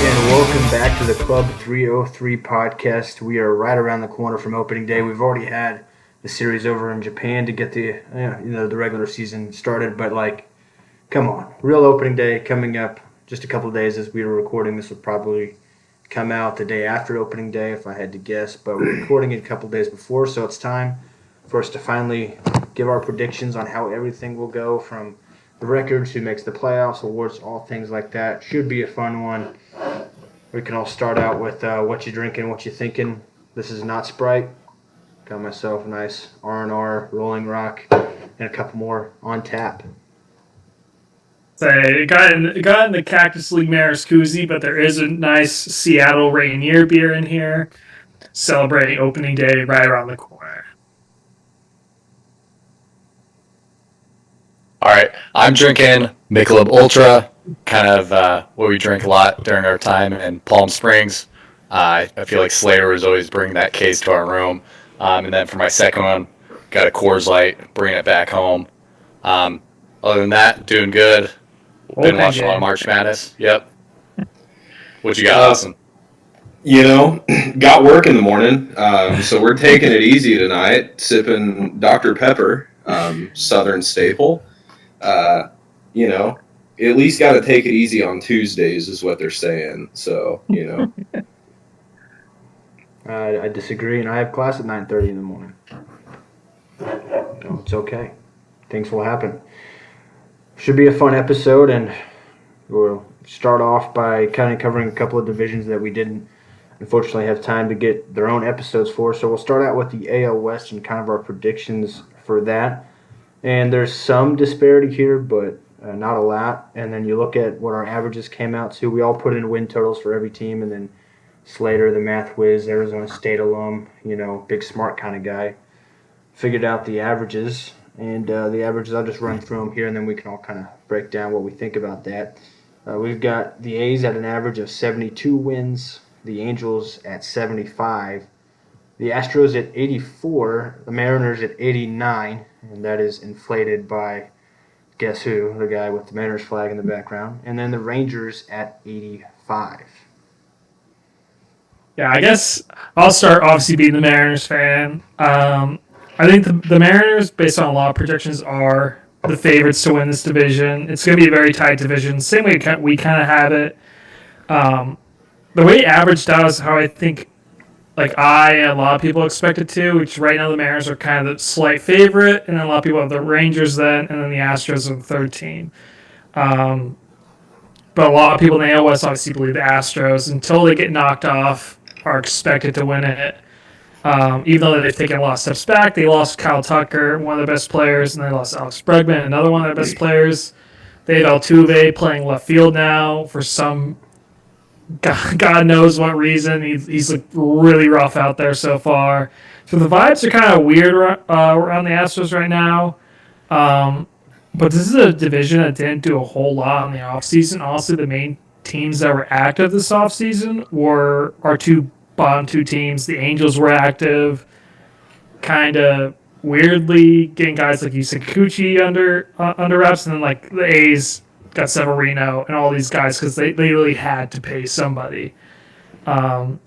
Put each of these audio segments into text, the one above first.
and welcome back to the Club 303 podcast. We are right around the corner from opening day. We've already had the series over in Japan to get the regular season started, but come on, real opening day coming up just a couple of days as we were recording. This will probably come out the day after opening day if I had to guess, but we're recording it a couple of days before, so it's time for us to finally give our predictions on how everything will go, from the records, who makes the playoffs, awards, all things like that. Should be a fun one. We can all start out with what you drinking, what you thinking. This is not Sprite. Got myself a nice R&R, Rolling Rock, and a couple more on tap. It got in the Cactus League Maris koozie, but there is a nice Seattle Rainier beer in here, celebrating opening day right around the corner. All right, I'm drinking Michelob Ultra, kind of what we drink a lot during our time in Palm Springs. I feel like Slater was always bringing that case to our room. And then for my second one, got a Coors Light, bringing it back home. Other than that, doing good. Been watching a lot of March Madness. Yep. What you got, Austin? Got work in the morning, so we're taking it easy tonight, sipping Dr. Pepper, Southern staple. At least got to take it easy on Tuesdays is what they're saying. So, I disagree, and I have class at 9:30 in the morning. No, it's okay. Things will happen. Should be a fun episode, and we'll start off by kind of covering a couple of divisions that we didn't unfortunately have time to get their own episodes for. So we'll start out with the AL West and kind of our predictions for that. And there's some disparity here, but not a lot. And then you look at what our averages came out to. We all put in win totals for every team, and then Slater, the math whiz, Arizona State alum, big smart kind of guy, figured out the averages. And the averages, I'll just run through them here, and then we can all kind of break down what we think about that. We've got the A's at an average of 72 wins, the Angels at 75, the Astros at 84, the Mariners at 89, and that is inflated by, guess who, the guy with the Mariners flag in the background, and then the Rangers at 85. Yeah, I guess I'll start obviously being the Mariners fan. I think the Mariners, based on a lot of projections, are the favorites to win this division. It's going to be a very tight division. Same way we kind of have it. The way it averaged out is how I think, I and a lot of people expect it to, which right now the Mariners are kind of the slight favorite, and then a lot of people have the Rangers then, and then the Astros are the third team. But a lot of people in the AL West obviously believe the Astros, until they get knocked off, are expected to win it. Even though they've taken a lot of steps back, they lost Kyle Tucker, one of their best players, and they lost Alex Bregman, another one of their best players. They have Altuve playing left field now for some God knows what reason. He's looked really rough out there so far. So the vibes are kind of weird around the Astros right now. But this is a division that didn't do a whole lot in the offseason. Honestly, the main teams that were active this offseason were our bottom two teams. The Angels were active, kind of weirdly getting guys like Yusei Kikuchi under wraps, and then the A's got Severino and all these guys because they really had to pay somebody. But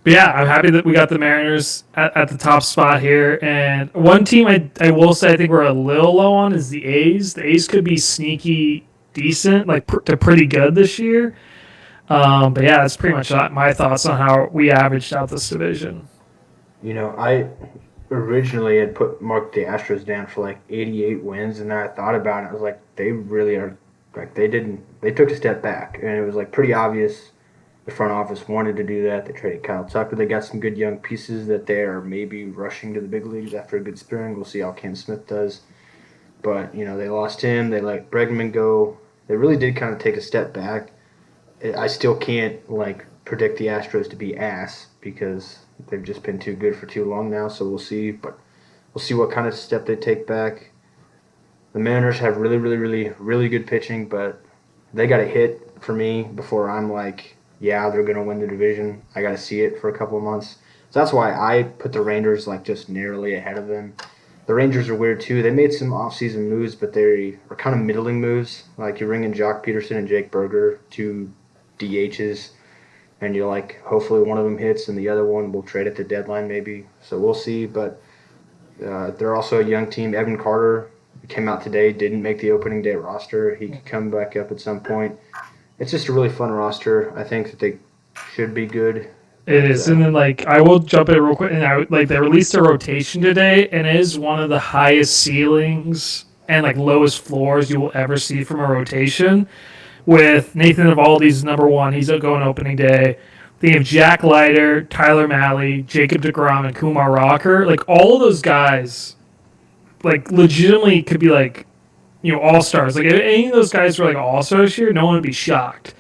yeah, I'm happy that we got the Mariners at the top spot here. And one team I will say I think we're a little low on is the A's. The A's could be sneaky decent, they're pretty good this year. But yeah, that's pretty much my thoughts on how we averaged out this division. I originally had marked the Astros down for 88 wins, and then I thought about it. I was like, they really are, they took a step back, and it was pretty obvious the front office wanted to do that. They traded Kyle Tucker. They got some good young pieces that they are maybe rushing to the big leagues after a good spring. We'll see how Cam Smith does. But, they lost him. They let Bregman go. They really did kind of take a step back. I still can't, predict the Astros to be ass because they've just been too good for too long now, so we'll see. But we'll see what kind of step they take back. The Mariners have really, really, really, really good pitching, but they got to hit for me before I'm yeah, they're going to win the division. I got to see it for a couple of months. So that's why I put the Rangers just narrowly ahead of them. The Rangers are weird too. They made some offseason moves, but they are kind of middling moves. You're bringing Jock Peterson and Jake Berger, two DHs, and you're like, hopefully one of them hits and the other one will trade at the deadline maybe. So we'll see. But they're also a young team. Evan Carter came out today, didn't make the opening day roster. He could come back up at some point. It's just a really fun roster. I think that they should be good. It is, and then like I will jump in real quick, and they released a rotation today, and it is one of the highest ceilings and like lowest floors you will ever see from a rotation. With Nathan Eovaldi's number one, he's going opening day. They have Jack Leiter, Tyler Malley, Jacob DeGrom, and Kumar Rocker. Like all of those guys, like legitimately could be like all stars. Like if any of those guys were like all stars this year, no one would be shocked.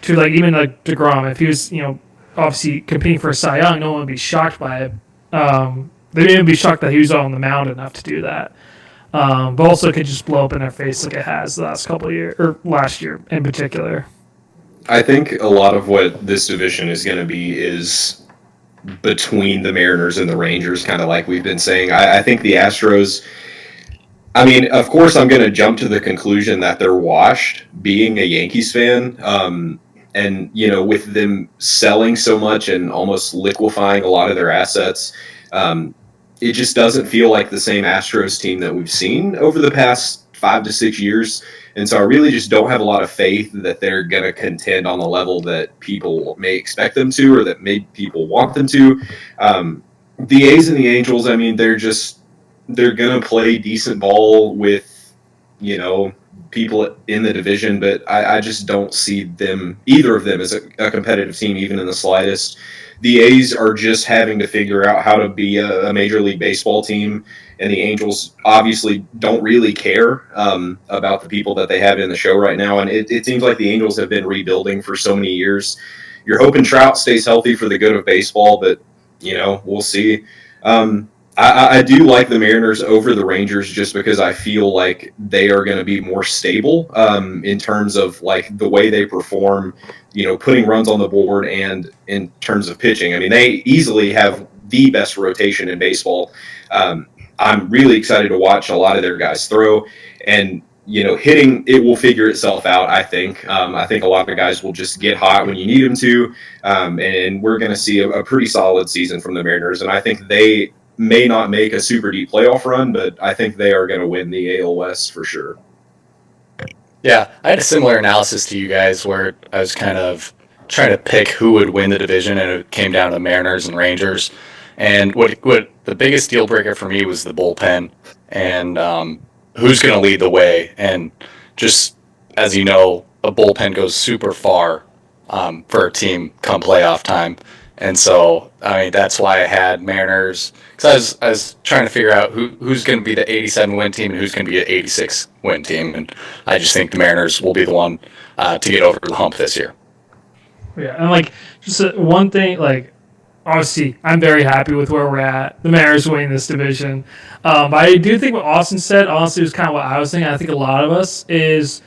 To like even like DeGrom, if he was obviously competing for a Cy Young, no one would be shocked by it. They may even be shocked that he was on the mound enough to do that. But also it could just blow up in their face like it has the last couple of years, or last year in particular. I think a lot of what this division is going to be is between the Mariners and the Rangers, kind of like we've been saying. I think the Astros, I mean, of course, I'm going to jump to the conclusion that they're washed being a Yankees fan. And, with them selling so much and almost liquefying a lot of their assets, it just doesn't feel like the same Astros team that we've seen over the past 5 to 6 years. And so I really just don't have a lot of faith that they're going to contend on the level that people may expect them to, or that maybe people want them to. The A's and the Angels, I mean, they're going to play decent ball with, people in the division, but I just don't see either of them as a competitive team, even in the slightest. The A's are just having to figure out how to be a Major League Baseball team, and the Angels obviously don't really care about the people that they have in the show right now, and it seems like the Angels have been rebuilding for so many years. You're hoping Trout stays healthy for the good of baseball, but, we'll see. I do like the Mariners over the Rangers just because I feel like they are going to be more stable in terms of like the way they perform, putting runs on the board, and in terms of pitching. I mean, they easily have the best rotation in baseball. I'm really excited to watch a lot of their guys throw, and hitting, it will figure itself out, I think. I think a lot of guys will just get hot when you need them to, and we're going to see a pretty solid season from the Mariners, and I think they may not make a super deep playoff run, but I think they are going to win the AL West for sure. Yeah, I had a similar analysis to you guys where I was kind of trying to pick who would win the division, and it came down to Mariners and Rangers. And what the biggest deal breaker for me was the bullpen, and who's going to lead the way. And just as you know, a bullpen goes super far for a team come playoff time. And so, I mean, that's why I had Mariners, because I was trying to figure out who's going to be the 87 win team and who's going to be the 86 win team. And I just think the Mariners will be the one to get over the hump this year. Yeah, and like just one thing, like obviously I'm very happy with where we're at. The Mariners winning this division, but I do think what Austin said honestly was kind of what I was thinking. I think a lot of us is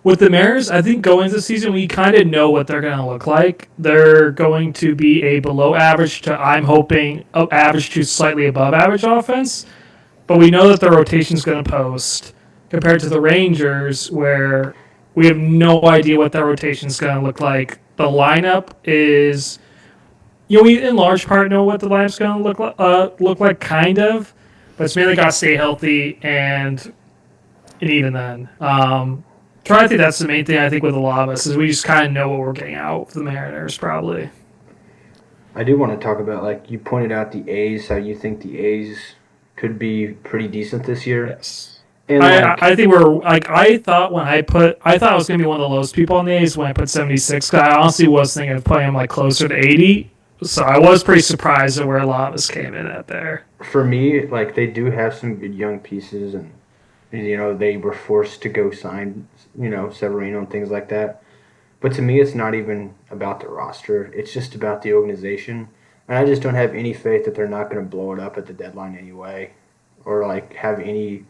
with the Mariners. I think going into the season we kind of know what they're going to look like. They're going to be a below average to, I'm hoping, average to slightly above average offense, but we know that the rotation is going to post compared to the Rangers where we have no idea what that rotation is going to look like. The lineup is, we in large part know what the lineup's going to look like, kind of, but it's mainly got to stay healthy, and even then, I think that's the main thing. I think with a lot of us is we just kind of know what we're getting out of the Mariners, probably. I do want to talk about, like you pointed out, the A's. How you think the A's could be pretty decent this year. Yes. And I think we're like I thought I was gonna be one of the lowest people on the A's when I put 76. Cause I honestly was thinking of putting them like closer to 80. So I was pretty surprised at where a lot of us came in at there. For me, like they do have some good young pieces, and they were forced to go sign Severino and things like that. But to me, it's not even about the roster. It's just about the organization, and I just don't have any faith that they're not going to blow it up at the deadline anyway, or like have any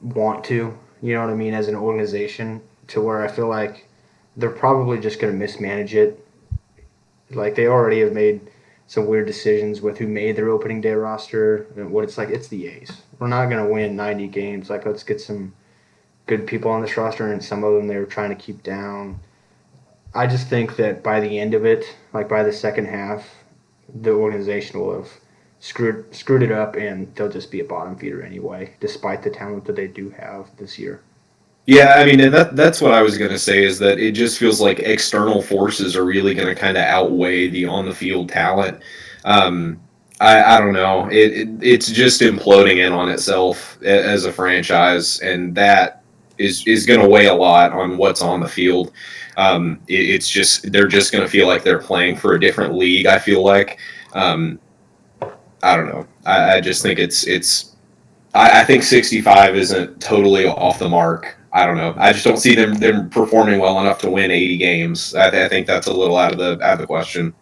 want to, as an organization, to where I feel like they're probably just going to mismanage it. Like they already have made some weird decisions with who made their opening day roster and what it's like. It's the A's. We're not going to win 90 games. Like, let's get some good people on this roster, and some of them they were trying to keep down. I just think that by the end of it, like by the second half, the organization will have screwed it up, and they'll just be a bottom feeder anyway, despite the talent that they do have this year. Yeah, I mean, and that's what I was going to say is that it just feels like external forces are really going to kind of outweigh the on the field talent. Um, I don't know. It's just imploding in on itself as a franchise, and that is going to weigh a lot on what's on the field. It's just they're just going to feel like they're playing for a different league. I feel like. Um, I don't know. I just think I think 65 isn't totally off the mark. I don't know. I just don't see them performing well enough to win 80 games. I think that's a little out of the question.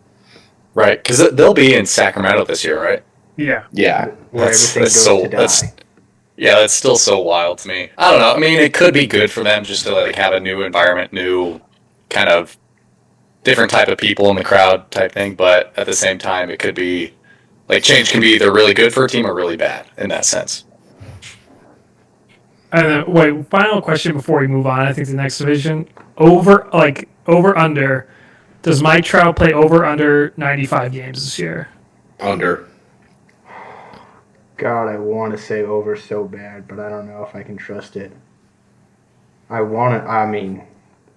Right, because they'll be in Sacramento this year, right? Yeah. Yeah, Where everything goes to die. That's still so wild to me. I don't know. I mean, it could be good for them just to like have a new environment, new kind of different type of people in the crowd type thing. But at the same time, it could be like change can be either really good for a team or really bad in that sense. And then, wait, final question before we move on. I think the next division over under. Does Mike Trout play over under 95 games this year? under. God, I want to say over so bad, but I don't know if I can trust it. I want to. I mean,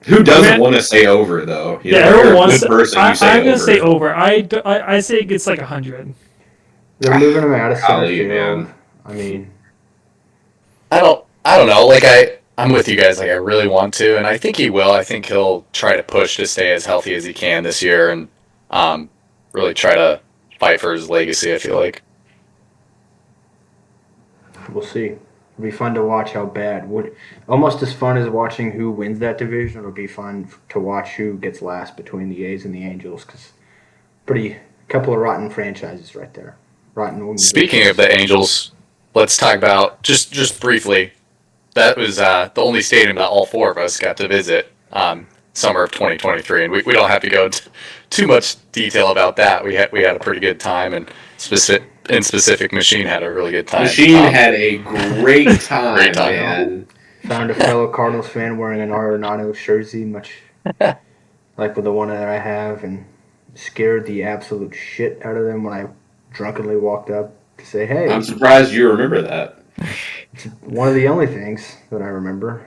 Who doesn't want to say over though? You know, everyone if you're a wants. good person, you say I'm over. gonna say over. I say it gets like 100. they're moving him out of center Golly, field. man. I mean, I don't know. Like I'm with you guys. Like I really want to, and I think he will. I think he'll try to push to stay as healthy as he can this year, and really try to fight for his legacy. I feel like. we'll see. It'll be fun to watch how bad. Almost as fun as watching who wins that division. It'll be fun to watch who gets last between the A's and the Angels, because pretty couple of rotten franchises right there. Rotten organizations. Speaking of the Angels, let's talk about just briefly. That was the only stadium that all four of us got to visit summer of 2023, and we don't have to go into too much detail about that. We had a pretty good time, and specific Machine had a really good time. Machine had a great time, Great time. man. Found a fellow Cardinals fan wearing an Arenado jersey, much like with the one that I have, and scared the absolute shit out of them when I drunkenly walked up to say, "Hey." I'm surprised you remember that. It's one of the only things that I remember.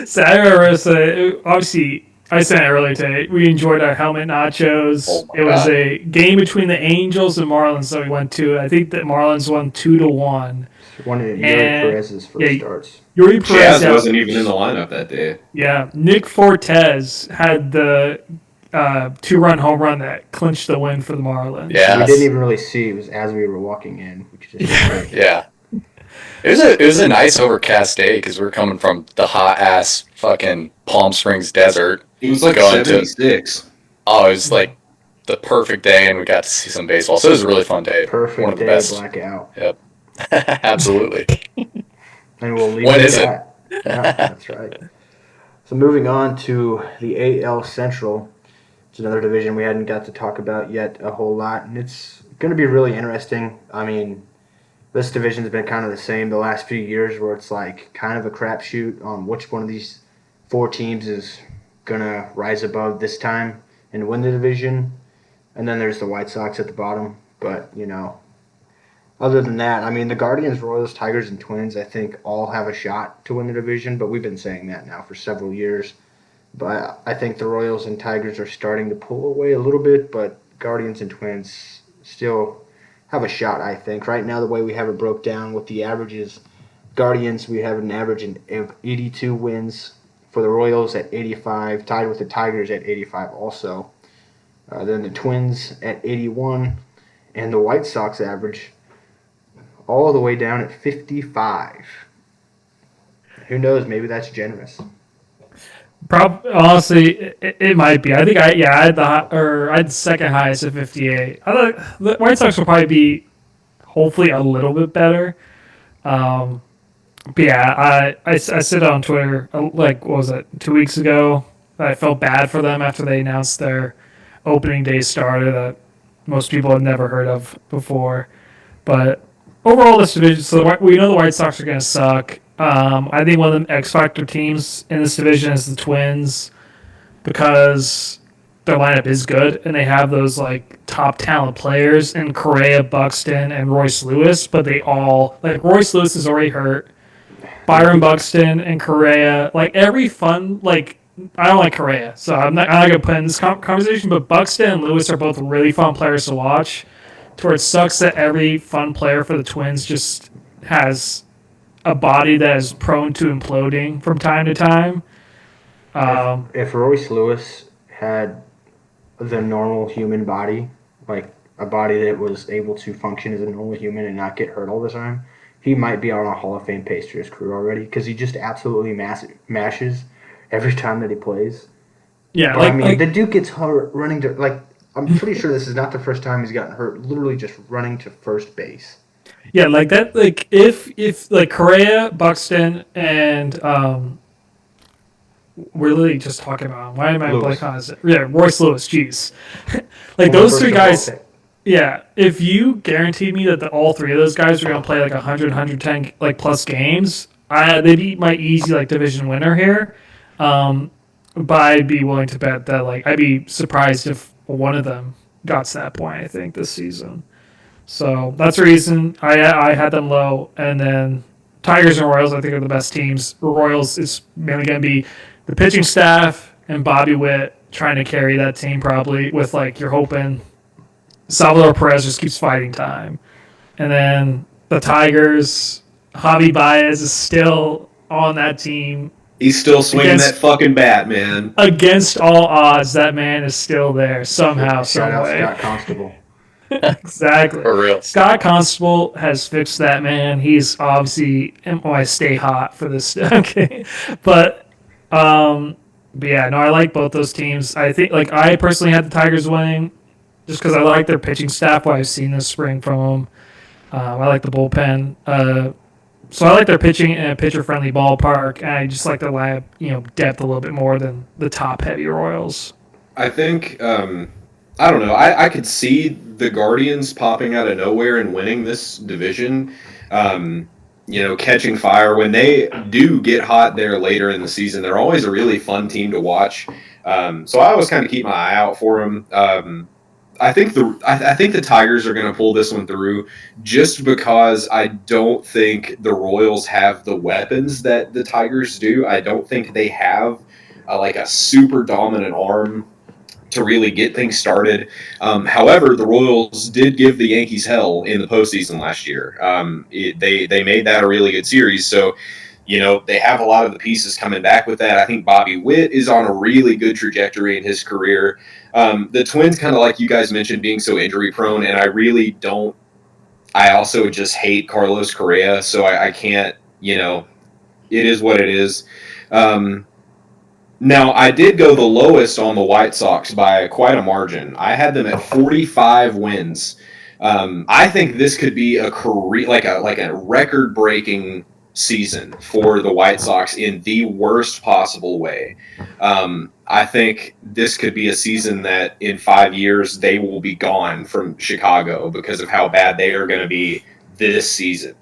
So I remember, obviously, I said it earlier today, we enjoyed our helmet nachos. Oh my It was God. a game between the Angels and Marlins that we went to. I think that Marlins won 2-1. One of Yuri And- Perez's first starts. Yuri Jazz Perez, wasn't even in the lineup that day. yeah, Nick Fortes had the 2-run home run that clinched the win for the Marlins. Yeah. We didn't even really see. It was as we were walking in. Which just Yeah. It was a nice overcast day because we were coming from the hot ass fucking Palm Springs desert. It was like Going to- 76. Oh, it was like the perfect day, and we got to see some baseball. So it was a really fun day. One perfect of the day best. blackout. Yep. Absolutely. And we'll leave When it is at it? that. Yeah, that's right. So moving on to the AL Central. It's another division we hadn't got to talk about yet a whole lot, and it's going to be really interesting. I mean, this division's been kind of the same the last few years, where it's like kind of a crapshoot on which one of these four teams is going to rise above this time and win the division. And then there's the White Sox at the bottom. But, other than that, I mean, the Guardians, Royals, Tigers, and Twins, I think all have a shot to win the division, but we've been saying that now for several years. But I think the Royals and Tigers are starting to pull away a little bit, but Guardians and Twins still have a shot, I think. Right now, the way we have it broke down with the averages, Guardians, we have an average of 82 wins. For the Royals at 85, tied with the Tigers at 85 also. Then the Twins at 81, and the White Sox average all the way down at 55. Who knows? Maybe that's generous. Honestly, it might be. I think I had I had the second highest at 58. I thought the White Sox will probably be hopefully a little bit better. But yeah, I said on Twitter, like, what was it, 2 weeks ago, that I felt bad for them after they announced their opening day starter that most people had never heard of before. But overall, this division, so we know the White Sox are going to suck. I think one of the X Factor teams in this division is the Twins because their lineup is good and they have those like top talent players in Correa, Buxton, and Royce Lewis. But they all like Royce Lewis is already hurt. Byron Buxton and Correa, like every fun like. I don't like Correa, so I'm not gonna put in this conversation. But Buxton and Lewis are both really fun players to watch. To where it sucks that every fun player for the Twins just has a body that is prone to imploding from time to time. If Royce Lewis had the normal human body, like a body that was able to function as a normal human and not get hurt all the time, he might be on a Hall of Fame pace to his career already because he just absolutely mashes every time that he plays. Yeah, but, I mean, the dude gets hurt running to like. I'm pretty sure this is not the first time he's gotten hurt. Literally just running to first base. Yeah, like that. Like if like Correa, Buxton, and we're literally just talking about him. Why am I blanking on his? Yeah, Royce Lewis. Jeez, like those three guys. Yeah, if you guaranteed me that all three of those guys were gonna play like 100, 110 like plus games, they'd be my easy like division winner here. But I'd be willing to bet that like I'd be surprised if one of them got to that point. I think this season. So that's the reason I had them low, and then Tigers and Royals I think are the best teams. Royals is mainly going to be the pitching staff and Bobby Witt trying to carry that team probably with like you're hoping Salvador Perez just keeps fighting time, and then the Tigers Javi Baez is still on that team. He's still swinging that fucking bat, man. Against all odds, that man is still there somehow, some way. Scott Constable. Exactly. For real. Scott Constable has fixed that, man. He's obviously I stay hot for this. Okay, but yeah, no, I like both those teams. I think like I personally had the Tigers winning just because I like their pitching staff. What I've seen this spring from them. I like the bullpen. So I like their pitching in a pitcher-friendly ballpark, and I just like their lab, depth a little bit more than the top-heavy Royals. I think I don't know. I could see the Guardians popping out of nowhere and winning this division. Catching fire when they do get hot there later in the season. They're always a really fun team to watch. So I always kind of keep my eye out for them. I think the Tigers are going to pull this one through just because I don't think the Royals have the weapons that the Tigers do. I don't think they have like a super dominant arm to really get things started. However, the Royals did give the Yankees hell in the postseason last year. They made that a really good series. So, they have a lot of the pieces coming back with that. I think Bobby Witt is on a really good trajectory in his career. The Twins, kind of like you guys mentioned, being so injury prone, and I really don't. I also just hate Carlos Correa, so I can't. It is what it is. Now, I did go the lowest on the White Sox by quite a margin. I had them at 45 wins. I think this could be a career, like a record-breaking season for the White Sox in the worst possible way. I think this could be a season that in 5 years they will be gone from Chicago because of how bad they are going to be this season.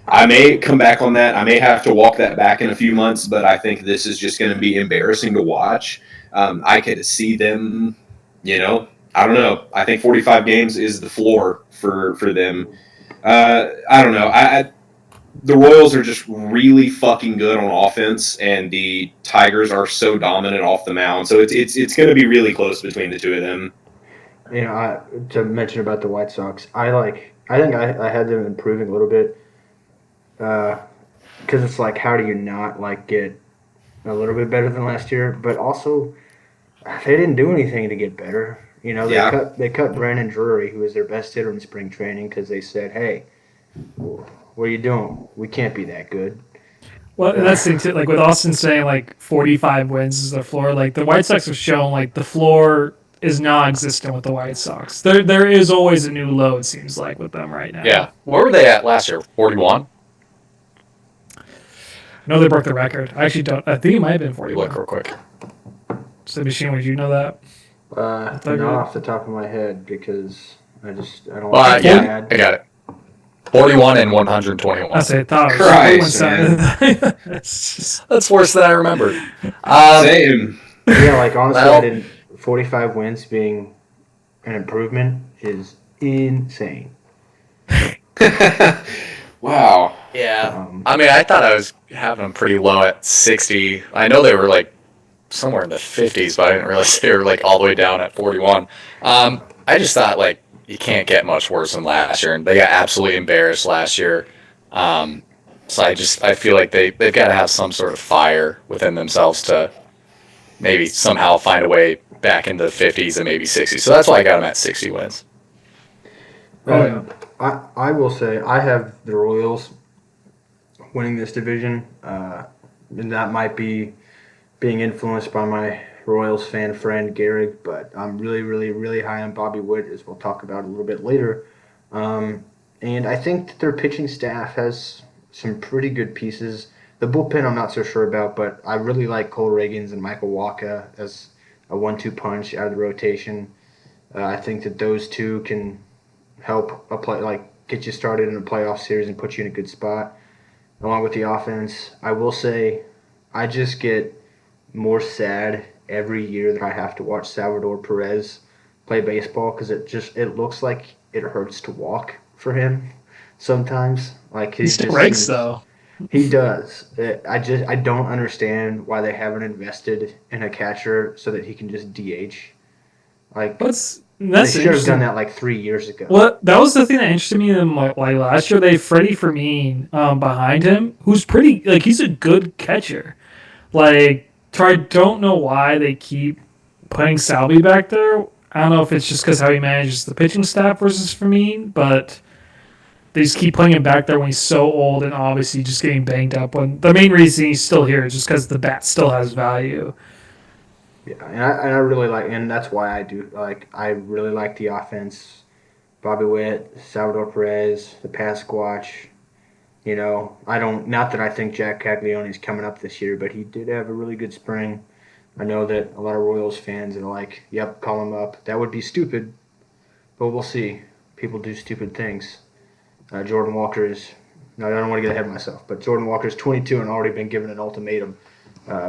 I may come back on that. I may have to walk that back in a few months, but I think this is just going to be embarrassing to watch. I could see them, I don't know. I think 45 games is the floor for them. I don't know. The Royals are just really fucking good on offense, and the Tigers are so dominant off the mound. So it's going to be really close between the two of them. To mention about the White Sox, I think I had them improving a little bit. Because it's like, how do you not get a little bit better than last year? But also, they didn't do anything to get better. They cut Brandon Drury, who was their best hitter in spring training, because they said, "Hey, what are you doing? We can't be that good." Well, and that's the thing too. Like with Austin saying 45 wins is their floor. Like the White Sox have shown the floor is non-existent with the White Sox. There is always a new low. It seems like with them right now. Yeah, where were they at last year? 41. No, they broke the record. I actually don't. I think it might have been 41. Look real quick. So, Machine, would you know that? Not off the top of my head because I don't. Well, yeah, I got it. 41 and 121. I say, thought it was Christ, 41 man. It's just, That's worse than I remembered. Same. Yeah, like honestly, Well- I didn't. 45 wins being an improvement is insane. Wow. Yeah. I mean, I thought I was having them pretty low at 60. I know they were like somewhere in the 50s, but I didn't realize they were like all the way down at 41. I just thought like you can't get much worse than last year, and they got absolutely embarrassed last year. So I feel like they've got to have some sort of fire within themselves to maybe somehow find a way back into the 50s and maybe 60s. So that's why I got them at 60 wins. I will say I have the Royals winning this division, and that might be being influenced by my Royals fan friend Gehrig, but I'm really, really, really high on Bobby Witt, as we'll talk about a little bit later. And I think that their pitching staff has some pretty good pieces. The bullpen I'm not so sure about, but I really like Cole Reagans and Michael Wacha as a 1-2 punch out of the rotation. I think that those two can help get you started in a playoff series and put you in a good spot. Along with the offense, I will say I just get more sad every year that I have to watch Salvador Perez play baseball because it looks like it hurts to walk for him sometimes. Like he still rakes though. He does. I don't understand why they haven't invested in a catcher so that he can just DH. Like That's they should have interesting. done that like 3 years ago. Well, that was the thing that interested me in them. Like last year, they had Freddie Fermin behind him, who's pretty like he's a good catcher. Like, so I don't know why they keep putting Salvi back there. I don't know if it's just because how he manages the pitching staff versus Fermin, but they just keep putting him back there when he's so old and obviously just getting banged up. When the main reason he's still here is just because the bat still has value. Yeah, and I really like, and that's why I really like the offense. Bobby Witt, Salvador Perez, the Pasquatch. You know, not that I think Jack Caglioni's coming up this year, but he did have a really good spring. I know that a lot of Royals fans are like, yep, call him up. That would be stupid, but we'll see. People do stupid things. Jordan Walker is, no, I don't want to get ahead of myself, but Jordan Walker is 22 and already been given an ultimatum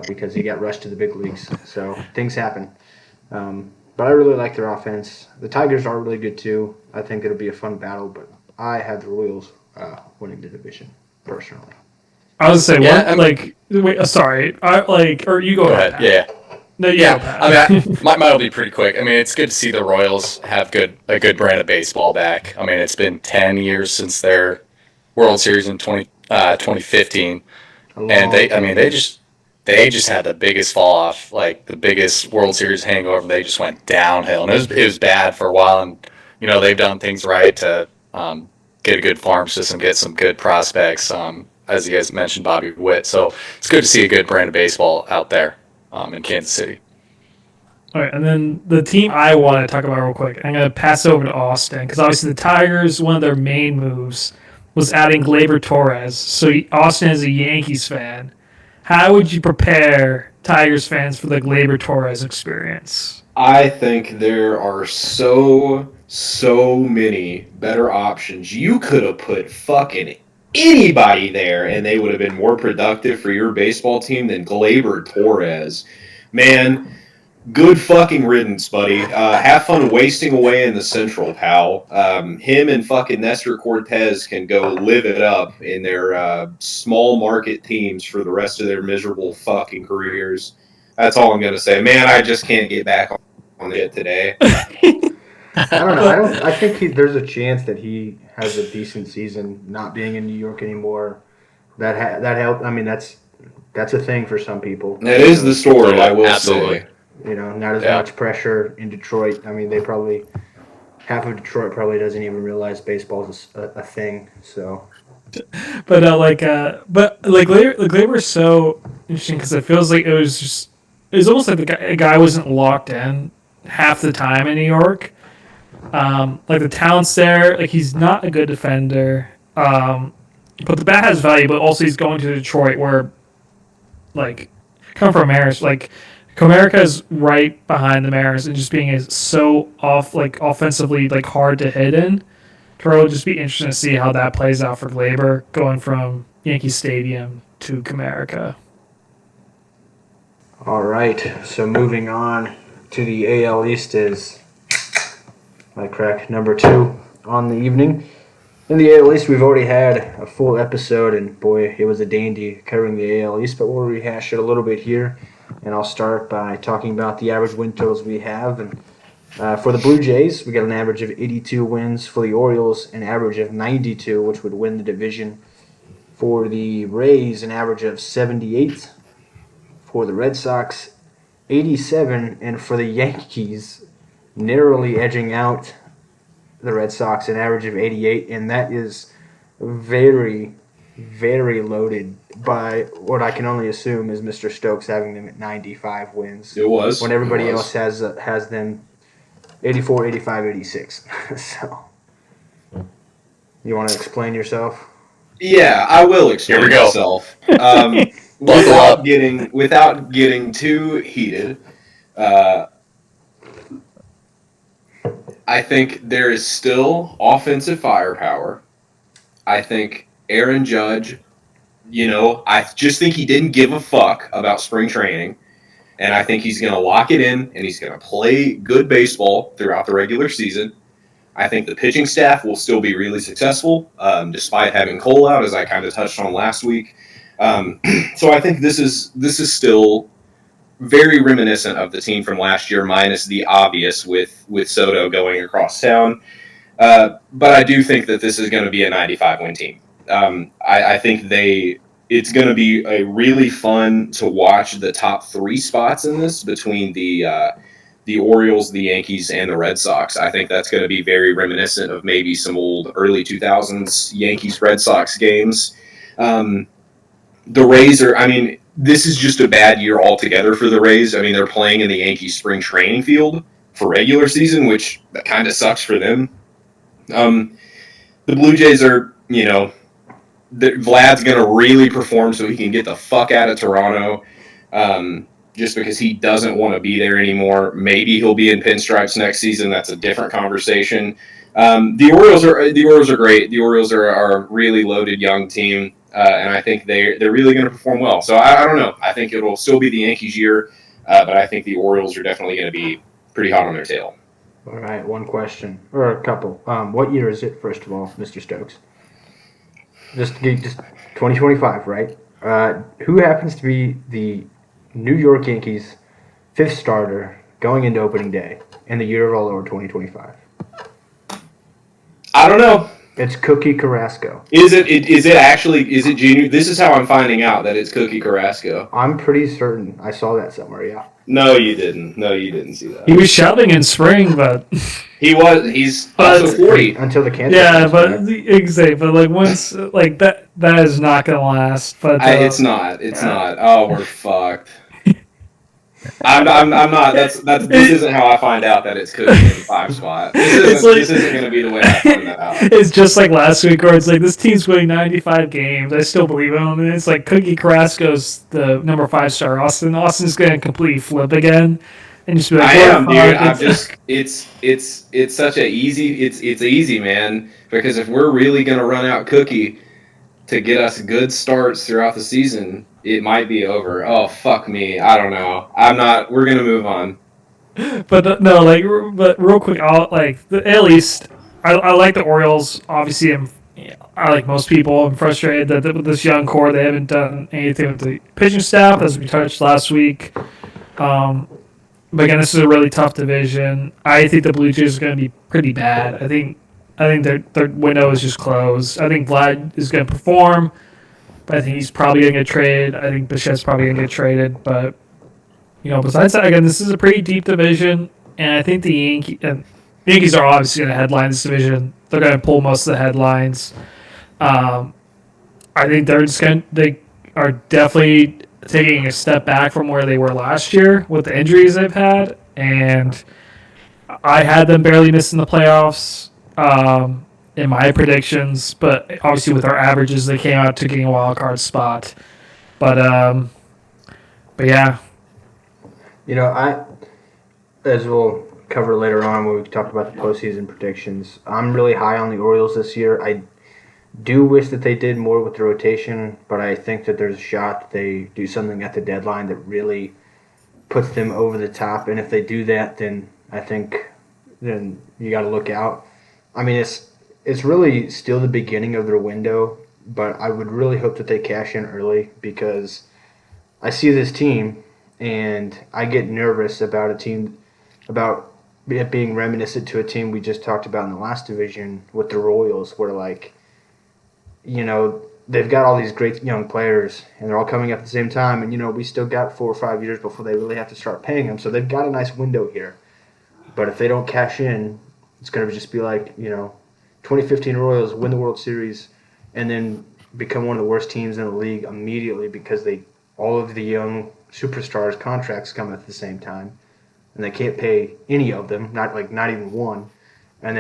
because he got rushed to the big leagues. So things happen. But I really like their offense. The Tigers are really good too. I think it'll be a fun battle, but I have the Royals winning the division personally. I was gonna say, Yeah, sorry, or you go ahead. Pat. Yeah. No, Yeah, I mean, mine will be pretty quick. I mean, it's good to see the Royals have a good brand of baseball back. I mean, it's been 10 years since their World Series in 2015, and they just had the biggest fall off, like the biggest World Series hangover. They just went downhill, and it was bad for a while. And they've done things right to get a good farm system, get some good prospects. As you guys mentioned, Bobby Witt. So it's good to see a good brand of baseball out there. In Kansas City. All right, and then the team I want to talk about real quick, I'm going to pass over to Austin, because obviously the Tigers, one of their main moves was adding Gleyber Torres. So Austin is a Yankees fan. How would you prepare Tigers fans for the Gleyber Torres experience? I think there are so many better options. You could have put fucking anybody there, and they would have been more productive for your baseball team than Gleyber Torres. Man, good fucking riddance, buddy. Have fun wasting away in the Central, pal. Him and fucking Nestor Cortez can go live it up in their small market teams for the rest of their miserable fucking careers. That's all I'm going to say. Man, I just can't get back on it today. I don't know. I think there's a chance that he has a decent season, not being in New York anymore. That helped. I mean, that's a thing for some people. That is the story, I will Absolutely. say. Not as much pressure in Detroit. I mean, half of Detroit probably doesn't even realize baseball is a thing. So, but Gleyber is so interesting because it feels like it was almost like the guy wasn't locked in half the time in New York. Like the talent's there. Like he's not a good defender, but the bat has value. But also he's going to Detroit, where like come from Mariners. Like Comerica is right behind the Mariners, and just being so offensively like hard to hit in. it'll just be interesting to see how that plays out for Glaber going from Yankee Stadium to Comerica. All right, so moving on to the AL East is my crack number 2 on the evening. In the AL East, we've already had a full episode, and boy, it was a dandy covering the AL East, but we'll rehash it a little bit here. And I'll start by talking about the average win totals we have. And for the Blue Jays, we got an average of 82 wins. For the Orioles, an average of 92, which would win the division. For the Rays, an average of 78. For the Red Sox, 87. And for the Yankees, narrowly edging out the Red Sox, an average of 88. And that is very, very loaded by what I can only assume is Mr. Stokes having them at 95 wins. It was. When everybody else has them 84, 85, 86. So, you want to explain yourself? Yeah, I will explain Here we go. myself. Buckle up. Without getting too heated, I think there is still offensive firepower. I think Aaron Judge, I just think he didn't give a fuck about spring training. And I think he's going to lock it in, and he's going to play good baseball throughout the regular season. I think the pitching staff will still be really successful, despite having Cole out, as I kind of touched on last week. So I think this is still very reminiscent of the team from last year, minus the obvious with Soto going across town. But I do think that this is going to be a 95-win team. I think it's going to be a really fun to watch the top 3 spots in this between the Orioles, the Yankees, and the Red Sox. I think that's going to be very reminiscent of maybe some old early 2000s Yankees-Red Sox games. The Rays this is just a bad year altogether for the Rays. They're playing in the Yankees spring training field for regular season, which that kind of sucks for them. The Blue Jays are, Vlad's going to really perform so he can get the fuck out of Toronto, just because he doesn't want to be there anymore. Maybe he'll be in pinstripes next season. That's a different conversation. The Orioles are great. The Orioles are a really loaded young team, and I think they're really going to perform well. So I don't know. I think it'll still be the Yankees' year, but I think the Orioles are definitely going to be pretty hot on their tail. All right, one question, or a couple. What year is it, first of all, Mr. Stokes? Just 2025, right? Who happens to be the New York Yankees' 5th starter going into opening day in the year of our Lord 2025? I don't know. It's Cookie Carrasco. Is it genuine? This is how I'm finding out that it's Cookie Carrasco. I'm pretty certain I saw that somewhere, yeah. No, you didn't. No, you didn't see that. He was shoving in spring, but he's also 40. Until the cancer. yeah, but exactly. But like once, like that is not gonna last. But It's not. It's not. Oh, we're fucked. I'm not. This isn't how I find out that it's Cookie in the 5 spot. This isn't going to be the way I find that out. It's just like last week, where it's like this team's winning 95 games. I still believe in them, and it's like Cookie Carrasco's the number 5 star. Austin's going to completely flip again, and just be like, I am, dude. I'm just. It's such a easy. It's easy, man. Because if we're really going to run out Cookie to get us good starts throughout the season, it might be over. Oh, fuck me. I don't know. I'm not. We're going to move on. But but real quick, at least I like the Orioles. Obviously, I like most people. I'm frustrated that with this young core, they haven't done anything with the pitching staff, as we touched last week. But again, this is a really tough division. I think the Blue Jays are going to be pretty bad. I think their window is just closed. I think Vlad is going to perform. But I think he's probably going to get traded. I think Bichette's probably going to get traded. But, besides that, again, this is a pretty deep division. And I think the Yankees are obviously going to headline this division. They're going to pull most of the headlines. I think they are definitely taking a step back from where they were last year with the injuries they've had. And I had them barely missing the playoffs. In my predictions, but obviously with our averages, they came out to getting a wild card spot. But yeah. As we'll cover later on when we talk about the postseason predictions. I'm really high on the Orioles this year. I do wish that they did more with the rotation, but I think that there's a shot that they do something at the deadline that really puts them over the top. And if they do that, then I think then you got to look out. I mean, it's really still the beginning of their window, but I would really hope that they cash in early because I see this team and I get nervous about a team about it being reminiscent to a team we just talked about in the last division with the Royals, where like they've got all these great young players and they're all coming up at the same time, and we still got 4 or 5 years before they really have to start paying them, so they've got a nice window here. But if they don't cash in, it's going to just be like 2015 Royals win the World Series and then become one of the worst teams in the league immediately because all of the young superstars contracts come at the same time and they can't pay any of them, not even one. And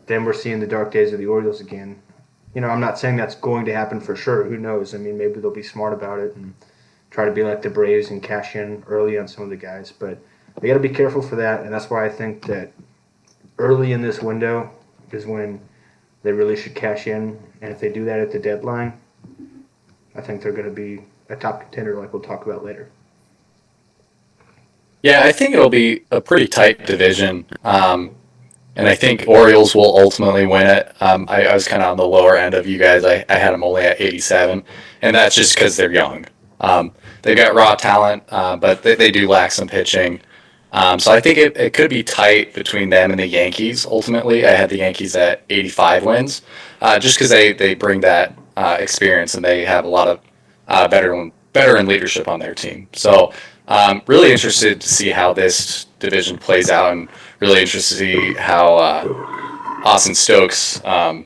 then we're seeing the dark days of the Orioles again. I'm not saying that's going to happen for sure. Who knows? I mean, maybe they'll be smart about it and try to be like the Braves and cash in early on some of the guys. But they got to be careful for that, and that's why I think that early in this window is when they really should cash in. And if they do that at the deadline, I think they're going to be a top contender like we'll talk about later. Yeah, I think it'll be a pretty tight division. And I think Orioles will ultimately win it. I was kind of on the lower end of you guys. I had them only at 87, and that's just because they're young. They've got raw talent, but they do lack some pitching. So I think it could be tight between them and the Yankees. Ultimately, I had the Yankees at 85 wins, just because they bring that experience and they have a lot of veteran leadership on their team. So really interested to see how this division plays out, and really interested to see how Austin Stokes, how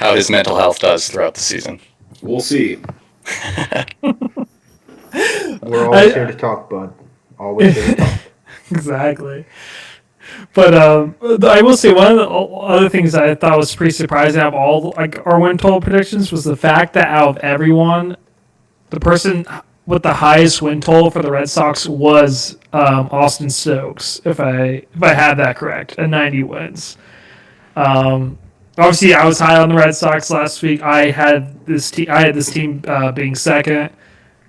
his mental health does throughout the season. We'll see. We're always here to talk, bud. Always here to talk. Exactly. But I will say one of the other things I thought was pretty surprising out of all our win total predictions was the fact that out of everyone, the person with the highest win total for the Red Sox was Austin Stokes, if I have that correct, at 90 wins. Obviously, I was high on the Red Sox last week. I had this team being second,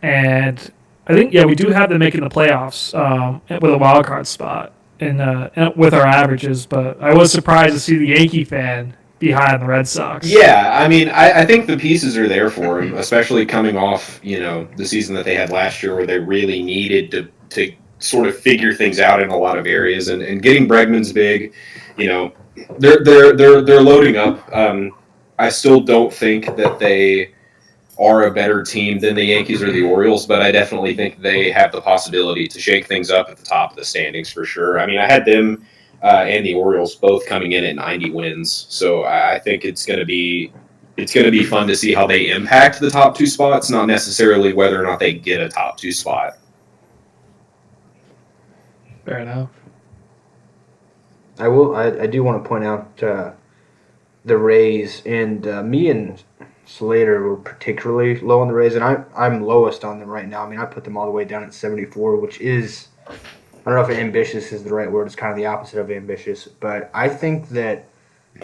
and I think we do have them making the playoffs with a wild card spot with our averages. But I was surprised to see the Yankee fan be high on the Red Sox. Yeah, I mean, I think the pieces are there for him, especially coming off the season that they had last year, where they really needed to sort of figure things out in a lot of areas, and getting Bregman's big. They're loading up. I still don't think that they are a better team than the Yankees or the Orioles, but I definitely think they have the possibility to shake things up at the top of the standings for sure. I mean, I had them and the Orioles both coming in at 90 wins, so I think it's going to be fun to see how they impact the top 2 spots, not necessarily whether or not they get a top 2 spot. Fair enough. I do want to point out the Rays, and me and Slater were particularly low on the Rays, and I'm lowest on them right now. I mean, I put them all the way down at 74, which is, I don't know if ambitious is the right word. It's kind of the opposite of ambitious, but I think that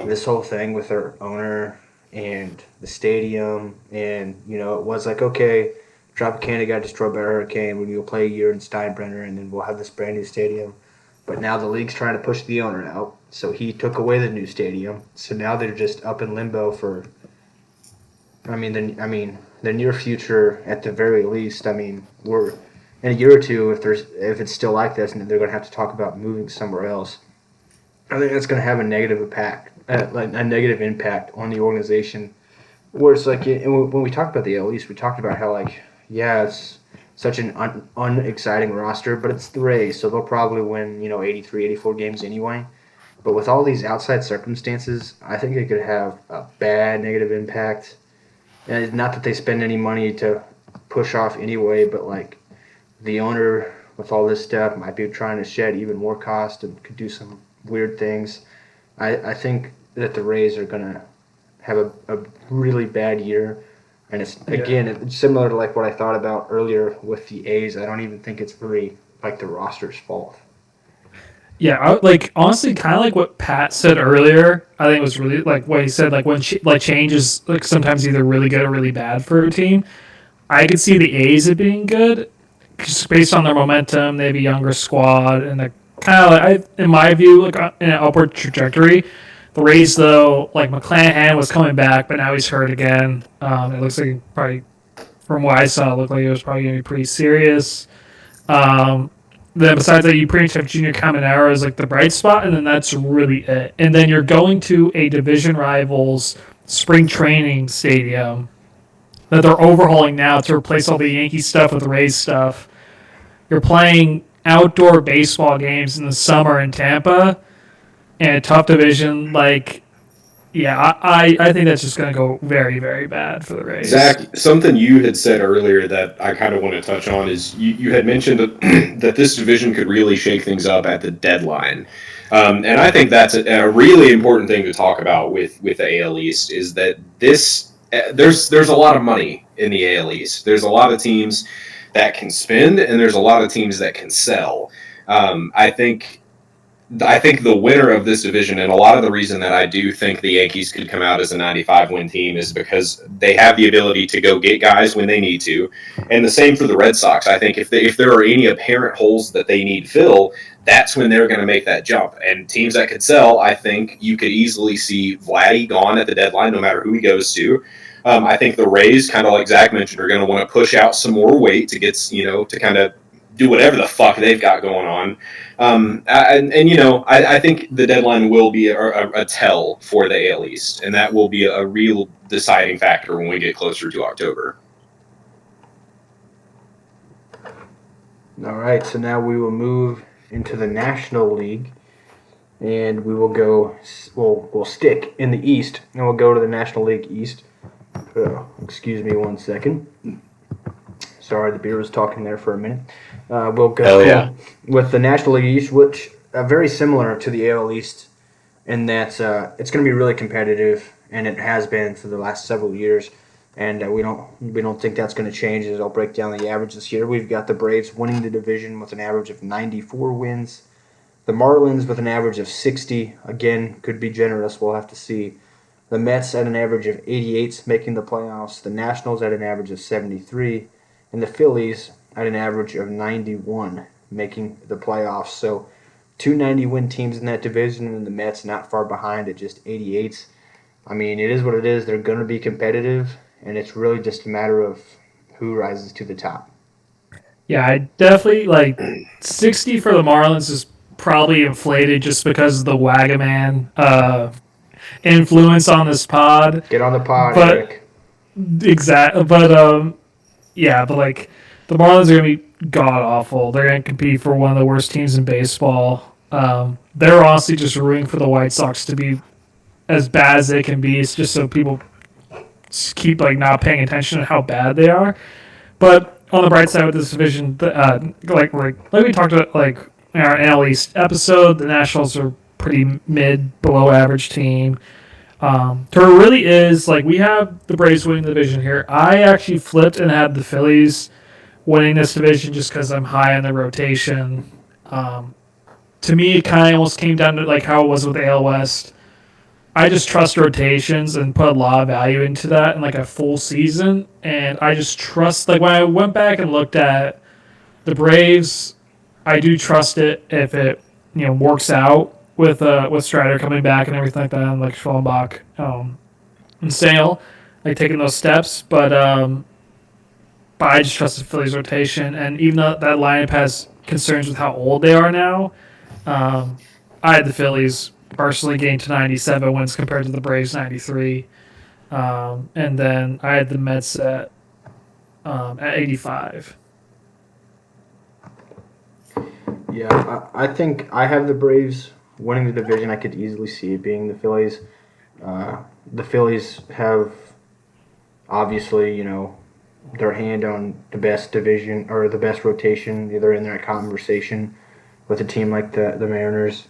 this whole thing with their owner and the stadium, and it was like, okay, Tropicana got destroyed by a hurricane. We're going to play a year in Steinbrenner, and then we'll have this brand new stadium. But now the league's trying to push the owner out, so he took away the new stadium. So now they're just up in limbo for. The near future at the very least. I mean, we're in a year or two, if it's still like this, and they're going to have to talk about moving somewhere else. I think that's going to have a negative impact on the organization. Where it's like, when we talked about the AL East, we talked about how it's such an unexciting roster, but it's the Rays, so they'll probably win 83, 84 games anyway. But with all these outside circumstances, I think it could have a bad negative impact. And not that they spend any money to push off anyway, but the owner with all this stuff might be trying to shed even more cost and could do some weird things. I think that the Rays are going to have a really bad year. And it's similar to what I thought about earlier with the A's. I don't even think it's really the roster's fault. Yeah, like honestly, kind of like what Pat said earlier. I think it was really like what he said. Like when like change is like sometimes either really good or really bad for a team. I could see the A's it being good, just based on their momentum. They have a younger squad and they're kind of like, in my view, like in an upward trajectory. The Rays, though, like McClanahan was coming back, but now he's hurt again. It looks like probably, from what I saw, it looked like it was probably going to be pretty serious. Um, then besides that, you pretty much have Junior Caminero as like the bright spot, and then that's really it. And then you're going to a division rivals spring training stadium that they're overhauling now to replace all the Yankee stuff with the Rays stuff. You're playing outdoor baseball games in the summer in Tampa, and a tough division. Like, yeah, I think that's just going to go very, very bad for the Rays. Zach, something you had said earlier that I kind of want to touch on is you had mentioned that this division could really shake things up at the deadline. And I think that's a really important thing to talk about with the AL East is that there's a lot of money in the AL East. There's a lot of teams that can spend, and there's a lot of teams that can sell. I think the winner of this division, and a lot of the reason that I do think the Yankees could come out as a 95 win team is because they have the ability to go get guys when they need to. And the same for the Red Sox. I think if there are any apparent holes that they need fill, that's when they're going to make that jump. And teams that could sell, I think you could easily see Vladdy gone at the deadline, no matter who he goes to. I think the Rays, kind of like Zach mentioned, are going to want to push out some more weight to get, to kind of do whatever the fuck they've got going on. I think the deadline will be a tell for the AL East, and that will be a real deciding factor when we get closer to October. All right, so now we will move into the National League, and we will go. We'll stick in the East, and we'll go to the National League East. Excuse me 1 second. Sorry, the beer was talking there for a minute. We'll go with the National League East, which very similar to the AL East, in that it's going to be really competitive, and it has been for the last several years. And we don't think that's going to change. As I'll break down the average this year, we've got the Braves winning the division with an average of 94 wins. The Marlins with an average of 60. Again, could be generous. We'll have to see. The Mets at an average of 88, making the playoffs. The Nationals at an average of 73. And the Phillies at an average of 91, making the playoffs. So 290-win teams in that division, and the Mets not far behind at just 88. I mean, it is what it is. They're going to be competitive, and it's really just a matter of who rises to the top. Yeah, I definitely like 60 for the Marlins is probably inflated just because of the Wagaman influence on this pod. Get on the pod, But Eric. exactly, yeah, but like the Marlins are gonna be god awful. They're gonna compete for one of the worst teams in baseball. They're honestly just rooting for the White Sox to be as bad as they can be. It's just so people keep like not paying attention to how bad they are. But on the bright side with this division, like we talked about, like in our NL East episode, the Nationals are pretty mid, below average team. So it really is like we have the Braves winning the division here. I actually flipped and had the Phillies winning this division just because I'm high on the rotation. To me, it kind of almost came down to like how it was with the AL West. I just trust rotations and put a lot of value into that in like a full season. And I just trust, like when I went back and looked at the Braves, I do trust it if it works out with Strider coming back and everything like that, and like Schwellenbach and Sale, like taking those steps. But I just trust the Phillies rotation, and even though that lineup has concerns with how old they are now, I had the Phillies personally gained to 97 wins compared to the Braves 93, and then I had the Mets at 85. Yeah, I think I have the Braves winning the division. I could easily see it being the Phillies. The Phillies have obviously, their hand on the best division or the best rotation. They're in that conversation with a team like the Mariners.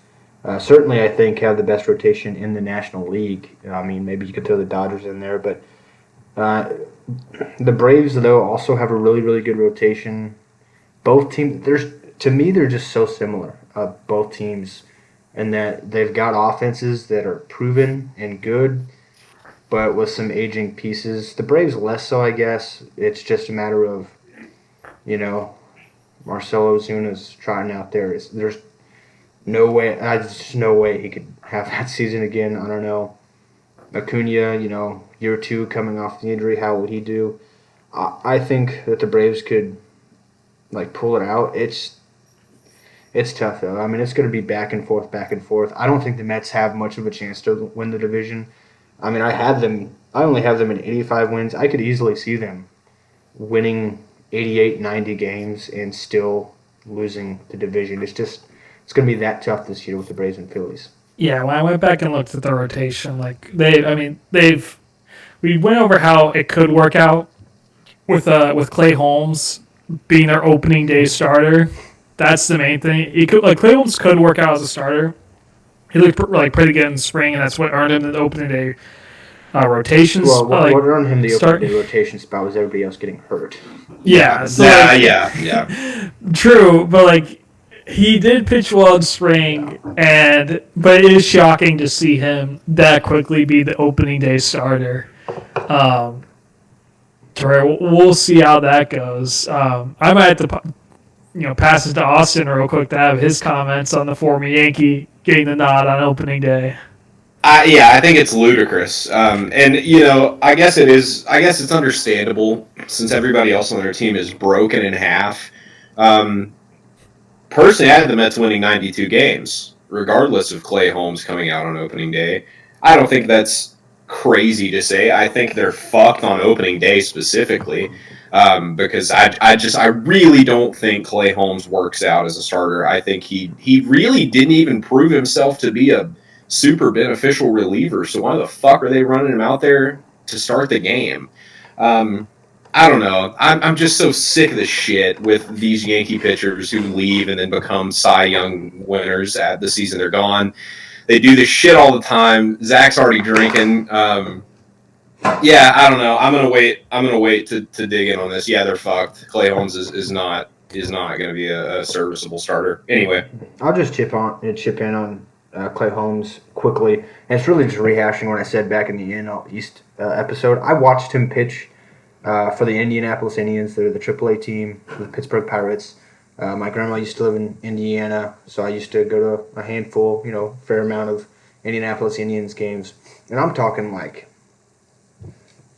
Certainly, I think have the best rotation in the National League. I mean, maybe you could throw the Dodgers in there, but the Braves though also have a really really good rotation. Both teams, to me, they're just so similar. both teams, and that they've got offenses that are proven and good, but with some aging pieces. The Braves less so, I guess. It's just a matter of, you know, Marcelo Ozuna's trotting out there. There's no way. There's just no way he could have that season again. I don't know. Acuna, year two coming off the injury, how would he do? I think that the Braves could pull it out. It's tough though. I mean, it's going to be back and forth, back and forth. I don't think the Mets have much of a chance to win the division. I mean, I had them. I only have them in 85 wins. I could easily see them winning 88, 90 games and still losing the division. It's going to be that tough this year with the Braves and Phillies. Yeah, when I went back and looked at the rotation, we went over how it could work out with Clay Holmes being their opening day starter. That's the main thing. Clay Holmes could work out as a starter. He looked pretty good in spring, and that's what earned him the opening day rotations. Well, what earned him the opening day rotation spot was everybody else getting hurt. Yeah. Yeah. True, but he did pitch well in spring, but it is shocking to see him that quickly be the opening day starter. We'll see how that goes. I might have to, pass it to Austin real quick to have his comments on the former Yankee getting the nod on opening day. I think it's ludicrous, and I guess it is. I guess it's understandable since everybody else on their team is broken in half. Personally, I had the Mets winning 92 games, regardless of Clay Holmes coming out on opening day. I don't think that's crazy to say. I think they're fucked on opening day specifically, because I really don't think Clay Holmes works out as a starter. I think he really didn't even prove himself to be a super beneficial reliever. So why the fuck are they running him out there to start the game? I don't know. I'm just so sick of the shit with these Yankee pitchers who leave and then become Cy Young winners at the season they're gone. They do this shit all the time. Zach's already drinking. I don't know. I'm gonna wait to dig in on this. Yeah, they're fucked. Clay Holmes is not going to be a serviceable starter. Anyway, I'll just chip in on Clay Holmes quickly, and it's really just rehashing what I said back in the NL East episode. I watched him pitch for the Indianapolis Indians. They're the AAA team, the Pittsburgh Pirates. My grandma used to live in Indiana, so I used to go to a handful, fair amount of Indianapolis Indians games. And I'm talking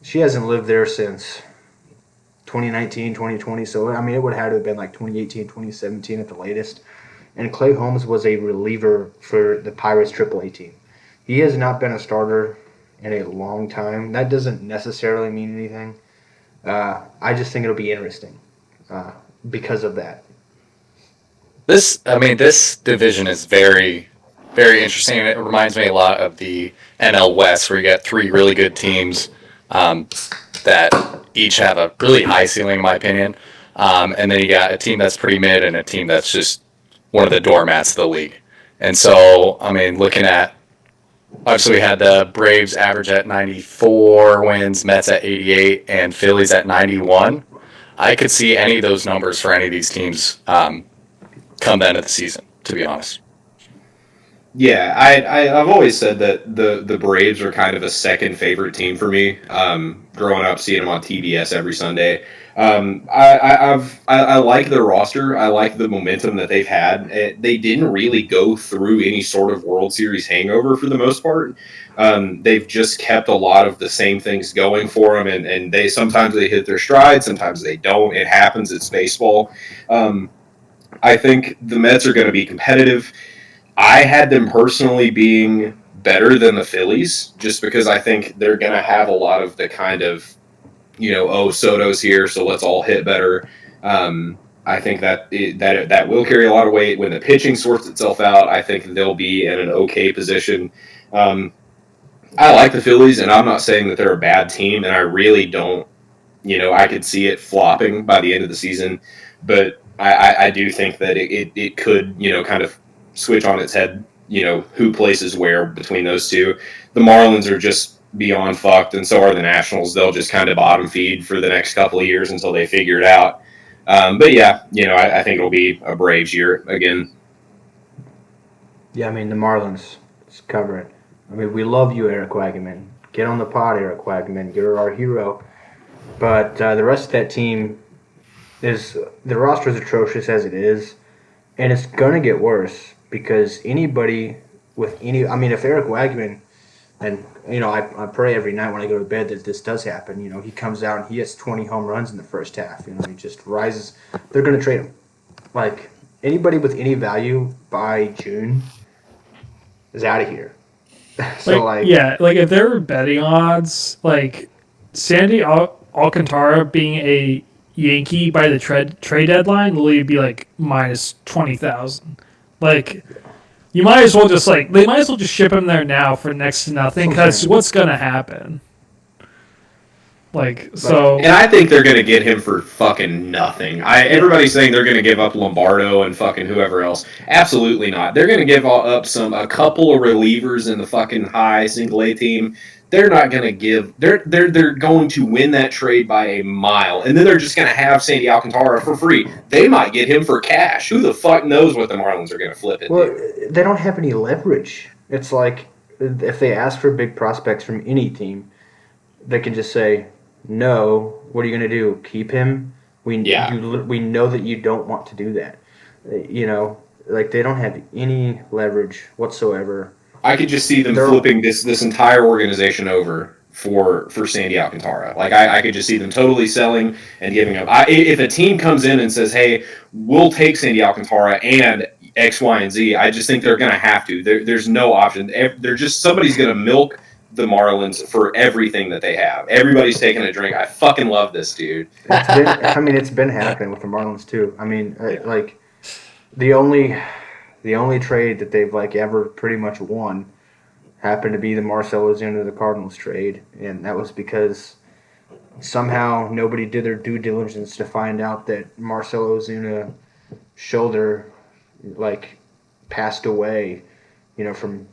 she hasn't lived there since 2019, 2020. So, I mean, it would have to have been 2018, 2017 at the latest. And Clay Holmes was a reliever for the Pirates AAA team. He has not been a starter in a long time. That doesn't necessarily mean anything. I just think it'll be interesting because of that. This division is very, very interesting. It reminds me a lot of the NL West, where you got three really good teams that each have a really high ceiling, in my opinion. And then you got a team that's pretty mid and a team that's just one of the doormats of the league. And so, looking at, obviously we had the Braves average at 94 wins, Mets at 88, and Phillies at 91. I could see any of those numbers for any of these teams come the end of the season, to be honest. Yeah, I've always said that the Braves are kind of a second favorite team for me. Growing up, seeing them on TBS every Sunday, I like their roster. I like the momentum that they've had. They didn't really go through any sort of World Series hangover for the most part. They've just kept a lot of the same things going for them, and they sometimes they hit their stride, sometimes they don't. It happens. It's baseball. I think the Mets are going to be competitive. I had them personally being better than the Phillies, just because I think they're going to have a lot of the kind of, Soto's here, so let's all hit better. I think that will carry a lot of weight when the pitching sorts itself out. I think they'll be in an okay position. I like the Phillies, and I'm not saying that they're a bad team, and I really don't. I could see it flopping by the end of the season, but I do think that it could, kind of switch on its head, who places where between those two. The Marlins are just beyond fucked, and so are the Nationals. They'll just kind of bottom feed for the next couple of years until they figure it out. But yeah, I think it'll be a Braves year again. Yeah, I mean, the Marlins, let's cover it. I mean, we love you, Eric Wagman. Get on the pod, Eric Wagman. You're our hero. But the rest of that team is the roster is atrocious as it is, and it's gonna get worse because anybody with any, I mean, if Eric Wagman, and I pray every night when I go to bed that this does happen. He comes out and he hits 20 home runs in the first half. He just rises. They're gonna trade him. Like anybody with any value by June is out of here. So like if there were betting odds, like Sandy Alcantara being a Yankee by the trade deadline, literally be like minus 20,000. Like you might as well just they might as well just ship him there now for next to nothing because what's gonna happen? And I think they're going to get him for fucking nothing. Everybody's saying they're going to give up Lombardo and fucking whoever else. Absolutely not. They're going to give up a couple of relievers in the fucking high single A team. They're not going to give. They're going to win that trade by a mile, and then they're just going to have Sandy Alcantara for free. They might get him for cash. Who the fuck knows what the Marlins are going to flip it? Well, they don't have any leverage. It's like if they ask for big prospects from any team, they can just say, no, what are you going to do? Keep him? We know that you don't want to do that. They don't have any leverage whatsoever. I could just see them flipping this entire organization over for Sandy Alcantara. I could just see them totally selling and giving up. If a team comes in and says, hey, we'll take Sandy Alcantara and X, Y, and Z, I just think they're going to have to. There's no option. Somebody's going to milk the Marlins for everything that they have. Everybody's taking a drink. I fucking love this dude. It's been happening with the Marlins too. I mean, the only trade that they've ever pretty much won happened to be the Marcell Ozuna to the Cardinals trade, and that was because somehow nobody did their due diligence to find out that Marcell Ozuna shoulder passed away, from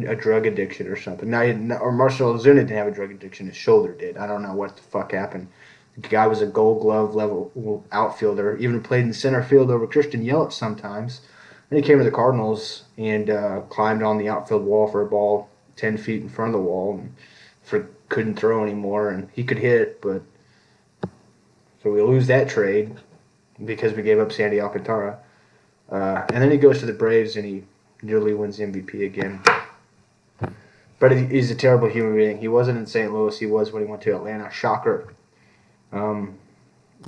a drug addiction or something. Or Marcell Ozuna didn't have a drug addiction; his shoulder did. I don't know what the fuck happened. The guy was a Gold Glove level outfielder. Even played in center field over Christian Yelich sometimes. Then he came to the Cardinals and climbed on the outfield wall for a ball 10 feet in front of the wall, and couldn't throw anymore. And he could hit, but so we lose that trade because we gave up Sandy Alcantara. And then he goes to the Braves and he nearly wins MVP again. But he's a terrible human being. He wasn't in St. Louis. He was when he went to Atlanta. Shocker. You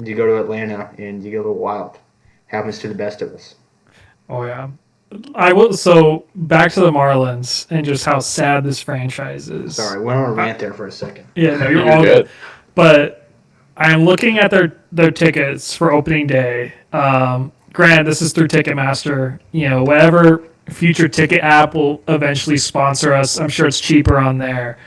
go to Atlanta and you get a little wild. Happens to the best of us. Oh, yeah. I will. So back to the Marlins and just how sad this franchise is. Sorry, went on a rant there for a second. Yeah, no, you're all good. But I'm looking at their tickets for opening day. Granted, this is through Ticketmaster. Whatever future ticket app will eventually sponsor us. I'm sure it's cheaper on there.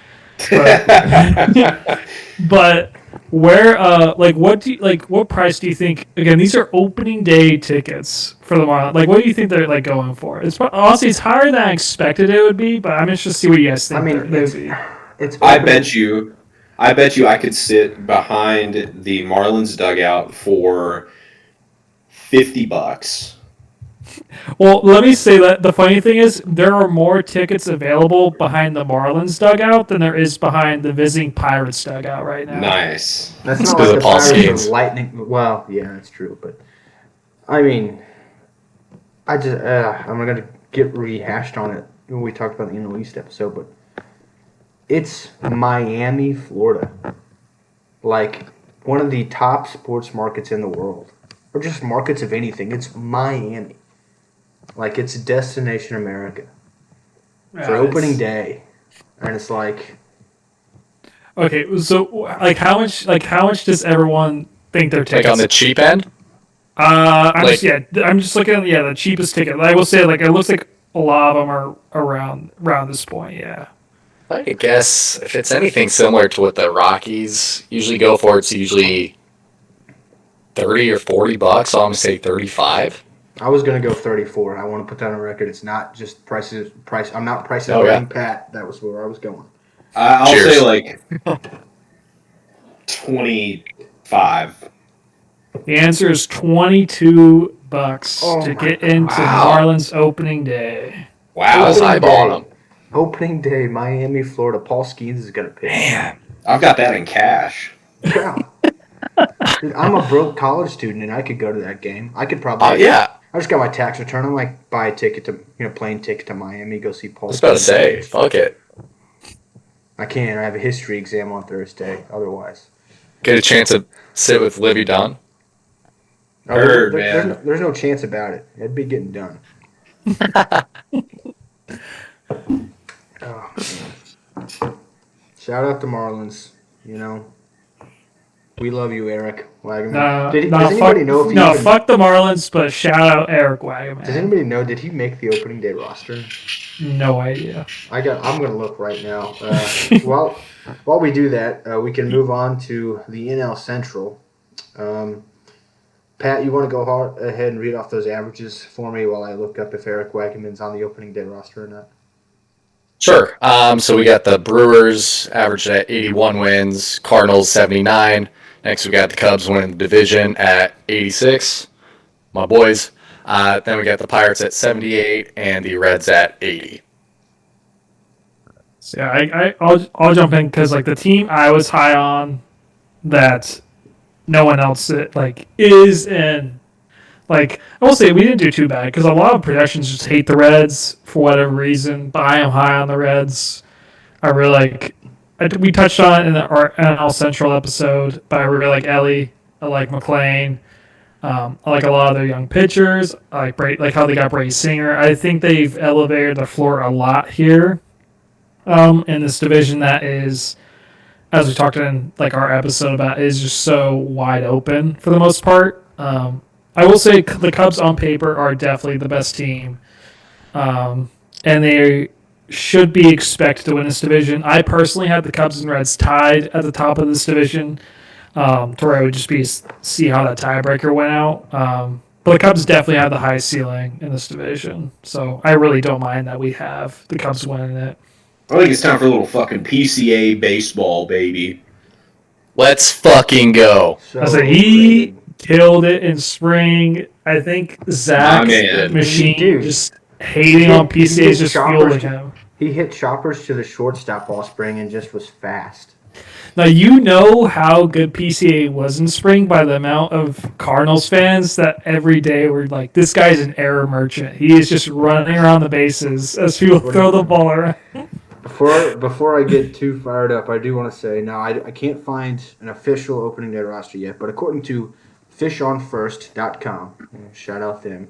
But where what price do you think? Again, these are opening day tickets for the Marlins. What do you think they're going for? It's honestly it's higher than I expected it would be, but I'm interested to see what you guys think. I bet you I could sit behind the Marlins dugout for $50. Well, let me say that the funny thing is there are more tickets available behind the Marlins dugout than there is behind the visiting Pirates dugout right now. Nice. That's not like the Pirates or Lightning. Well, yeah, that's true, but I mean, I'm gonna get rehashed on it when we talked about the NL East episode, but it's Miami, Florida, one of the top sports markets in the world, or just markets of anything. It's Miami. It's Destination America for opening day, and it's okay. So, how much does everyone think their tickets? On the cheap end? I'm just looking at the cheapest ticket. I will say it looks like a lot of them are around this point. Yeah. I guess if it's anything similar to what the Rockies usually go for, it's usually $30 or $40. So I'm gonna say 35. I was going to go 34. I want to put that on record. It's not just price. I'm not pricing out Pat. That was where I was going. I'll say 25. The answer is $22. $50 Oh to my get into Wow. Marlins opening day. I Wow. was Opening eyeballing day. them. Opening day, Miami, Florida. Paul Skeens is gonna pitch. Man. I've got that in cash. Yeah. Dude, I'm a broke college student and I could go to that game. I could probably. Oh, yeah. I just got my tax return. I might buy a ticket to, plane ticket to Miami, go see Paul. I was about to Skeens say, pitch. fuck it. I can't. I have a history exam on Thursday. Otherwise, Get a chance to sit with Livy Dunn. Heard, there's, man. there's no chance about it. It'd be getting done. Oh, man. Shout out to Marlins. We love you, Eric Wagman. Does anybody know if he even, fuck the Marlins, but shout out Eric Wagman. Does anybody know? Did he make the opening day roster? No idea. I'm gonna look right now. While we do that, we can move on to the NL Central. Pat, you want to go ahead and read off those averages for me while I look up if Eric Wagman's on the opening day roster or not? Sure. So we got the Brewers averaged at 81 wins, Cardinals 79. Next we got the Cubs winning the division at 86. My boys. Then we got the Pirates at 78 and the Reds at 80. So yeah, I'll jump in because like the team I was high on that no one else is in. Like I will say we didn't do too bad because a lot of projections just hate the Reds for whatever reason. But I am high on the Reds. I really like. We touched on it in our NL Central episode, but I really like Ellie. I like McLean. I like a lot of their young pitchers. I like how they got Brady Singer. I think they've elevated the floor a lot here in this division that is, as we talked in like our episode about, is just so wide open for the most part. I will say the Cubs on paper are definitely the best team, and they should be expected to win this division. I personally had the Cubs and Reds tied at the top of this division, to where it would just be see how that tiebreaker went out. But the Cubs definitely have the highest ceiling in this division, so I really don't mind that we have the Cubs winning it. I think it's time for a little fucking PCA baseball, baby. Let's fucking go. So I said he overrated. killed it in spring. I think Zach My man. Machine Dude. just hating on PCA is just fueling him. He hit choppers to the shortstop all spring and just was fast. Now you know how good PCA was in spring by the amount of Cardinals fans that every day were like, "This guy's an error merchant. He is just running around the bases as people throw the ball around." Before I get too fired up, I do want to say now I can't find an official opening day roster yet, but according to fishonfirst.com, shout out them,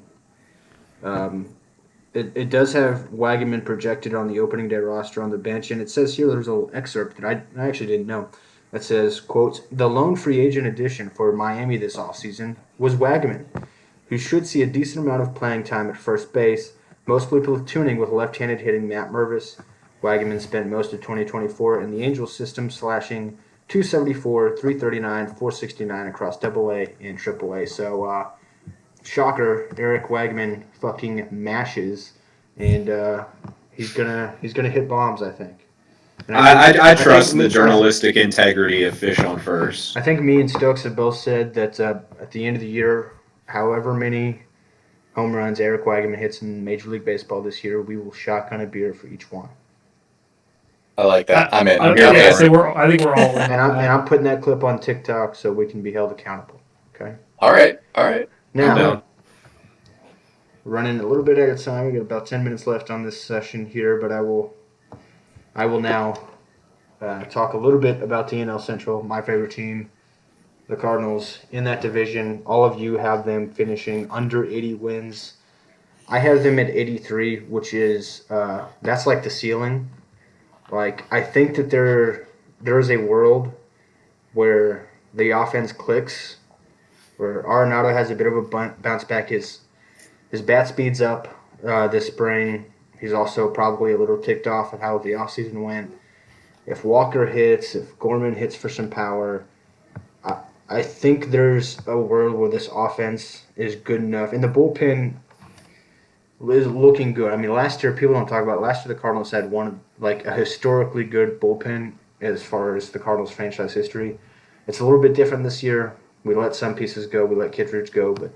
it does have Wagaman projected on the opening day roster on the bench, and it says here there's a little excerpt that I actually didn't know. That says, quote, "The lone free agent addition for Miami this offseason was Wagaman, who should see a decent amount of playing time at first base, mostly platooning with left-handed hitting Matt Mervis. Wagaman spent most of 2024 in the Angels system, slashing 274, 339, 469 across AA and AAA. So, shocker, Eric Wagman fucking mashes, and he's gonna hit bombs, I think. And I trust think the journalistic integrity of Fish on First. I think me and Stokes have both said that at the end of the year, however many home runs Eric Wagman hits in Major League Baseball this year, we will shotgun a beer for each one. I like that. I'm in. I think we're all in. And I'm putting that clip on TikTok so we can be held accountable. Okay. All right. All right. Now, down. running a little bit at a time. We got about 10 minutes left on this session here, but I will now talk a little bit about the NL Central, my favorite team, the Cardinals. In that division, all of you have them finishing under 80 wins. I have them at 83, which is that's like the ceiling. Like, I think that there is a world where the offense clicks, where Arenado has a bit of a bounce back. His bat speed's up this spring. He's also probably a little ticked off of how the offseason went. If Walker hits, if Gorman hits for some power, I think there's a world where this offense is good enough. And the bullpen is looking good. I mean, last year, people don't talk about it. Last year the Cardinals had a historically good bullpen as far as the Cardinals franchise history. It's a little bit different this year. We let some pieces go. We let Kittredge go, but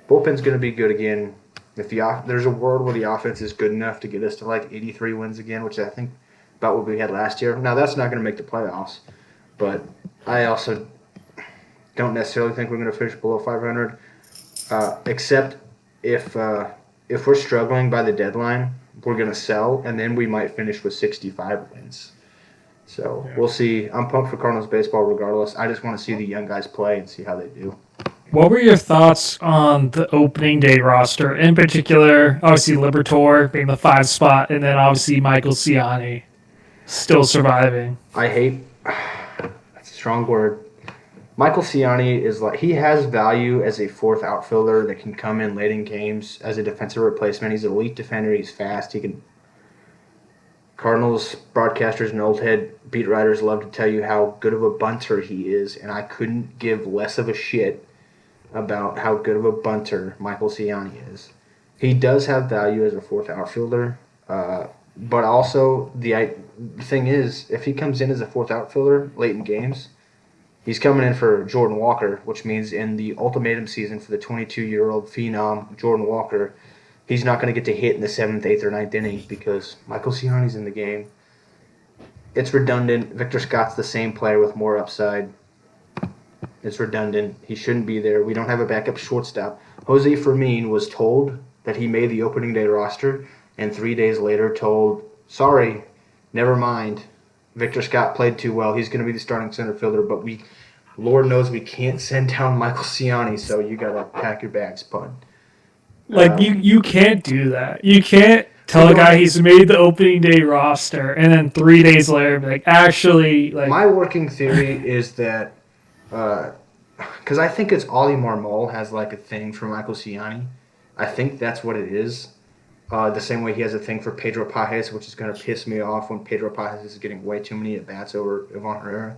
bullpen's going to be good again. If there's a world where the offense is good enough to get us to like 83 wins again, which I think about what we had last year. Now that's not going to make the playoffs, but I also don't necessarily think we're going to finish below 500, except if we're struggling by the deadline, we're going to sell, and then we might finish with 65 wins. So we'll see. I'm pumped for Cardinals baseball regardless. I just want to see the young guys play and see how they do. What were your thoughts on the opening day roster? In particular, obviously Liberatore being the 5 spot, and then obviously Michael Ciani still surviving. I hate that's a strong word. Michael Ciani is like he has value as a fourth outfielder that can come in late in games as a defensive replacement. He's an elite defender. He's fast. He can. Cardinals broadcasters and old head beat writers love to tell you how good of a bunter he is, and I couldn't give less of a shit about how good of a bunter Michael Ciani is. He does have value as a fourth outfielder, but also the thing is, if he comes in as a fourth outfielder late in games, he's coming in for Jordan Walker, which means in the ultimatum season for the 22-year-old phenom Jordan Walker, he's not going to get to hit in the 7th, 8th, or 9th inning because Michael Ciani's in the game. It's redundant. Victor Scott's the same player with more upside. It's redundant. He shouldn't be there. We don't have a backup shortstop. Jose Fermin was told that he made the opening day roster, and 3 days later told, sorry, never mind. Victor Scott played too well. He's going to be the starting center fielder, but Lord knows we can't send down Michael Ciani, so you got to pack your bags, bud. Like, you can't do that. You can't tell a guy he's made the opening day roster, and then 3 days later be like, actually, like... My working theory is that, because I think it's Ollie Marmol has, like, a thing for Michael Ciani. I think that's what it is. The same way he has a thing for Pedro Pajes, which is going to piss me off when Pedro Pajes is getting way too many at-bats over Ivan Herrera.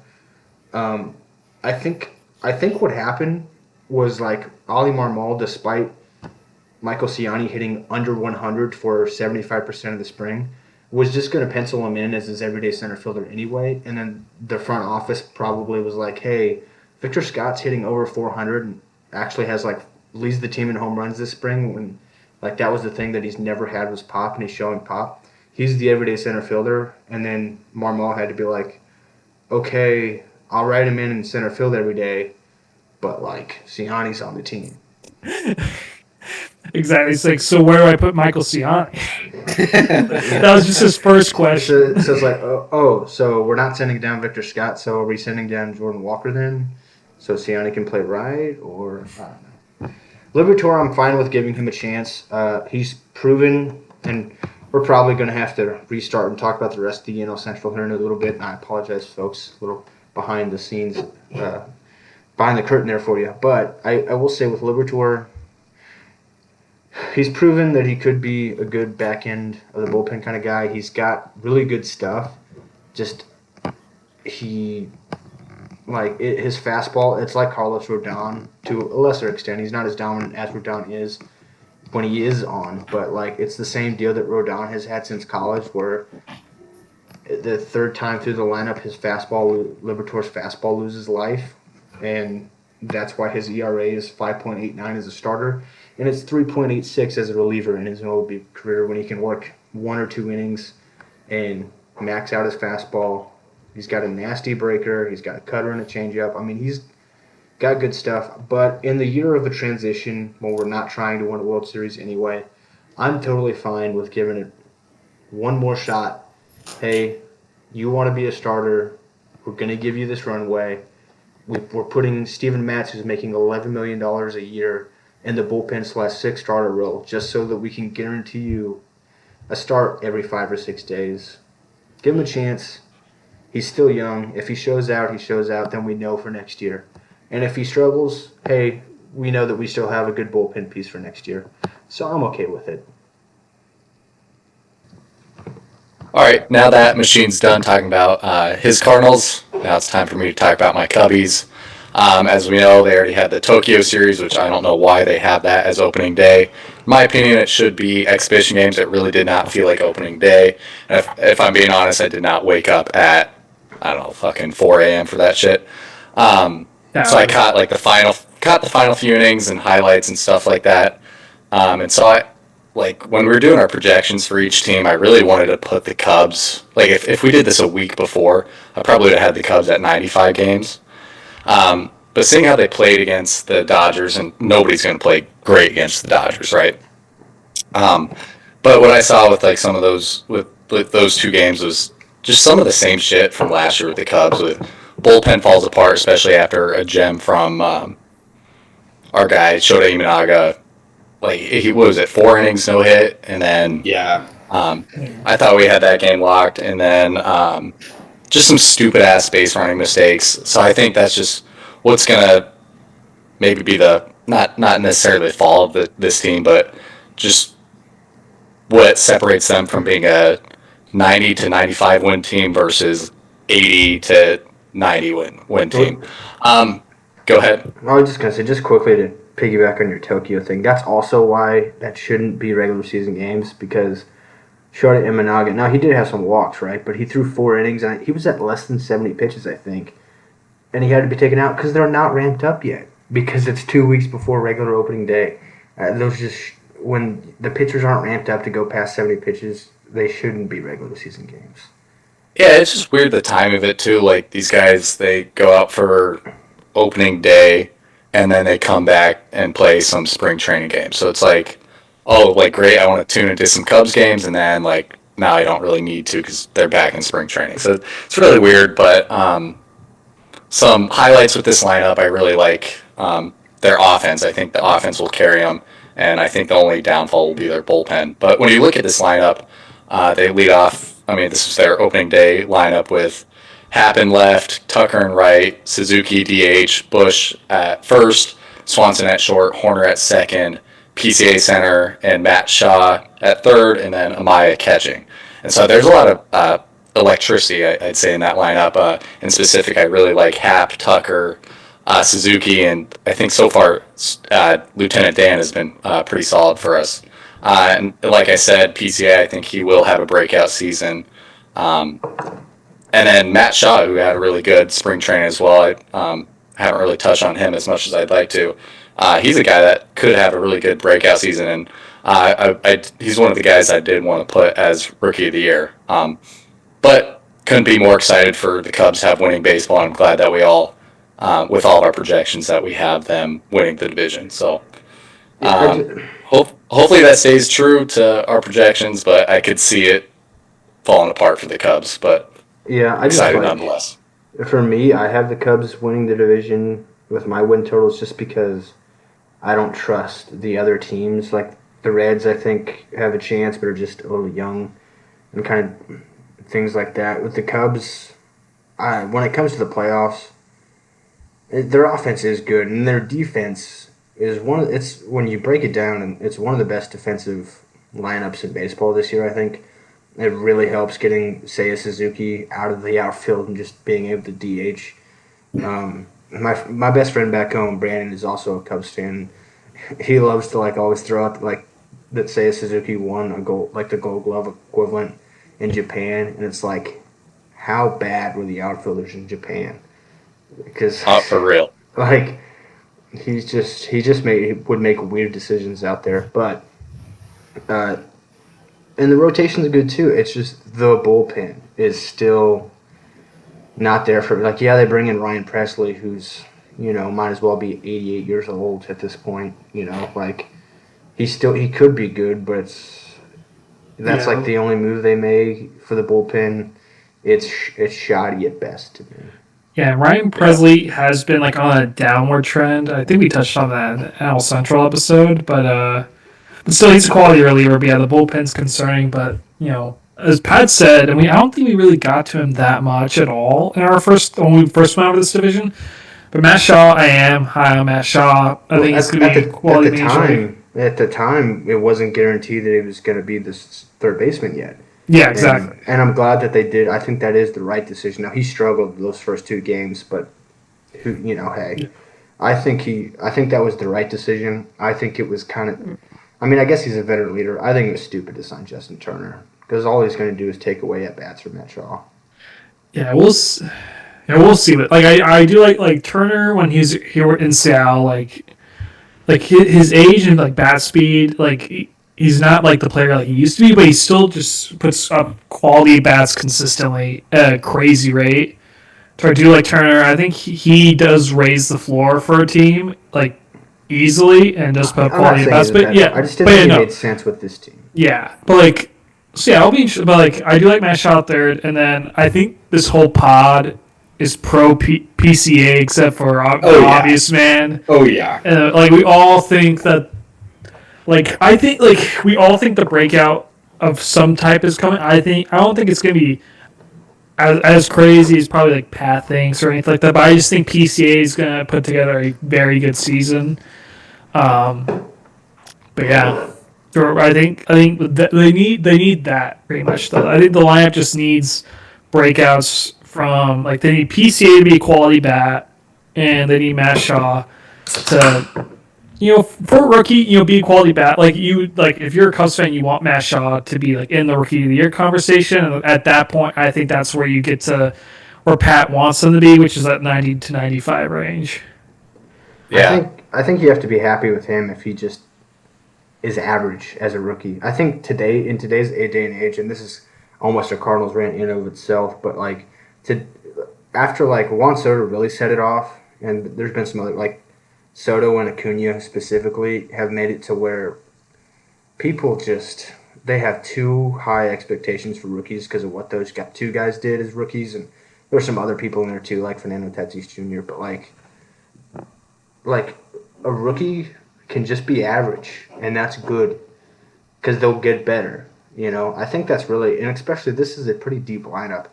I think what happened was, like, Ollie Marmol, despite Michael Ciani hitting under 100 for 75% of the spring, was just going to pencil him in as his everyday center fielder anyway. And then the front office probably was like, hey, Victor Scott's hitting over 400 and actually has, like, leads the team in home runs this spring. When, like, that was the thing that he's never had was pop, and he's showing pop. He's the everyday center fielder. And then Marmol had to be like, okay, I'll write him in center field every day, but, like, Ciani's on the team. Exactly. It's like, so where do I put Michael Ciani? That was just his first question. So it's like, so we're not sending down Victor Scott, so are we sending down Jordan Walker then? So Ciani can play right? Or, I don't know. Liberatore, I'm fine with giving him a chance. He's proven, and we're probably going to have to restart and talk about the rest of the NL Central here in a little bit. And I apologize, folks, a little behind the scenes, behind the curtain there for you. But I will say with Liberatore, he's proven that he could be a good back end of the bullpen kind of guy. He's got really good stuff. Just his fastball, it's like Carlos Rodon to a lesser extent. He's not as dominant as Rodon is when he is on, but like it's the same deal that Rodon has had since college, where the third time through the lineup, Liberatore's fastball loses life, and that's why his ERA is 5.89 as a starter, and it's 3.86 as a reliever in his MLB career when he can work 1 or 2 innings and max out his fastball. He's got a nasty breaker. He's got a cutter and a changeup. I mean, he's got good stuff. But in the year of a transition, when we're not trying to win a World Series anyway, I'm totally fine with giving it one more shot. Hey, you want to be a starter. We're going to give you this runway. We're putting Steven Matz, who's making $11 million a year, in the bullpen /6 starter role just so that we can guarantee you a start every 5 or 6 days. Give him a chance. He's still young. If he shows out, he shows out. Then we know for next year. And if he struggles, hey, we know that we still have a good bullpen piece for next year. So I'm okay with it. All right, now that Machine's done talking about his Cardinals, now it's time for me to talk about my Cubbies. As we know, they already had the Tokyo series, which I don't know why they have that as opening day. In my opinion, it should be exhibition games. It really did not feel like opening day. And if I'm being honest, I did not wake up at, fucking 4 a.m. for that shit. So I caught caught the final few innings and highlights and stuff like that. And so when we were doing our projections for each team, I really wanted to put the Cubs, like if we did this a week before, I probably would have had the Cubs at 95 games. But seeing how they played against the Dodgers, and nobody's going to play great against the Dodgers, right? But what I saw with like some of those with those two games was just some of the same shit from last year with the Cubs. With bullpen falls apart, especially after a gem from our guy Shota Imanaga. Like he what was it, 4 innings no hit, and then Yeah. I thought we had that game locked, and then just some stupid ass base running mistakes. So I think that's just what's gonna maybe be the not necessarily the fall of this team, but just what separates them from being a 90 to 95 win team versus 80 to 90 win team. Go ahead. I was just gonna say, just quickly to piggyback on your Tokyo thing. That's also why that shouldn't be regular season games, because Shota Imanaga. Now he did have some walks, right? But he threw 4 innings and he was at less than 70 pitches, I think, and he had to be taken out because they're not ramped up yet, because it's 2 weeks before regular opening day. Those just when the pitchers aren't ramped up to go past 70 pitches, they shouldn't be regular season games. Yeah, it's just weird the time of it too. Like these guys, they go out for opening day, and then they come back and play some spring training games. So it's like, oh, like great, I want to tune into some Cubs games, and then like now I don't really need to because they're back in spring training. So it's really weird. But some highlights with this lineup, I really like their offense. I think the offense will carry them, and I think the only downfall will be their bullpen. But when you look at this lineup, they lead off. I mean, this is their opening day lineup with Happ in left, Tucker in right, Suzuki DH, Bush at first, Swanson at short, Horner at second, PCA center, and Matt Shaw at third, and then Amaya catching. And so there's a lot of electricity, I'd say, in that lineup. In specific, I really like Happ, Tucker, Suzuki, and I think so far Lieutenant Dan has been pretty solid for us. And like I said, PCA, I think he will have a breakout season. And then Matt Shaw, who had a really good spring training as well. I haven't really touched on him as much as I'd like to. He's a guy that could have a really good breakout season, and he's one of the guys I did want to put as Rookie of the Year. But couldn't be more excited for the Cubs to have winning baseball. I'm glad that we all, with all of our projections, that we have them winning the division. So hopefully that stays true to our projections, but I could see it falling apart for the Cubs. But yeah, excited nonetheless. For me, I have the Cubs winning the division with my win totals just because I don't trust the other teams. Like the Reds, I think, have a chance, but are just a little young and kind of things like that. With the Cubs, when it comes to the playoffs, their offense is good, and their defense is it's when you break it down, and it's one of the best defensive lineups in baseball this year, I think. It really helps getting Seiya Suzuki out of the outfield and just being able to DH. My best friend back home, Brandon, is also a Cubs fan. He loves to always throw out that Seiya Suzuki won a gold, like the Gold Glove equivalent in Japan, and it's like, how bad were the outfielders in Japan? Because for real, he would make weird decisions out there, but. And the rotation's good too. It's just the bullpen is still not there for they bring in Ryan Presley, who's might as well be 88 years old at this point. He could be good, but that's the only move they made for the bullpen. It's shoddy at best to me. Yeah, Ryan Presley has been on a downward trend. I think we touched on that in the NL Central episode, but still, he's a quality reliever. But yeah, the bullpen's concerning. But as Pat said, I don't think we really got to him that much at all in our when we first went over this division. But Matt Shaw, I am high on Matt Shaw. I think he's going to be a quality major. At the time, it wasn't guaranteed that he was going to be this third baseman yet. Yeah, exactly. And I'm glad that they did. I think that is the right decision. Now he struggled those first 2 games, but hey, yeah. I think that was the right decision. I think it was kind of. I guess he's a veteran leader. I think it was stupid to sign Justin Turner because all he's going to do is take away at bats from Matt Shaw. Yeah, Yeah, we'll see. But I do like Turner when he's here in Seattle. Like his age and like bat speed. He's not like the player like he used to be, but he still just puts up quality bats consistently at a crazy rate. So I do like Turner. I think he does raise the floor for a team like easily and does put up I'm not quality saying bats. he's a But bad yeah, player. I just didn't but yeah, think it no, made sense with this team. yeah, but so yeah, I'll be interested. But I do like Matt Shaw third, and then I think this whole pod is pro PCA except for Oh, the yeah. obvious man. Oh yeah. We all think that. I think we all think the breakout of some type is coming. I don't think it's gonna be as crazy as probably like Pat thinks or anything like that. But I just think PCA is gonna put together a very good season. But yeah, I think they need that pretty much though. I think the lineup just needs breakouts from they need PCA to be a quality bat, and they need Matt Shaw to for a rookie be a quality bat. If you're a Cubs fan, you want Matt Shaw to be in the rookie of the year conversation. And at that point, I think that's where you get to where Pat wants them to be, which is that 90 to 95 range. Yeah. I think you have to be happy with him if he just is average as a rookie. I think in today's day and age, and this is almost a Cardinals rant in and of itself, but after Juan Soto really set it off, and there's been some other Soto and Acuna specifically have made it to where people they have too high expectations for rookies because of what those two guys did as rookies, and there's some other people in there too, like Fernando Tatis Jr. But a rookie can just be average, and that's good because they'll get better. I think that's really, and especially this is a pretty deep lineup.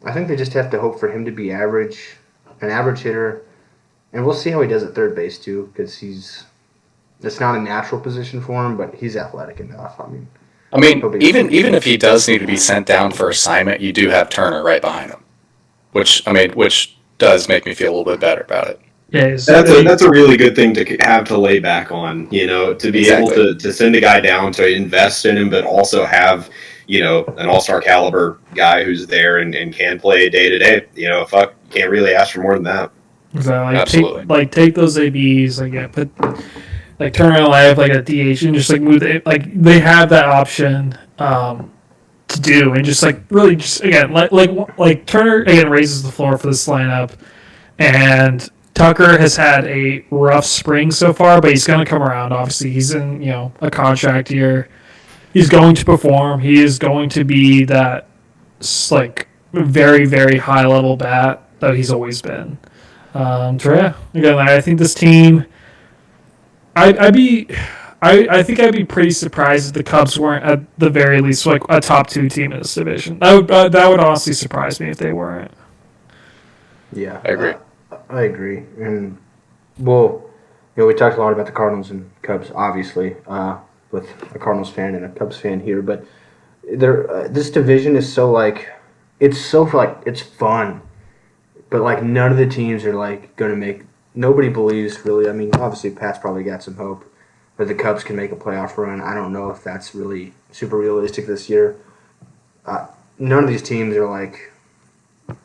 I think they just have to hope for him to be average, an average hitter, and we'll see how he does at third base too, because it's not a natural position for him, but he's athletic enough. Even if he does need to be sent down for assignment, you do have Turner right behind him, which does make me feel a little bit better about it. Yeah, that's a really good thing to have to lay back on, to be able to send a guy down to invest in him, but also have, an all-star caliber guy who's there and can play day to day. Can't really ask for more than that. Exactly. Absolutely. Take those ABs, put Turner and Live a DH and just move they have that option to do, and just really just again Turner again raises the floor for this lineup, and Tucker has had a rough spring so far, but he's going to come around. Obviously, he's in a contract year. He's going to perform. He is going to be that very very high level bat that he's always been. Again, I think this team. I think I'd be pretty surprised if the Cubs weren't at the very least a top 2 team in this division. That would honestly surprise me if they weren't. Yeah, I agree. I agree, and we talked a lot about the Cardinals and Cubs, obviously, with a Cardinals fan and a Cubs fan here, but this division is it's fun, but none of the teams are going to make. Nobody believes really. I mean, obviously, Pat's probably got some hope that the Cubs can make a playoff run. I don't know if that's really super realistic this year. None of these teams are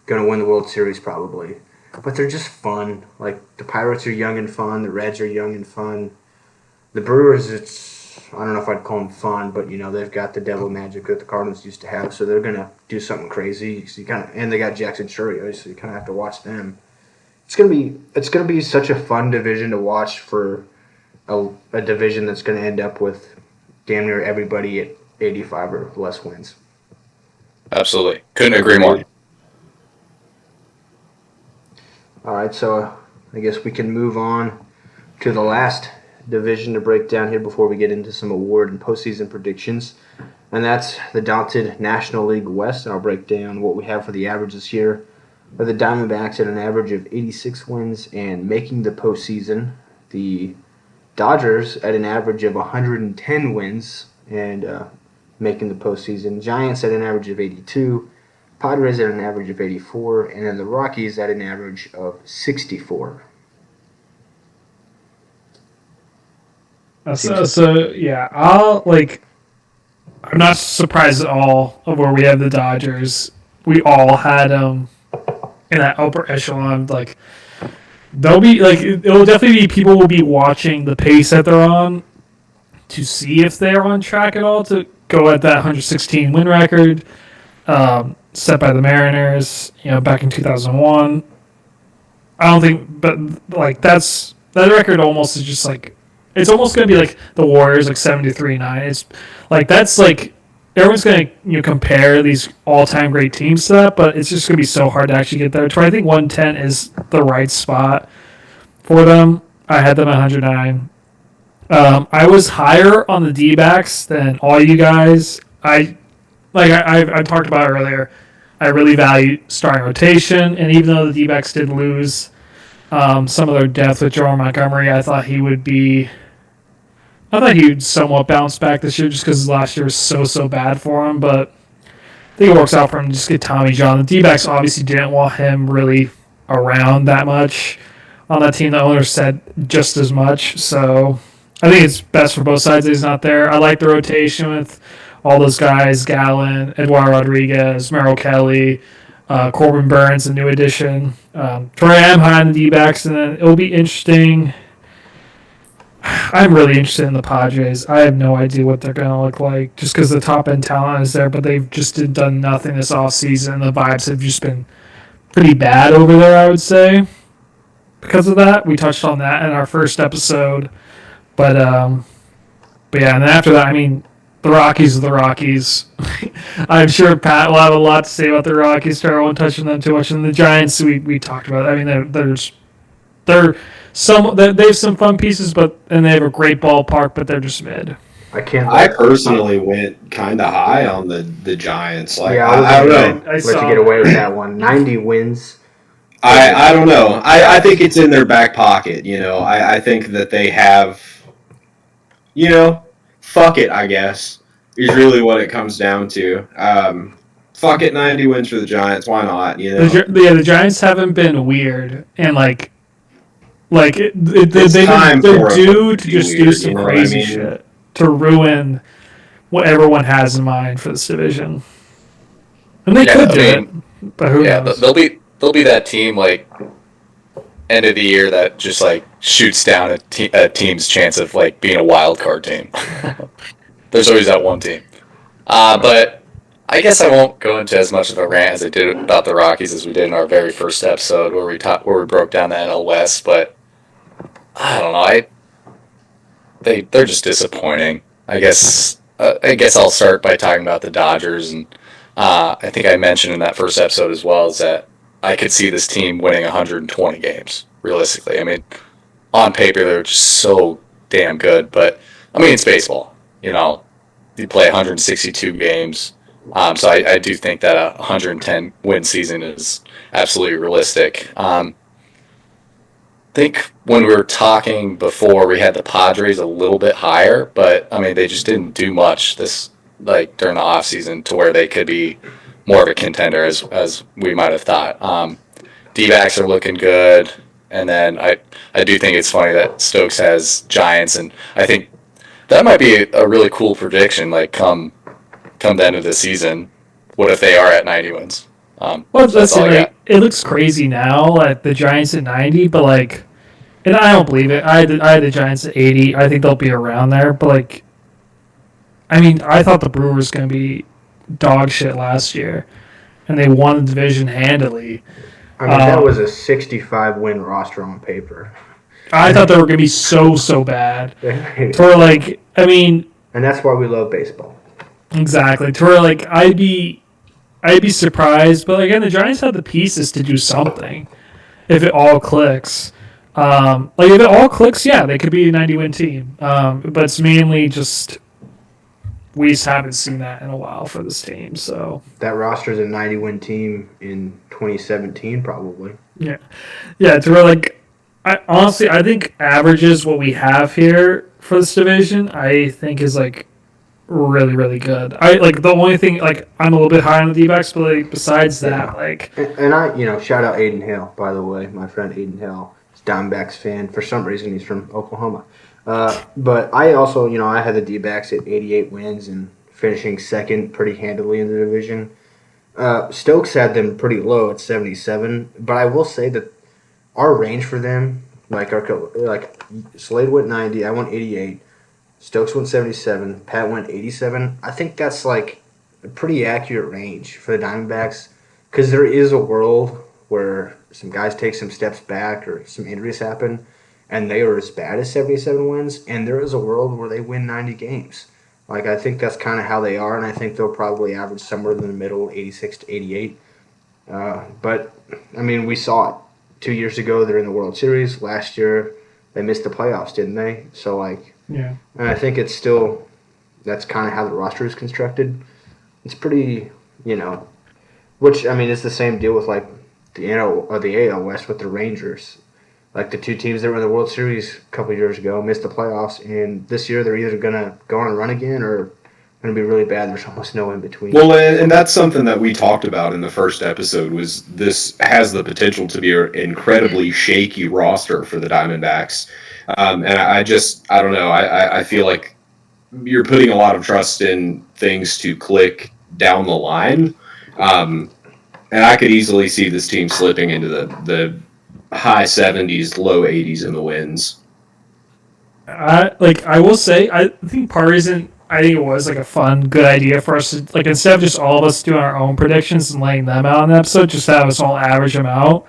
going to win the World Series probably, but they're just fun. The Pirates are young and fun. The Reds are young and fun. The Brewers, I don't know if I'd call them fun, but they've got the devil magic that the Cardinals used to have, so they're going to do something crazy. So and they got Jackson Chourio, so you kind of have to watch them. It's gonna be such a fun division to watch for a division that's gonna end up with damn near everybody at 85 or less wins. Absolutely, couldn't agree more. All right, so I guess we can move on to the last division to break down here before we get into some award and postseason predictions, and that's the daunted National League West. And I'll break down what we have for the averages here. The Diamondbacks at an average of 86 wins and making the postseason. The Dodgers at an average of 110 wins and making the postseason. Giants at an average of 82. Padres at an average of 84. And then the Rockies at an average of 64. Yeah, I'm not surprised at all of where we have the Dodgers. We all had them in that upper echelon, like they'll be like it'll definitely be people will be watching the pace that they're on to see if they're on track at all to go at that 116 win record set by the Mariners, back in 2001. I don't think, but like that record almost is just like it's almost gonna be like the Warriors, like 73-9. It's like that's like everyone's gonna compare these all-time great teams to that, but it's just gonna be so hard to actually get there. So I think 110 is the right spot for them. I had them at 109. I was higher on the D-backs than all you guys. I talked about earlier. I really value starting rotation, and even though the D-backs did lose some of their depth with Jerome Montgomery, I thought he would somewhat bounce back this year just because last year was so bad for him. But I think it works out for him to just get Tommy John. The D-backs obviously didn't want him really around that much on that team. The owner said just as much. So I think it's best for both sides that he's not there. I like the rotation with all those guys, Gallen, Eduardo Rodriguez, Merrill Kelly, Corbin Burns, a new addition. Troy am high on the D-backs, and then it'll be interesting. I'm really interested in the Padres. I have no idea what they're going to look like just because the top-end talent is there, but they've just done nothing this offseason. The vibes have just been pretty bad over there, I would say. Because of that, we touched on that in our first episode. But yeah, and then after that, I mean, the Rockies are the Rockies. I'm sure Pat will have a lot to say about the Rockies. I won't touch on them too much. And the Giants, we talked about. I mean, they have some fun pieces, and they have a great ballpark, but they're just mid. I personally went kind of high on the Giants. Like, yeah, I don't know. Let you get away with that one. 90 wins. I don't know. I think it's in their back pocket. I think that they have. Fuck it, I guess, is really what it comes down to. Fuck it, 90 wins for the Giants. Why not? The Giants haven't been weird, and they're due to just do some crazy shit to ruin what everyone has in mind for this division. And they could do it, but who knows? They'll be that team like end of the year that just like shoots down a team's chance of like being a wild card team. There's always that one team. But I guess I won't go into as much of a rant as I did about the Rockies as we did in our very first episode where we broke down the NL West. But I don't know. They're just disappointing. I guess I'll start by talking about the Dodgers, and I think I mentioned in that first episode as well is that I could see this team winning 120 games realistically. I mean, on paper they're just so damn good, but I mean it's baseball. You play 162 games, so I do think that a 110 win season is absolutely realistic. I think when we were talking before, we had the Padres a little bit higher, but I mean they just didn't do much during the off season to where they could be more of a contender as we might have thought. D-backs are looking good, and then I do think it's funny that Stokes has Giants, and I think that might be a really cool prediction. Like come the end of the season, what if they are at 90 wins? That's it looks crazy now, like the Giants at 90, but and I don't believe it. I had the Giants at 80. I think they'll be around there, but I mean, I thought the Brewers going to be dog shit last year, and they won the division handily. I mean, that was a 65-win roster on paper. I thought they were going to be so bad. And that's why we love baseball. Exactly. To where, I'd be surprised, but again, the Giants have the pieces to do something if it all clicks. If it all clicks, yeah, they could be a 90-win team. But it's mainly just we just haven't seen that in a while for this team. So that roster's a 90-win team in 2017, probably. Yeah. To where, I think averages what we have here for this division, I think is really, really good. The only thing I'm a little bit high on the D-backs, but besides that, and I shout out Aiden Hill, by the way, my friend Aiden Hill, is Diamondbacks fan. For some reason, he's from Oklahoma. But I also, I had the D-backs at 88 wins and finishing second pretty handily in the division. Stokes had them pretty low at 77, but I will say that our range for them, like Slade went 90, I went 88, Stokes went 77, Pat went 87. I think that's like a pretty accurate range for the Diamondbacks because there is a world where some guys take some steps back or some injuries happen and they are as bad as 77 wins, and there is a world where they win 90 games. Like, I think that's kind of how they are, and I think they'll probably average somewhere in the middle, 86 to 88. But, I mean, we saw it 2 years ago. They're in the World Series. Last year, they missed the playoffs, didn't they? So, like, Yeah. and I think it's still, that's kind of how the roster is constructed. It's pretty, which, I mean, it's the same deal with, like, the NL or the AL West with the Rangers. Like, the two teams that were in the World Series a couple of years ago missed the playoffs, and this year they're either going to go on a run again or going to be really bad. There's almost no in between. Well, and that's something that we talked about in the first episode. Was this has the potential to be an incredibly shaky roster for the Diamondbacks, and I don't know. I feel like you're putting a lot of trust in things to click down the line, and I could easily see this team slipping into the high 70s, low 80s in the wins. I will say, I think part reason I think it was like a fun, good idea for us to, like, instead of just all of us doing our own predictions and laying them out in the episode, just have us all average them out.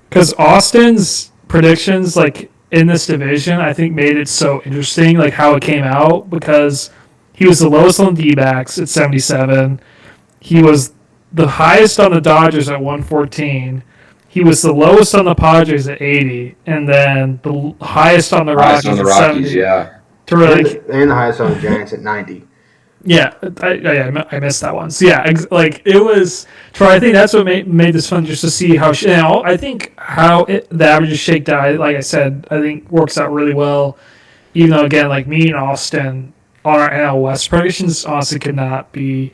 Because Austin's predictions, like, in this division, I think made it so interesting, like how it came out, because he was the lowest on the D-backs at 77. He was the highest on the Dodgers at 114. He was the lowest on the Padres at 80, and then the highest on the Rockies On the at Rockies, 70. yeah. To really, And the highest on the Giants at 90. yeah, I missed that one. So yeah, like it was. Troy, I think that's what made this fun, just to see how. I think how the averages shaked out. Like I said, I think works out really well. Even though, again, like me and Austin on our NL West predictions, honestly could not be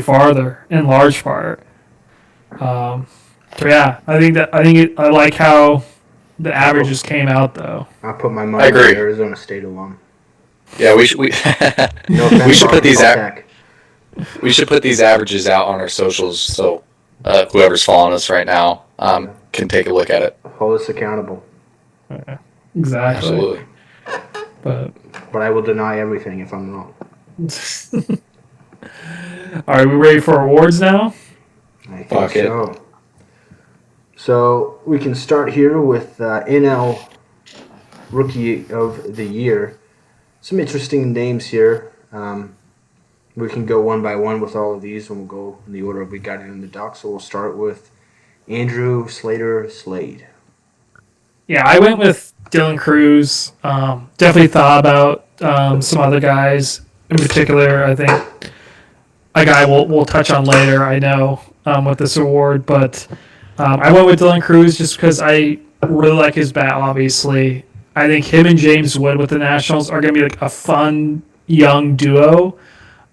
farther in large part. So yeah, I like how the averages came out though. I put my I money on agree. the Arizona State alum. Yeah, we should No offense, we should put these Arkansas Tech. we should put these averages out on our socials so whoever's following us right now can take a look at it. Hold us accountable. Exactly. Absolutely. But I will deny everything if I'm wrong. all right, we ready for awards now? I think Fuck it. so. So we can start here with NL Rookie of the Year. Some interesting names here. We can go one by one with all of these, and we'll go in the order we got it in the doc. So we'll start with Andrew Slade. Yeah, I went with Dylan Cruz. Definitely thought about some other guys in particular. I think a guy we'll touch on later. I know with this award, but I went with Dylan Cruz just because I really like his bat. Obviously, I think him and James Wood with the Nationals are going to be like a fun young duo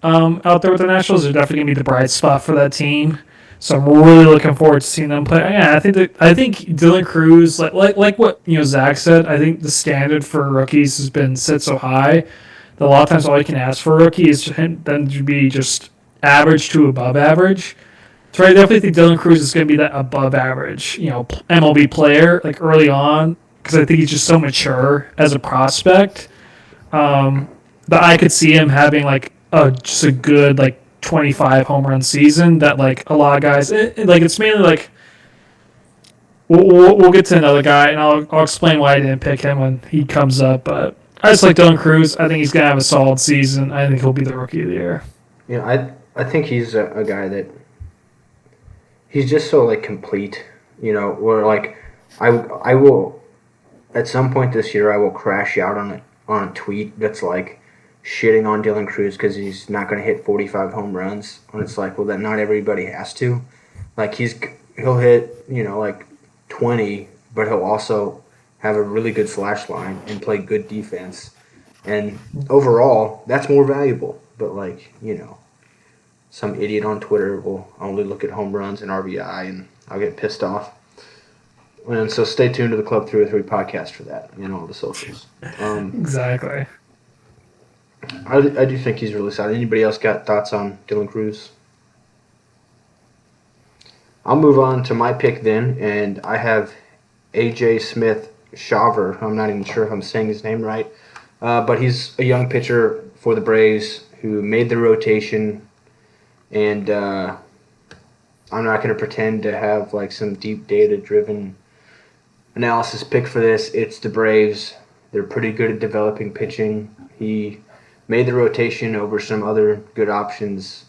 out there with the Nationals. They're definitely going to be the bright spot for that team. So I'm really looking forward to seeing them play. Yeah, I think Dylan Cruz, like what Zach said. I think the standard for rookies has been set so high that a lot of times all you can ask for a rookie is them to be just average to above average. So I definitely think Dylan Cruz is going to be that above average, MLB player like early on, because I think he's just so mature as a prospect that I could see him having like just a good like 25 home run season that like a lot of guys like. It's mainly like we'll get to another guy and I'll explain why I didn't pick him when he comes up, but I just like Dylan Cruz. I think he's gonna have a solid season. I think he'll be the rookie of the year. I think he's a guy that he's just so like complete, where like I will at some point this year I will crash out on a tweet that's like shitting on Dylan Cruz because he's not going to hit 45 home runs. And it's like, well, that not everybody has to. Like, he'll hit, like 20, but he'll also have a really good slash line and play good defense. And overall, that's more valuable. But, like, some idiot on Twitter will only look at home runs and RBI, and I'll get pissed off. And so stay tuned to the Club 303 podcast for that, all the socials. Exactly. I do think he's really solid. Anybody else got thoughts on Dylan Cruz? I'll move on to my pick then, and I have A.J. Smith Shaver. I'm not even sure if I'm saying his name right, but he's a young pitcher for the Braves who made the rotation, and I'm not going to pretend to have like some deep data-driven analysis pick for this. It's the Braves. They're pretty good at developing pitching. He made the rotation over some other good options.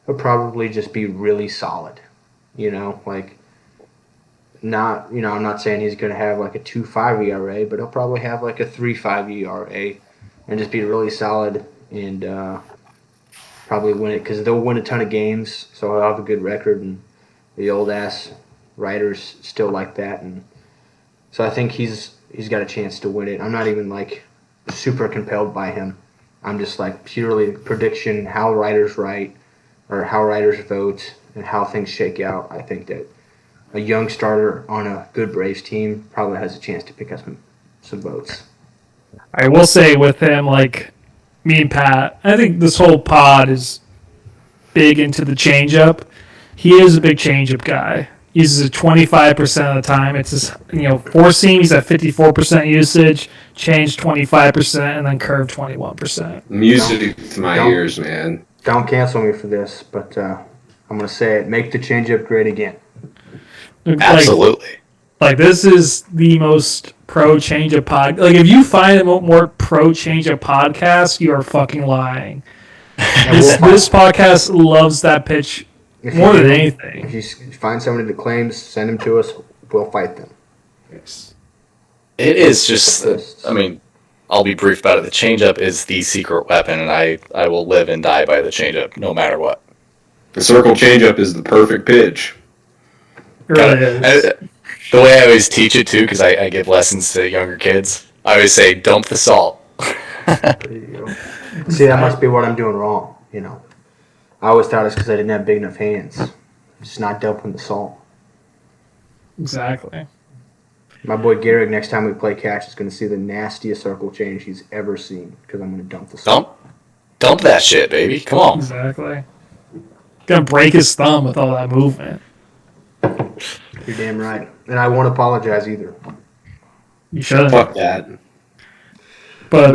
He'll probably just be really solid. I'm not saying he's going to have like a 2.5 ERA, but he'll probably have like a 3.5 ERA and just be really solid and probably win it because they'll win a ton of games, so he'll have a good record, and the old ass writers still like that, and so I think he's got a chance to win it. I'm not even like super compelled by him. I'm just like purely prediction, how writers write or how writers vote and how things shake out. I think that a young starter on a good Braves team probably has a chance to pick up some votes. I will say with him, like me and Pat, I think this whole pod is big into the changeup. He is a big changeup guy. Uses it 25% of the time. It's his, four seam, he's at 54% usage, change 25%, and then curve 21%. Music to my ears, man. Don't cancel me for this, but I'm going to say it. Make the changeup great again. Absolutely. Like this is the most pro changeup pod. Like if you find a more pro changeup podcast, you are fucking lying. This podcast loves that pitch more than anything. If you find somebody that claims, send them to us. We'll fight them. Yes. It is just, I'll be brief about it. The changeup is the secret weapon, and I will live and die by the changeup no matter what. The circle changeup is the perfect pitch. It really is. The way I always teach it, too, because I give lessons to younger kids, I always say, dump the salt. There you go. See, that must be what I'm doing wrong, I always thought it's because I didn't have big enough hands. Just not dumping the salt. Exactly. My boy Garrick, next time we play catch, is going to see the nastiest circle change he's ever seen because I'm going to dump the salt. Dump that shit, baby. Come on. Exactly. Gonna break his thumb with all that movement. You're damn right. And I won't apologize either. You should. Fuck that. But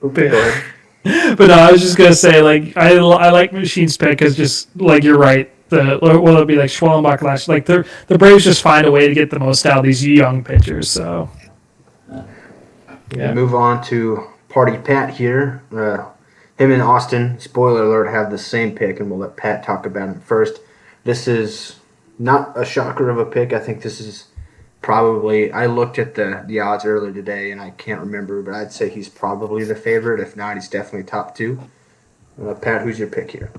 Okay. But no, I was just gonna say, like, I like Machine's pick because just like you're right. It'd be like Schwellenbach last. Like the Braves just find a way to get the most out of these young pitchers. So yeah. Move on to Party Pat here. Him and Austin, spoiler alert, have the same pick, and we'll let Pat talk about him first. This is not a shocker of a pick. I think this is probably, I looked at the odds earlier today, and I can't remember, but I'd say he's probably the favorite. If not, he's definitely top two. Pat, who's your pick here?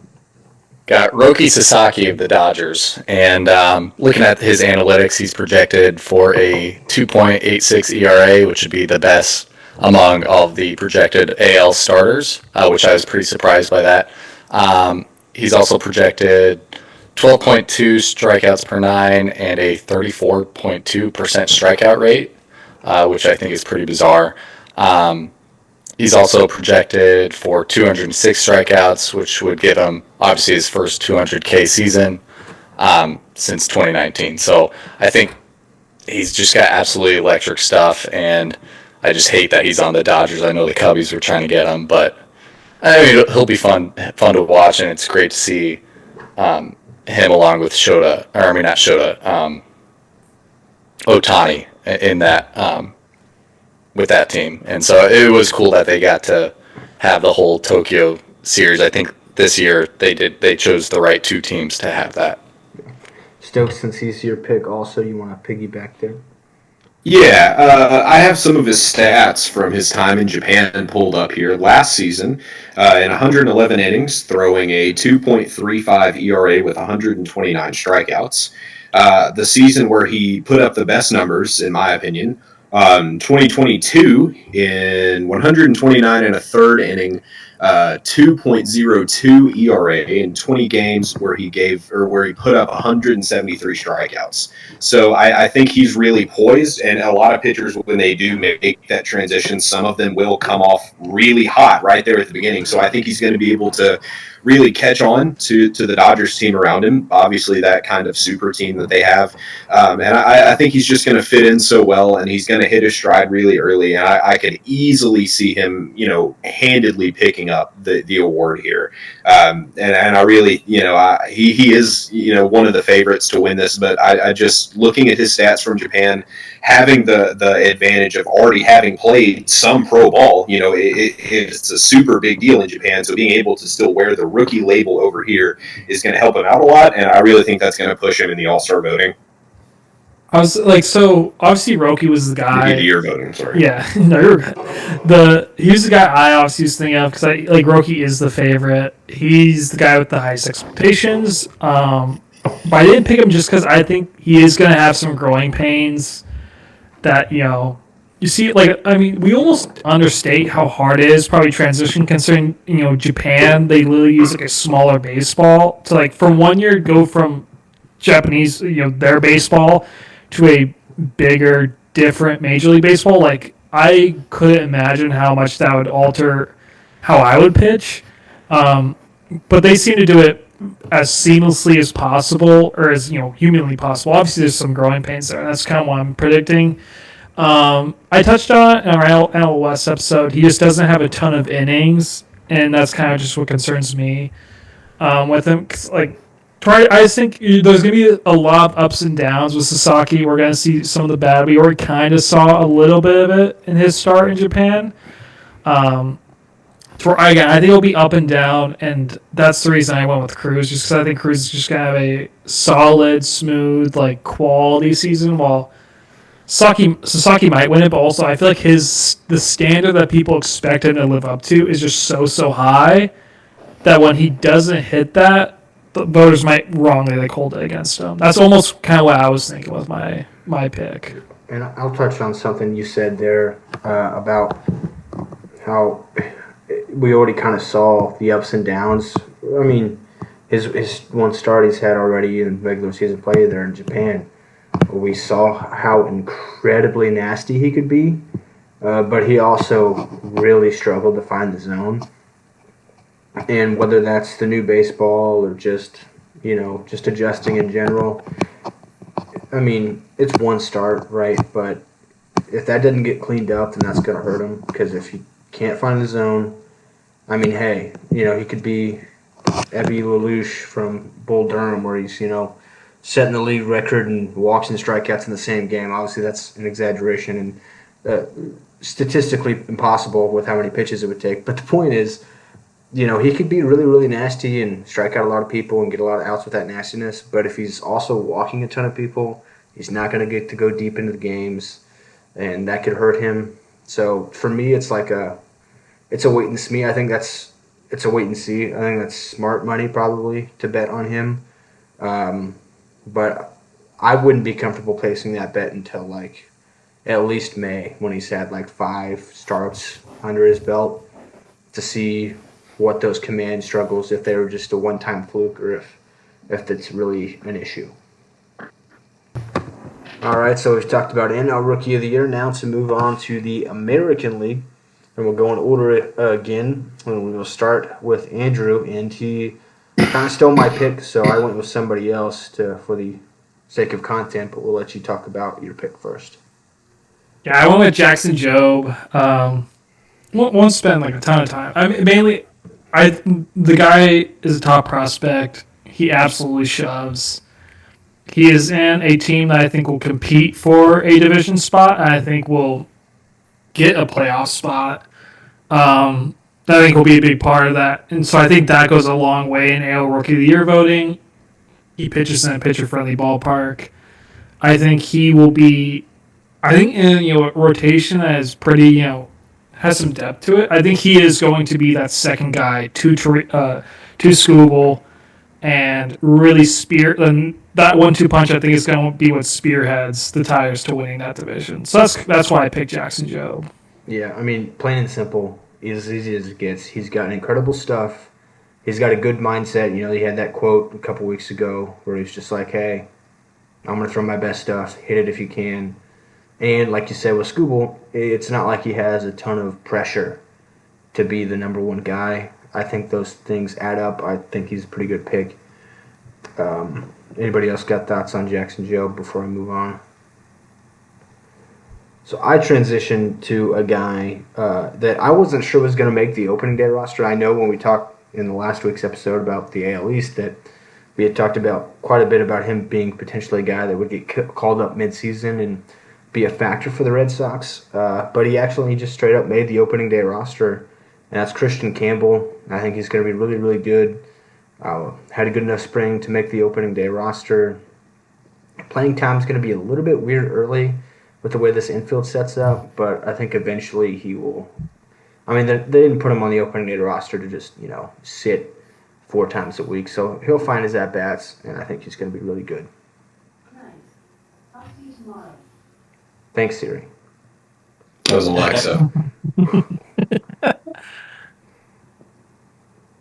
Got Roki Sasaki of the Dodgers, and looking at his analytics, he's projected for a 2.86 ERA, which would be the best among all of the projected AL starters, which I was pretty surprised by that. He's also projected 12.2 strikeouts per nine and a 34.2% strikeout rate, which I think is pretty bizarre. He's also projected for 206 strikeouts, which would give him, obviously, his first 200K season since 2019. So I think he's just got absolutely electric stuff, and I just hate that he's on the Dodgers. I know the Cubbies were trying to get him, but he'll be fun to watch, and it's great to see him along with Ohtani in that with that team. And so it was cool that they got to have the whole Tokyo series. I think this year they chose the right two teams to have that. Stokes, since he's your pick also, you want to piggyback there? Yeah, I have some of his stats from his time in Japan pulled up here. Last season, in 111 innings, throwing a 2.35 ERA with 129 strikeouts. The season where he put up the best numbers, in my opinion, 2022, in 129 and a third inning, 2.02 ERA in 20 games where he put up 173 strikeouts. So I think he's really poised, and a lot of pitchers, when they do make that transition, some of them will come off really hot right there at the beginning. So I think he's going to be able to really catch on to the Dodgers team around him. Obviously, that kind of super team that they have. And I think he's just going to fit in so well, and he's going to hit his stride really early. And I could easily see him, handedly picking up the award here. And I really, he is, one of the favorites to win this. But I just looking at his stats from Japan, having the advantage of already having played some pro ball, it's a super big deal in Japan. So being able to still wear the rookie label over here is going to help him out a lot. And I really think that's going to push him in the All-Star voting. I was like, so obviously Roki was the guy. Rookie of the year voting, sorry. Yeah, no, you're good. He was the guy I obviously was thinking of because Roki is the favorite. He's the guy with the highest expectations. But I didn't pick him just because I think he is going to have some growing pains. That you see, we almost understate how hard it is probably transition considering Japan. They literally use a smaller baseball to for 1 year go from Japanese their baseball to a bigger, different Major League Baseball. I couldn't imagine how much that would alter how I would pitch. But they seem to do it as seamlessly as possible, or as humanly possible. Obviously, there's some growing pains there, and that's kind of what I'm predicting. I touched on it in our NL West episode. He just doesn't have a ton of innings, and that's kind of just what concerns me with him. I just think there's going to be a lot of ups and downs with Sasaki. We're going to see some of the bad. We already kind of saw a little bit of it in his start in Japan. Again, I think it'll be up and down, and that's the reason I went with Cruz, just because I think Cruz is just going to have a solid, smooth, quality season, while Sasaki might win it, but also I feel like the standard that people expect him to live up to is just so high that when he doesn't hit that, the voters might wrongly hold it against him. That's almost kind of what I was thinking with my pick. And I'll touch on something you said there about how we already kind of saw the ups and downs. I mean, his one start he's had already in regular season play there in Japan, we saw how incredibly nasty he could be, but he also really struggled to find the zone. And whether that's the new baseball or just adjusting in general, I mean, it's one start, right? But if that doesn't get cleaned up, then that's going to hurt him, because if he can't find the zone, I mean, hey, he could be Ebby Lelouch from Bull Durham, where he's, setting the league record and walks and strikeouts in the same game. Obviously, that's an exaggeration and statistically impossible with how many pitches it would take. But the point is, he could be really, really nasty and strike out a lot of people and get a lot of outs with that nastiness. But if he's also walking a ton of people, he's not going to get to go deep into the games, and that could hurt him. So for me, it's it's a wait and see. I think it's a wait and see. I think that's smart money probably to bet on him. But I wouldn't be comfortable placing that bet until at least May, when he's had 5 starts under his belt, to see what those command struggles, if they were just a one-time fluke or if it's really an issue. All right, so we've talked about NL Rookie of the Year. Now to move on to the American League, and we'll go in order again. And we'll start with Andrew, and he kind of stole my pick, so I went with somebody else for the sake of content, but we'll let you talk about your pick first. Yeah, I went with Jackson Jobe. Won't spend a ton of time. I mean, mainly, the guy is a top prospect. He absolutely shoves. He is in a team that I think will compete for a division spot, and I think will get a playoff spot. I think will be a big part of that. And so I think that goes a long way in AL Rookie of the Year voting. He pitches in a pitcher-friendly ballpark. I think he will be, in a rotation that is pretty, has some depth to it. I think he is going to be that second guy to Skubal and really and that 1-2 punch, I think, is going to be what spearheads the Tigers to winning that division. So that's why I picked Jackson Jobe. Yeah, I mean, plain and simple, as easy as it gets. He's got incredible stuff. He's got a good mindset. He had that quote a couple weeks ago where he's just like, hey, I'm going to throw my best stuff. Hit it if you can. And like you said with Skubal, it's not like he has a ton of pressure to be the number one guy. I think those things add up. I think he's a pretty good pick. Anybody else got thoughts on Jackson Joe before I move on? So I transitioned to a guy that I wasn't sure was going to make the opening day roster. I know when we talked in the last week's episode about the AL East that we had talked about quite a bit about him being potentially a guy that would get called up midseason and be a factor for the Red Sox. But he actually just straight up made the opening day roster, and that's Christian Campbell. I think he's going to be really, really good. Had a good enough spring to make the opening day roster. Playing time is going to be a little bit weird early with the way this infield sets up, but I think eventually he will. I mean, they didn't put him on the opening day roster to just, sit 4 times a week. So he'll find his at-bats, and I think he's going to be really good. Nice. Talk to you tomorrow. Thanks, Siri. That was Alexa.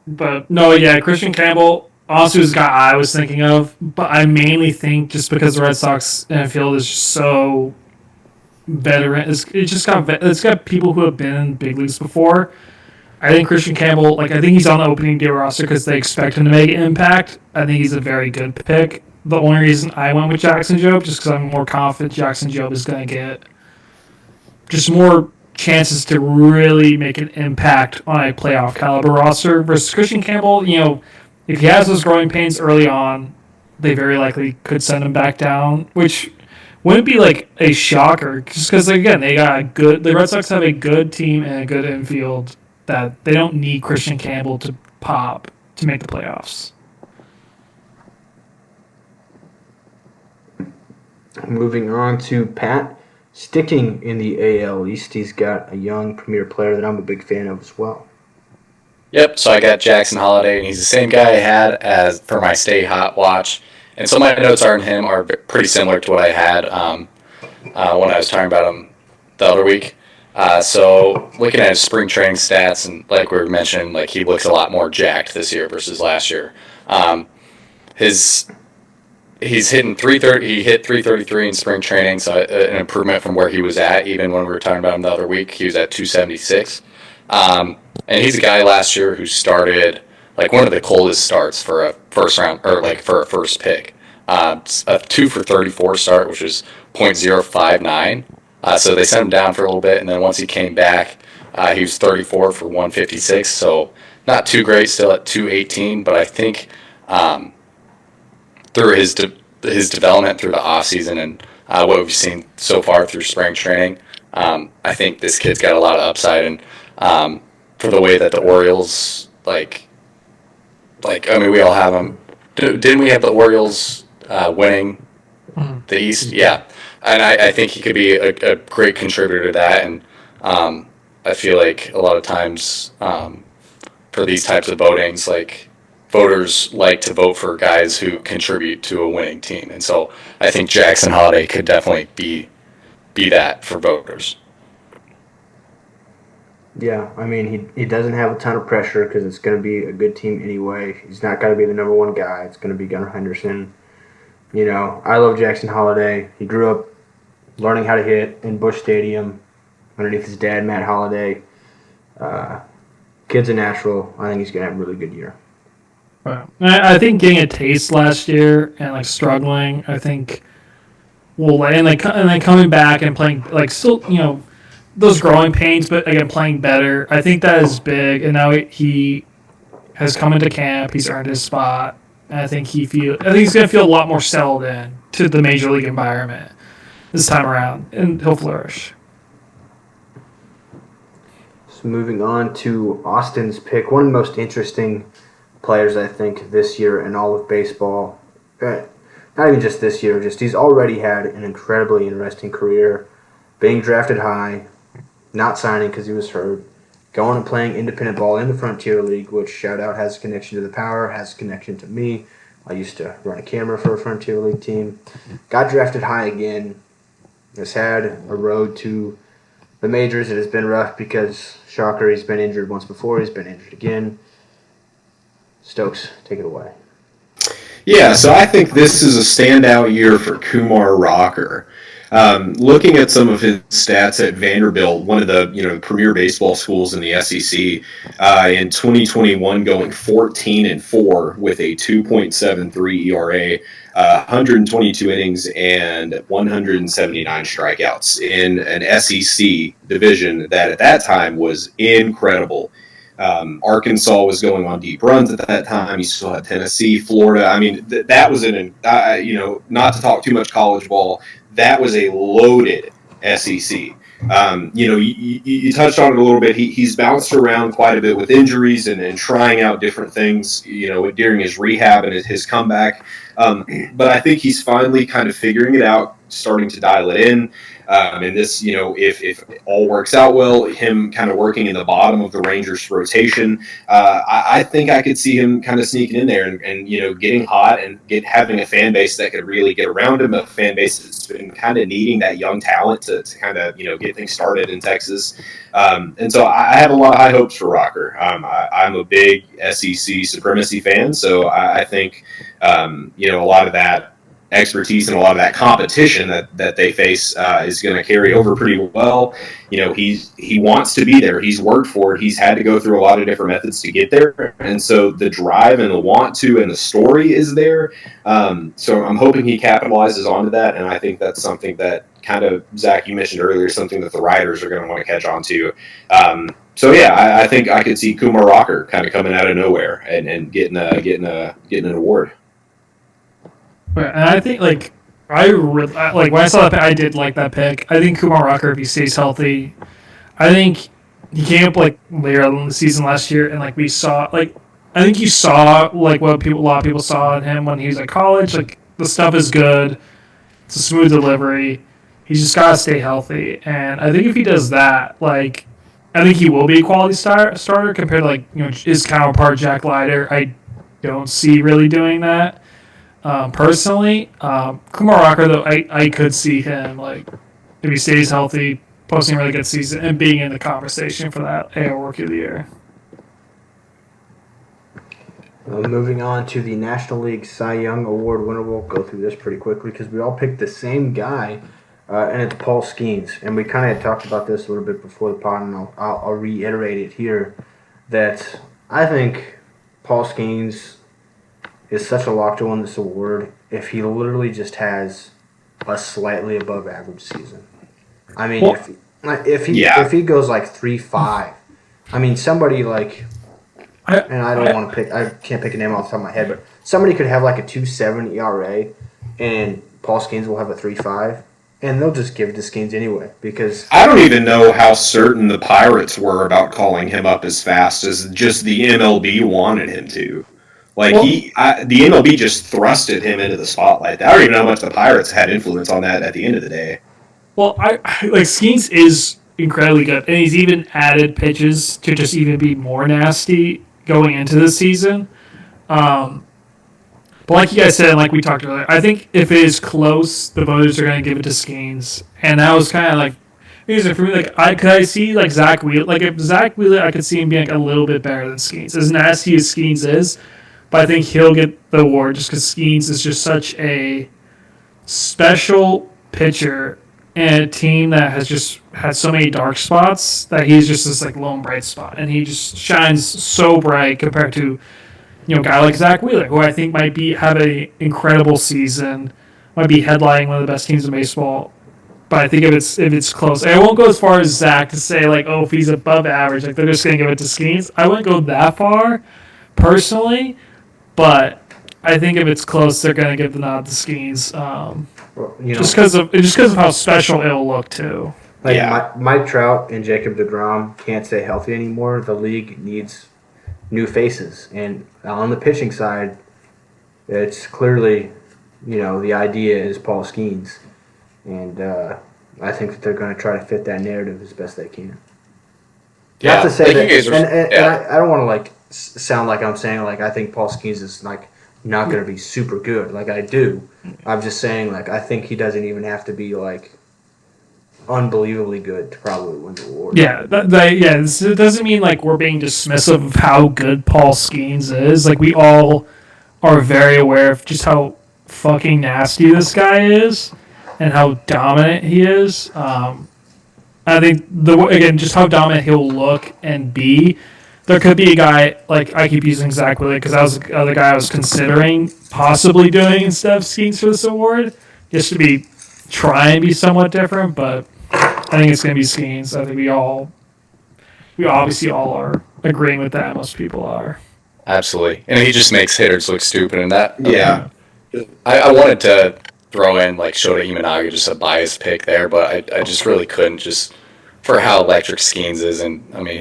But no, yeah, Christian Campbell also is a guy I was thinking of, but I mainly think just because the Red Sox infield is just so veteran, it's got people who have been in big leagues before. I think Christian Campbell, I think he's on the opening day roster because they expect him to make an impact. I think he's a very good pick. The only reason I went with Jackson Jobe just because I'm more confident Jackson Jobe is going to get just more chances to really make an impact on a playoff caliber roster versus Christian Campbell. If he has those growing pains early on, they very likely could send him back down, which wouldn't be a shocker just because again the Red Sox have a good team and a good infield that they don't need Christian Campbell to pop to make the playoffs. Moving on to Pat. Sticking in the AL East, he's got a young premier player that I'm a big fan of as well. Yep, so I got Jackson Holiday, and he's the same guy I had as for my Stay Hot watch. And so my notes on him are pretty similar to what I had when I was talking about him the other week. So looking at his spring training stats, and like we were mentioning, he looks a lot more jacked this year versus last year. He's hitting 330. He hit 333 in spring training, so an improvement from where he was at. Even when we were talking about him the other week, he was at 276. And he's a guy last year who started one of the coldest starts for a first round or for a first pick. A 2 for 34 start, which was .059. So they sent him down for a little bit, and then once he came back, he was 34 for 156. So not too great, still at 218. But I think through his development through the offseason and what we've seen so far through spring training, I think this kid's got a lot of upside. And for the way that the Orioles, we all have them. Didn't we have the Orioles winning the East? Yeah. And I think he could be a great contributor to that. And I feel like a lot of times for these types of votings, voters like to vote for guys who contribute to a winning team. And so I think Jackson Holiday could definitely be that for voters. Yeah, I mean, he doesn't have a ton of pressure because it's going to be a good team anyway. He's not going to be the number one guy. It's going to be Gunnar Henderson. I love Jackson Holiday. He grew up learning how to hit in Busch Stadium underneath his dad, Matt Holiday. Kid's a natural. I think he's going to have a really good year. Right. I think getting a taste last year and struggling, I think and then coming back and playing still those growing pains, but again playing better. I think that is big, and now he has come into camp. He's earned his spot, and I think he's going to feel a lot more settled in to the major league environment this time around, and he'll flourish. So moving on to Austin's pick, one of the most interesting players I think this year in all of baseball. Not even just this year, just he's already had an incredibly interesting career, being drafted high, not signing because he was hurt, going and playing independent ball in the Frontier League, which, shout out, has a connection to the Power, has a connection to me. I used to run a camera for a Frontier League team. Got drafted high again. Has had a road to the majors. It has been rough because, shocker, he's been injured once before. He's been injured again. Stokes, take it away. Yeah, so I think this is a standout year for Kumar Rocker. Looking at some of his stats at Vanderbilt, one of the premier baseball schools in the SEC, in 2021, going 14-4 with a 2.73 ERA, 122 innings, and 179 strikeouts in an SEC division that at that time was incredible. Arkansas was going on deep runs at that time. You still had Tennessee, Florida. I mean, that was not to talk too much college ball. That was a loaded SEC. You touched on it a little bit. He's bounced around quite a bit with injuries and trying out different things, during his rehab and his comeback. But I think he's finally kind of figuring it out, starting to dial it in. And this, if all works out well, him kind of working in the bottom of the Rangers rotation, I think I could see him kind of sneaking in there and getting hot and having a fan base that could really get around him, a fan base that's been kind of needing that young talent to kind of, get things started in Texas. And so I have a lot of high hopes for Rocker. I'm a big SEC supremacy fan, so I think, a lot of that expertise and a lot of that competition that they face is going to carry over pretty well. He wants to be there. He's worked for it. He's had to go through a lot of different methods to get there, and so the drive and the want to and the story is there. So I'm hoping he capitalizes onto that, and I think that's something that kind of, Zach, you mentioned earlier, something that the writers are going to want to catch on to. So yeah, I think I could see Kumar Rocker kind of coming out of nowhere and getting an award. Right, and I think when I saw that pick, I did like that pick. I think Kumar Rocker, if he stays healthy, I think he came up later in the season last year, and we saw I think you saw what a lot of people saw in him when he was at college. The stuff is good, it's a smooth delivery. He's just gotta stay healthy, and I think if he does that, I think he will be a quality starter compared to his counterpart Jack Leiter. I don't see really doing that. Personally, Kumar Rocker, though, I could see him, if he stays healthy, posting a really good season, and being in the conversation for that AL Rookie of the Year. Moving on to the National League Cy Young Award winner, we'll go through this pretty quickly because we all picked the same guy, and it's Paul Skeens. And we kind of had talked about this a little bit before the pod, and I'll reiterate it here, that I think Paul Skeens is such a lock to win this award if he literally just has a slightly above average season. I mean, if he goes 3.5, I mean somebody and I don't want to pick, I can't pick a name off the top of my head, but somebody could have a 2.7 ERA, and Paul Skeens will have a 3.5, and they'll just give it to Skeens anyway because I don't even know how certain the Pirates were about calling him up as fast as just the MLB wanted him to. The MLB just thrusted him into the spotlight. I don't even know how much the Pirates had influence on that at the end of the day. Well, Skeens is incredibly good, and he's even added pitches to just even be more nasty going into the season. But like you guys said, and like we talked earlier, I think if it is close, the voters are going to give it to Skeens, and that was kind of for me, I see Zach Wheeler. If Zach Wheeler, I could see him being a little bit better than Skeens, as nasty as Skeens is. But I think he'll get the award just because Skeens is just such a special pitcher and a team that has just had so many dark spots that he's just this lone bright spot, and he just shines so bright compared to a guy like Zach Wheeler, who I think might have an incredible season, might be headlining one of the best teams in baseball. But I think if it's close, and I won't go as far as Zach to say if he's above average, they're just going to give it to Skeens. I wouldn't go that far personally. But I think if it's close, they're going to give the nod to Skeens, just because of how special it'll look too. Mike Trout and Jacob deGrom can't stay healthy anymore. The league needs new faces, and on the pitching side, it's clearly, the idea is Paul Skeens, and I think that they're going to try to fit that narrative as best they can. Yeah, not to say that, and I don't want to sound like I'm saying I think Paul Skeens is not going to be super good. I do. I'm just saying I think he doesn't even have to be unbelievably good to probably win the award. Yeah, it doesn't mean we're being dismissive of how good Paul Skeens is. We all are very aware of just how fucking nasty this guy is. and how dominant he is. I think just how dominant he'll look and be. There could be a guy like I keep using Zach Willie because that was the other guy I was considering possibly doing instead of Skeens for this award, just to try and be somewhat different. But I think it's going to be Skeens. I think we obviously all are agreeing with that. Most people are. Absolutely, and he just makes hitters look stupid, and that. Yeah. I wanted to throw in like Shota Imanaga, just a biased pick there, but I just really couldn't, just for how electric Skeens is, and I mean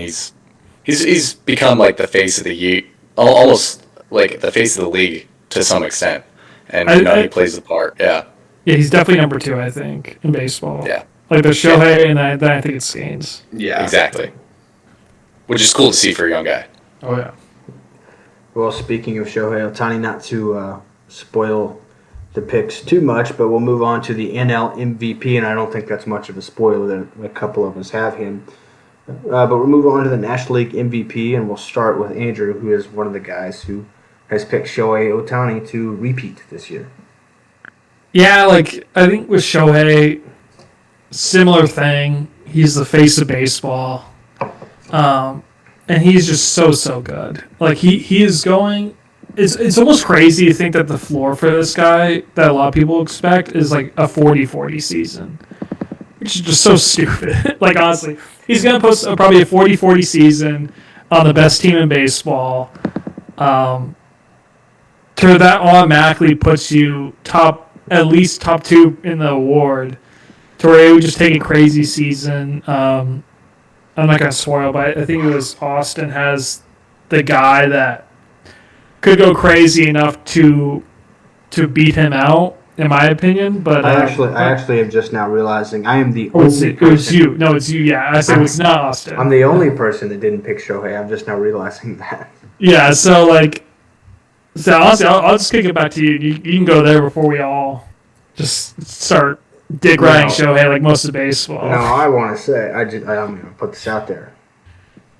he's become like the face of the almost like the face of the league to some extent, and he plays the part. Yeah. Yeah, he's definitely number 2, I think, in baseball. Yeah. Like there's Shohei, and then I think it's Skeens. Yeah. Exactly. Which is cool to see for a young guy. Oh yeah. Well, speaking of Shohei Ohtani, not to spoil the picks too much, but we'll move on to the NL MVP, and I don't think that's much of a spoiler that a couple of us have him. But we'll move on to the National League MVP, and we'll start with Andrew, who is one of the guys who has picked Shohei Ohtani to repeat this year. Yeah, like I think with Shohei, similar thing. He's the face of baseball, and he's just so good. Like he is going. It's almost crazy to think that the floor for this guy that a lot of people expect is like a 40-40 season, which is just so stupid. Like honestly, he's gonna post probably a 40-40 season on the best team in baseball. To that automatically puts you at least top 2 in the award. To where it would just take a crazy season. I'm not gonna spoil, but I think it was Austin has the guy that could go crazy enough to beat him out, in my opinion. But I actually am just now realizing I am the only only person. It was you. person. No, it's you. Yeah, I said it's not Austin. I'm the only person that didn't pick Shohei. I'm just now realizing that. Yeah. So honestly, I'll just kick it back to you. You can go there before we all just start dick riding Shohei like most of baseball. No, I want to say I'm going to put this out there.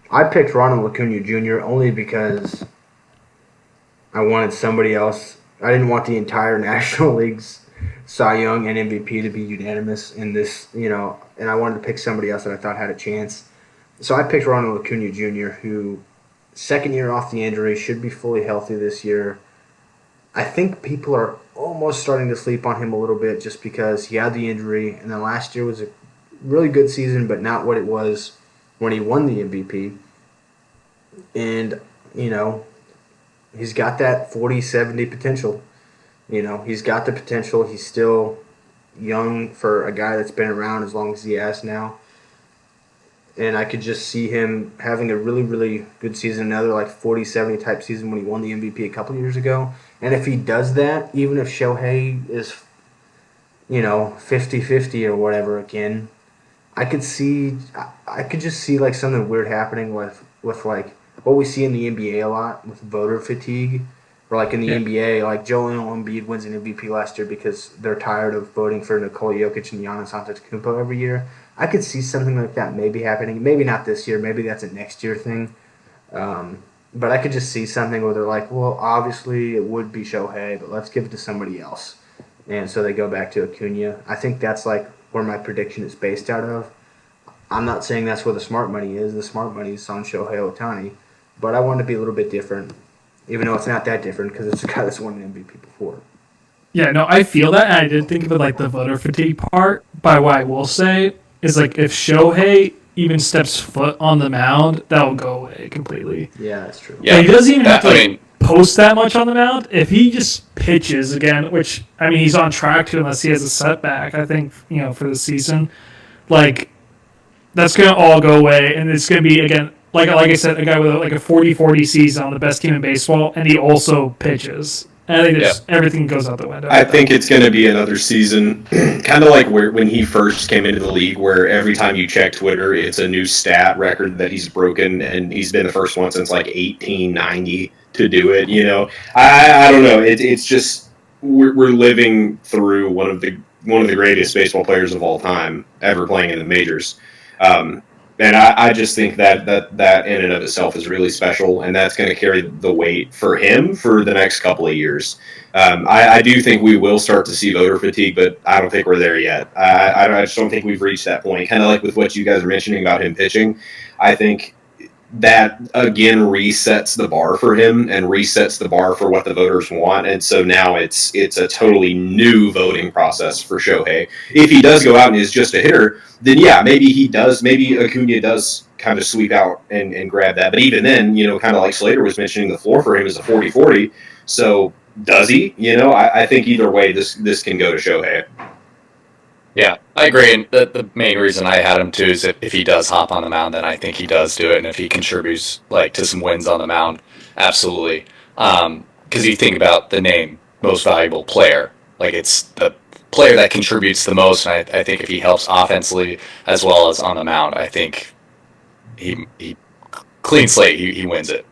I picked Ronald Acuna Jr. only because I wanted somebody else. I didn't want the entire National League's Cy Young and MVP to be unanimous in this, and I wanted to pick somebody else that I thought had a chance. So I picked Ronald Acuna Jr., who, second year off the injury, should be fully healthy this year. I think people are almost starting to sleep on him a little bit just because he had the injury, and then last year was a really good season, but not what it was when he won the MVP. And, he's got that 40-70 potential. He's got the potential. He's still young for a guy that's been around as long as he has now. And I could just see him having a really, really good season, another like 40-70 type season when he won the MVP a couple years ago. And if he does that, even if Shohei is, 50-50 or whatever again, I could just see like something weird happening with like what we see in the NBA a lot with voter fatigue. Or like in the NBA, like Joel Embiid wins an MVP last year because they're tired of voting for Nikola Jokic and Giannis Antetokounmpo every year. I could see something like that maybe happening. Maybe not this year. Maybe that's a next year thing. But I could just see something where they're like, well, obviously it would be Shohei, but let's give it to somebody else. And so they go back to Acuna. I think that's like where my prediction is based out of. I'm not saying that's where the smart money is. The smart money is on Shohei Ohtani. But I wanted to be a little bit different, even though it's not that different because it's a guy that's won an MVP before. Yeah, no, I feel that, and I did think of it like the voter fatigue part. But what I will say is like if Shohei even steps foot on the mound, that will go away completely. Yeah, that's true. Yeah, he doesn't even have to post that much on the mound. If he just pitches again, which I mean he's on track to unless he has a setback, I think, for the season, like that's gonna all go away, and it's gonna be again like I said, a guy with like a 40-40 season on the best team in baseball, and he also pitches. And I think everything goes out the window. I think it's going to be another season, kind of like when he first came into the league, where every time you check Twitter, it's a new stat record that he's broken, and he's been the first one since like 1890 to do it. I don't know. It's just we're living through one of the greatest baseball players of all time ever playing in the majors. And I just think that in and of itself is really special, and that's going to carry the weight for him for the next couple of years. I do think we will start to see voter fatigue, but I don't think we're there yet. I just don't think we've reached that point. Kind of like with what you guys are mentioning about him pitching. I think that again resets the bar for him and resets the bar for what the voters want, and so now it's a totally new voting process for Shohei. If he does go out and is just a hitter, then yeah, maybe Acuna does kind of sweep out and grab that. But even then, kind of like Slater was mentioning, the floor for him is a 40-40. So does he? I think either way, this can go to Shohei. Yeah, I agree. And the main reason I had him too is if he does hop on the mound, then I think he does do it. And if he contributes like to some wins on the mound, absolutely. Because you think about the name most valuable player, like it's the player that contributes the most. And I think if he helps offensively as well as on the mound, I think he clean slate. He wins it.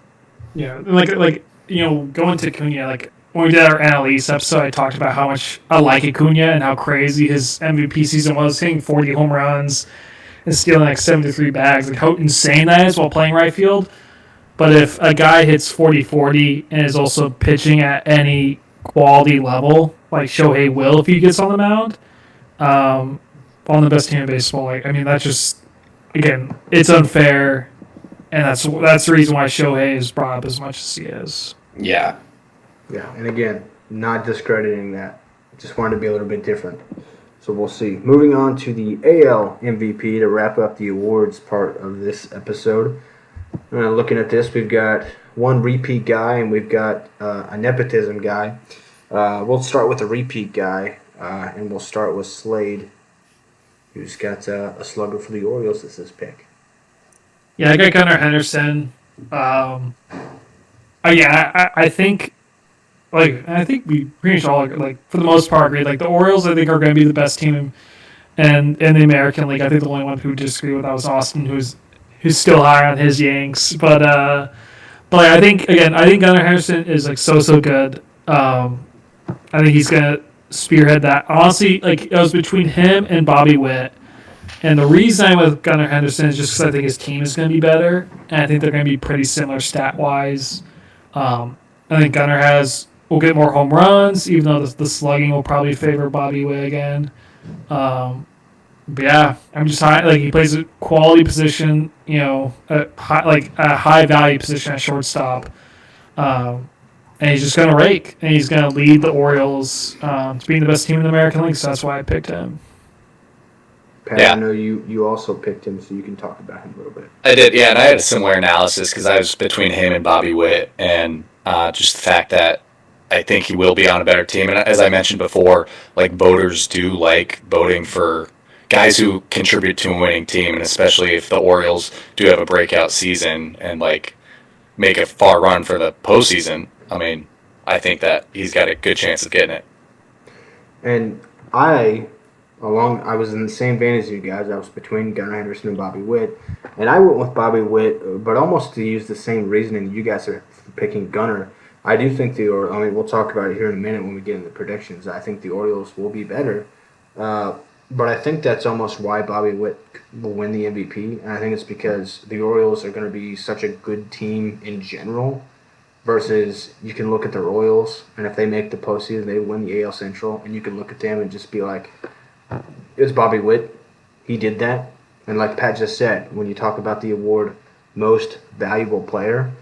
Yeah, going to Cunha, like when we did our NL East episode, I talked about how much I like Acuna and how crazy his MVP season was, hitting 40 home runs and stealing like 73 bags, like how insane that is while playing right field. But if a guy hits 40-40 and is also pitching at any quality level, like Shohei will if he gets on the mound, on the best team in baseball, that just, again, it's unfair. And that's the reason why Shohei is brought up as much as he is. Yeah. Yeah, and again, not discrediting that. Just wanted to be a little bit different. So we'll see. Moving on to the AL MVP to wrap up the awards part of this episode. Looking at this, we've got one repeat guy and we've got a nepotism guy. We'll start with a repeat guy, and we'll start with Slade, who's got a slugger for the Orioles as his pick. Yeah, I got Gunnar Henderson. I think, I think we pretty much all, for the most part, agree. Like, the Orioles, I think, are going to be the best team in the American League. I think the only one who disagreed with that was Austin, who's still high on his Yanks. But I think Gunnar Henderson is, so good. I think he's going to spearhead that. Honestly, it was between him and Bobby Witt. And the reason I'm with Gunnar Henderson is just because I think his team is going to be better, and I think they're going to be pretty similar stat-wise. I think Gunnar will get more home runs, even though the slugging will probably favor Bobby Witt again. But yeah, I'm just high. He plays a quality position, a high-value position at shortstop. And he's just going to rake, and he's going to lead the Orioles to being the best team in the American League, so that's why I picked him. Pat, Yeah. I know you also picked him, so you can talk about him a little bit. I did, yeah, and I had a similar analysis because I was between him and Bobby Witt, and just the fact that I think he will be on a better team. And as I mentioned before, voters do like voting for guys who contribute to a winning team, and especially if the Orioles do have a breakout season and make a far run for the postseason. I think that he's got a good chance of getting it. And I was in the same vein as you guys. I was between Gunnar Henderson and Bobby Witt, and I went with Bobby Witt, but almost to use the same reasoning you guys are picking Gunnar. I do think we'll talk about it here in a minute when we get into predictions. I think the Orioles will be better, but I think that's almost why Bobby Witt will win the MVP, and I think it's because the Orioles are going to be such a good team in general. Versus, you can look at the Royals, and if they make the postseason, they win the AL Central, and you can look at them and just be like, it's Bobby Witt. He did that. And like Pat just said, when you talk about the award most valuable player,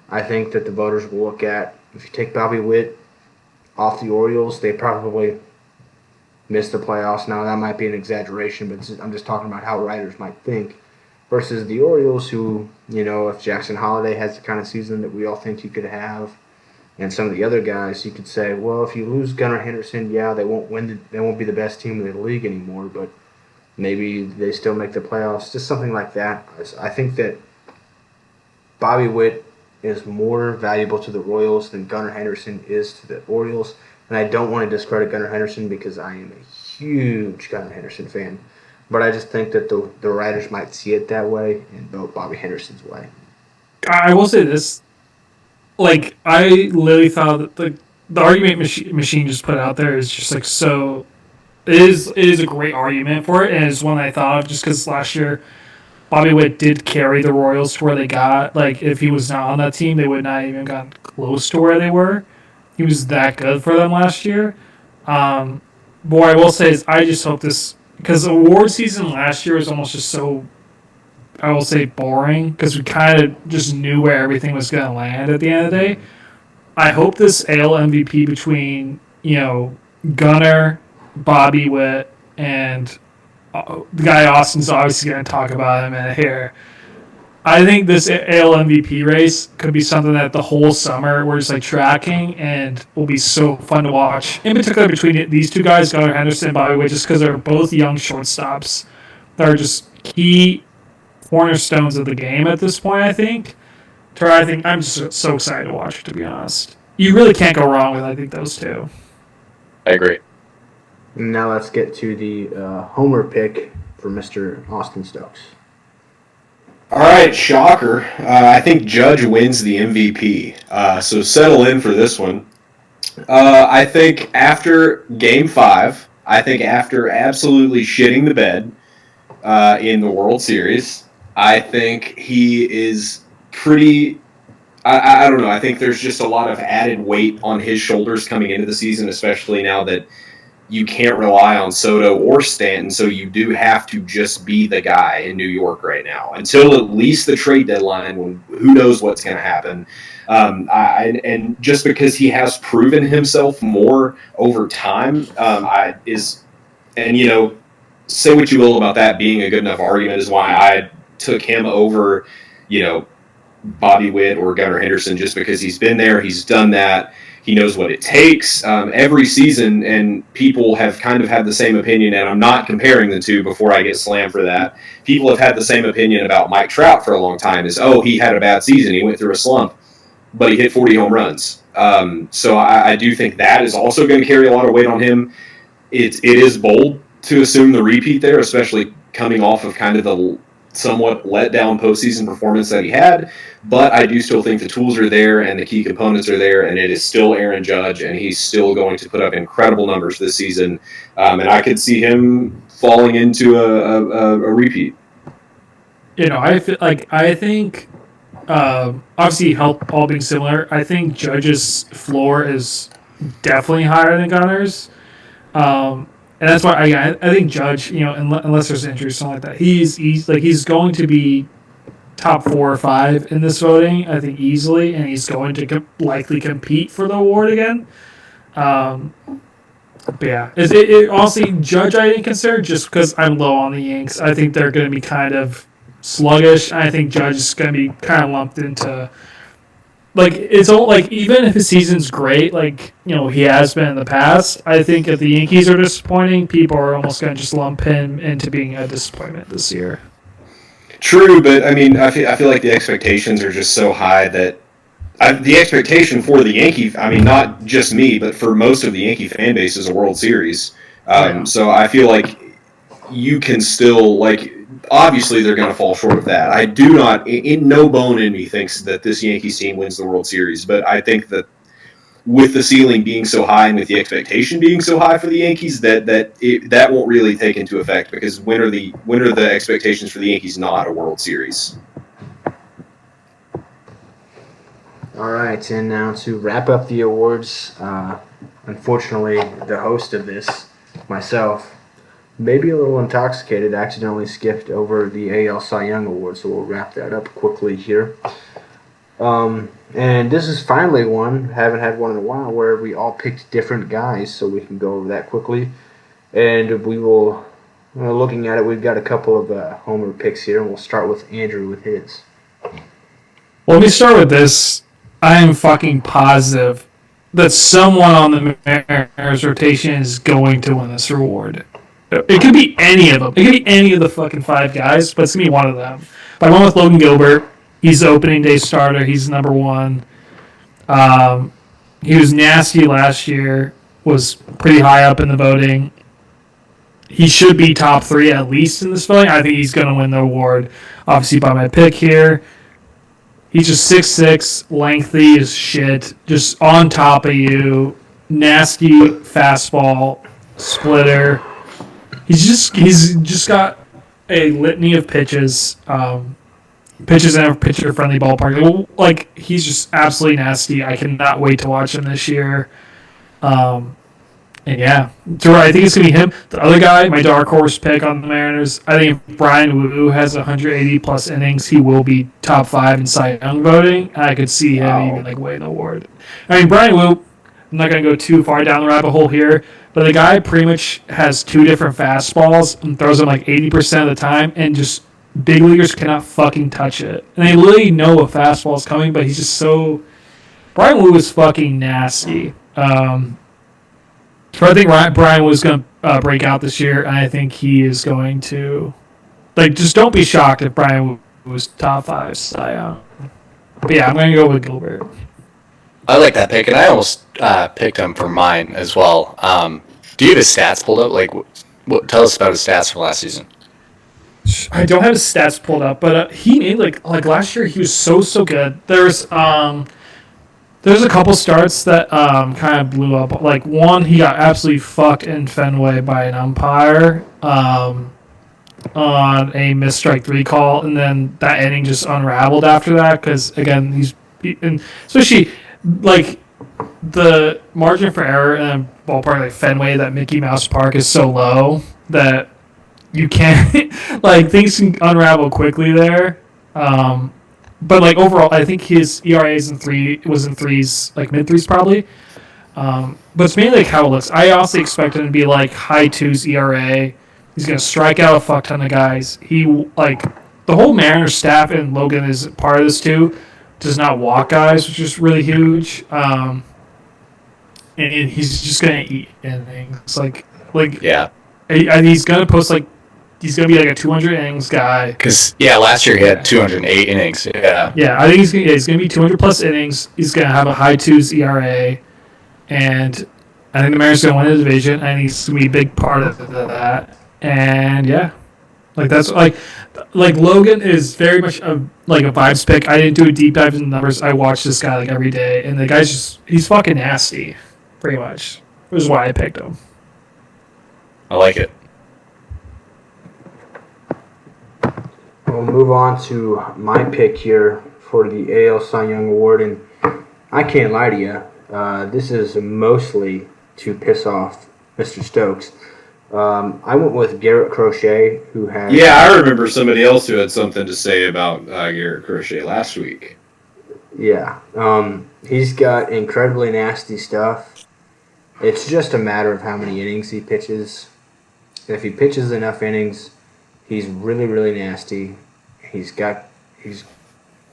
I think that the voters will look at, if you take Bobby Witt off the Orioles, they probably miss the playoffs. Now, that might be an exaggeration, but I'm just talking about how writers might think. Versus the Orioles, who, if Jackson Holliday has the kind of season that we all think he could have, and some of the other guys, you could say, well, if you lose Gunnar Henderson, yeah, they won't win. They won't be the best team in the league anymore, but maybe they still make the playoffs. Just something like that. I think that Bobby Witt is more valuable to the Royals than Gunnar Henderson is to the Orioles, and I don't want to discredit Gunnar Henderson because I am a huge Gunnar Henderson fan. But I just think that the writers might see it that way and vote Bobby Henderson's way. I will say this. I literally thought that the argument machine just put out there is just so. It is a great argument for it, and it's one I thought of just because last year Bobby Witt did carry the Royals to where they got. Like, if he was not on that team, they would not even gotten close to where they were. He was that good for them last year. But what I will say is I just hope this, because the award season last year was almost just so, I will say, boring, because we kind of just knew where everything was going to land at the end of the day. I hope this AL MVP between, Gunnar, Bobby Witt, and the guy Austin's obviously going to talk about in a minute here. I think this AL MVP race could be something that the whole summer we're just like tracking and will be so fun to watch. In particular, between these two guys, Gunnar Henderson and Bobby Witt, just because they're both young shortstops that are just key cornerstones of the game at this point. I think. I think I'm just so excited to watch it. To be honest, you really can't go wrong with I think those two. I agree. Now let's get to the homer pick for Mr. Austin Stokes. All right, shocker. I think Judge wins the MVP. So settle in for this one. I think after Game 5, I think after absolutely shitting the bed in the World Series, I think he is pretty... I don't know. I think there's just a lot of added weight on his shoulders coming into the season, especially now that you can't rely on Soto or Stanton, so you do have to just be the guy in New York right now until at least the trade deadline, when who knows what's going to happen. And just because he has proven himself more over time, say what you will about that being a good enough argument is why I took him over, Bobby Witt or Gunnar Henderson, just because he's been there, he's done that. He knows what it takes every season, and people have kind of had the same opinion, and I'm not comparing the two before I get slammed for that. People have had the same opinion about Mike Trout for a long time, he had a bad season, he went through a slump, but he hit 40 home runs. So I do think that is also going to carry a lot of weight on him. It is bold to assume the repeat there, especially coming off of kind of the somewhat let down postseason performance that he had, but I do still think the tools are there and the key components are there, and it is still Aaron Judge, and he's still going to put up incredible numbers this season, and I could see him falling into a repeat. I think obviously help all being similar. I think Judge's floor is definitely higher than Gunner's. And that's why I think Judge, unless there's injury or something like that, he's going to be top 4 or 5 in this voting, I think easily, and he's going to likely compete for the award again. But yeah, honestly, Judge I didn't consider just because I'm low on the Yanks. I think they're going to be kind of sluggish. I think Judge is going to be kind of lumped into. It's all even if his season's great, he has been in the past. I think if the Yankees are disappointing, people are almost going to just lump him into being a disappointment this year. True, but I mean, I feel like the expectations are just so high that the expectation for the Yankee, not just me, but for most of the Yankee fan base is a World Series. So I feel like you can still obviously they're going to fall short of that. I do not, in no bone in me, thinks that this Yankees team wins the World Series, but I think that with the ceiling being so high and with the expectation being so high for the Yankees, that won't really take into effect, because when are the expectations for the Yankees not a World Series? All right, and now to wrap up the awards, unfortunately, the host of this, myself, maybe a little intoxicated, accidentally skipped over the AL Cy Young Award, so we'll wrap that up quickly here. And this is finally one, haven't had one in a while, where we all picked different guys, so we can go over that quickly. And we will, looking at it, we've got a couple of homer picks here, and we'll start with Andrew with his. Well, let me start with this. I am fucking positive that someone on the Mariners rotation is going to win this award. It could be any of them. It could be any of the fucking 5 guys, but it's going to be one of them. But I went with Logan Gilbert. He's the opening day starter. He's number 1. He was nasty last year, was pretty high up in the voting. He should be top 3 at least in this voting. I think he's going to win the award, obviously by my pick here. He's just 6'6", lengthy as shit, just on top of you, nasty fastball, splitter. He's just got a litany of pitches. Pitches in a pitcher-friendly ballpark. Like, he's just absolutely nasty. I cannot wait to watch him this year. And yeah, I think it's going to be him. The other guy, my dark horse pick on the Mariners, I think if Brian Wu has 180-plus innings, he will be top 5 in Cy Young voting. I could see him even, like, winning the award. I mean, Brian Wu, I'm not going to go too far down the rabbit hole here, but the guy pretty much has 2 different fastballs and throws them, like, 80% of the time, and just big leaguers cannot fucking touch it. And they literally know a fastball is coming, but he's just so... Brian Wu is fucking nasty. So I think Brian was going to break out this year, and I think he is going to... Like, just don't be shocked if Brian was top 5 Cy Young. But yeah, I'm going to go with Gilbert. I like that pick, and I almost picked him for mine as well. Do you have his stats pulled up? Like, tell us about his stats for last season. I don't have his stats pulled up, but he made, like last year, he was so good. There's a couple starts that kind of blew up. Like, one, he got absolutely fucked in Fenway by an umpire on a missed strike 3 call, and then that inning just unraveled after that because, again, especially, like, the margin for error in a ballpark like Fenway, that Mickey Mouse Park, is so low that you can't, like, things can unravel quickly there. But, like, overall, I think his ERA was in 3s, like mid-3s probably. But it's mainly like how it looks. I honestly expect him to be like high 2s ERA. He's going to strike out a fuck ton of guys. The whole Mariners staff, and Logan is part of this too, does not walk guys, which is really huge. And he's just going to eat innings. Yeah. And he's going to post, like, he's going to be like a 200 innings guy. Because, last year he had 208 innings. Yeah. Yeah, I think he's going to be 200-plus innings. He's going to have a high 2s ERA. And I think the Mariners are going to win the division. I think he's going to be a big part of that. And, yeah. Like, that's, like Logan is very much a vibes pick. I didn't do a deep dive into the numbers. I watch this guy, like, every day. And the guy's he's fucking nasty, pretty much. Which is why I picked him. I like it. We'll move on to my pick here for the AL Cy Young Award, and I can't lie to you. This is mostly to piss off Mr. Stokes. I went with Garrett Crochet, who had... Yeah, I remember somebody else who had something to say about Garrett Crochet last week. Yeah. He's got incredibly nasty stuff. It's just a matter of how many innings he pitches. If he pitches enough innings, he's really, really nasty. He's going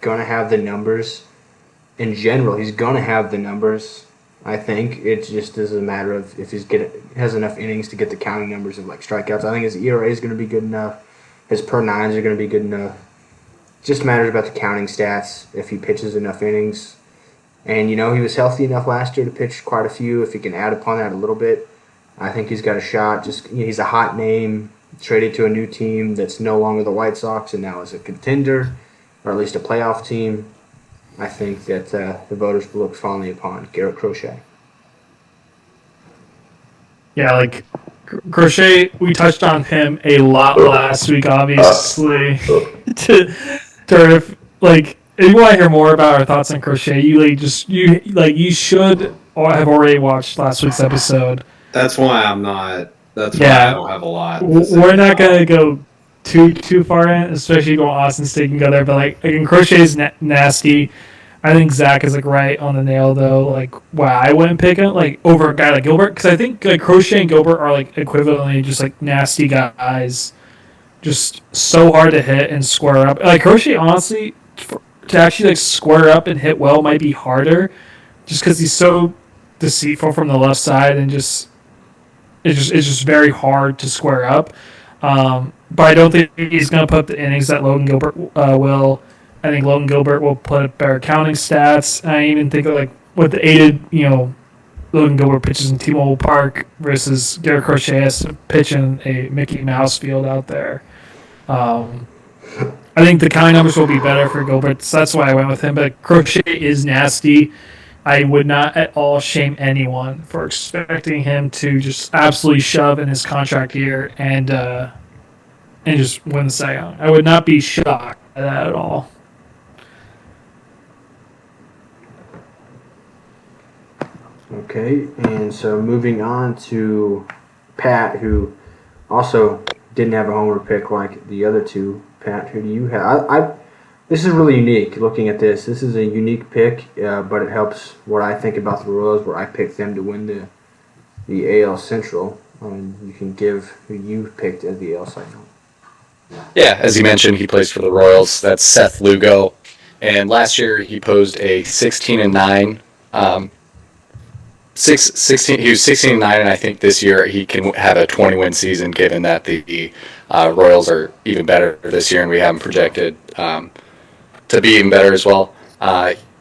to have the numbers. In general, he's going to have the numbers. I think it just is a matter of if has enough innings to get the counting numbers of, like, strikeouts. I think his ERA is going to be good enough. His per nines are going to be good enough. It just matters about the counting stats if he pitches enough innings. And, he was healthy enough last year to pitch quite a few. If he can add upon that a little bit, I think he's got a shot. He's a hot name, traded to a new team that's no longer the White Sox and now is a contender, or at least a playoff team. I think that the voters will look fondly upon Garrett Crochet. Yeah, like, Crochet, we touched on him a lot last week, obviously. If you want to hear more about our thoughts on Crochet, you should have already watched last week's episode. That's why I'm not. That's why I don't have a lot. We're not gonna go too far in, especially going Austin State and go there. But Crochet is nasty. I think Zach is right on the nail though. I wouldn't pick him over a guy like Gilbert because I think Crochet and Gilbert are equivalently just nasty guys, just so hard to hit and square up. Crochet, honestly, to actually square up and hit well might be harder, just because he's so deceitful from the left side and it's just very hard to square up. But I don't think he's going to put up the innings that Logan Gilbert will. I think Logan Gilbert will put up better counting stats. I even think with the aided, Logan Gilbert pitches in T-Mobile Park versus Garrett Crochet has to pitch in a Mickey Mouse field out there. I think the counting numbers will be better for Gilbert, so that's why I went with him. But Crochet is nasty. I would not at all shame anyone for expecting him to just absolutely shove in his contract year and and just win the Cy Young. I would not be shocked at that at all. Okay, and so moving on to Pat, who also didn't have a homer pick like the other two. Pat, who do you have? This is really unique. Looking at this, this is a unique pick, but it helps what I think about the Royals, where I picked them to win the AL Central. You can give who you picked as the AL Cy Young. Yeah, as you mentioned, he plays for the Royals. That's Seth Lugo, and last year he posed a 16-9. 16. He was 16-9, and I think this year he can have a 20-win season, given that the Royals are even better this year, and we have him projected to be even better as well.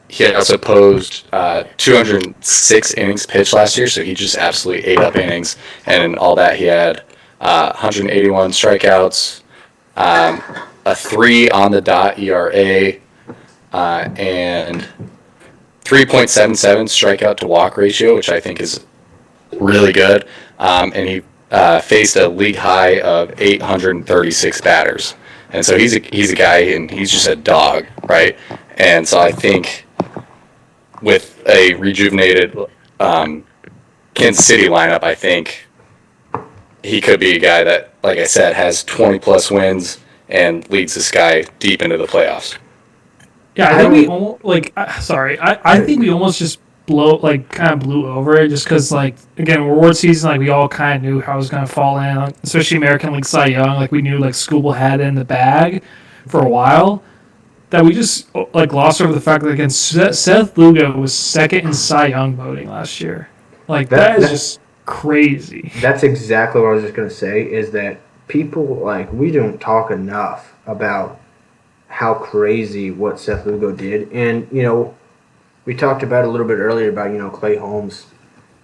He also posed 206 innings pitched last year, so he just absolutely ate up innings, and all that he had 181 strikeouts, a 3 on the dot ERA, and 3.77 strikeout to walk ratio, which I think is really good. And he faced a league high of 836 batters. And so he's a guy, and he's just a dog, right? And so I think with a rejuvenated Kansas City lineup, I think he could be a guy that, like I said, has 20-plus wins and leads this guy deep into the playoffs. Yeah, I think we almost I think we almost just kind of blew over it just because again, award season, we all kind of knew how it was going to fall in, especially American League Cy Young. We knew Skubal had it in the bag for a while. That we just glossed over the fact that again, Seth Lugo was second in Cy Young voting last year. That is just crazy. That's exactly what I was just going to say. Is that people we don't talk enough about how crazy what Seth Lugo did. And, we talked about a little bit earlier about, Clay Holmes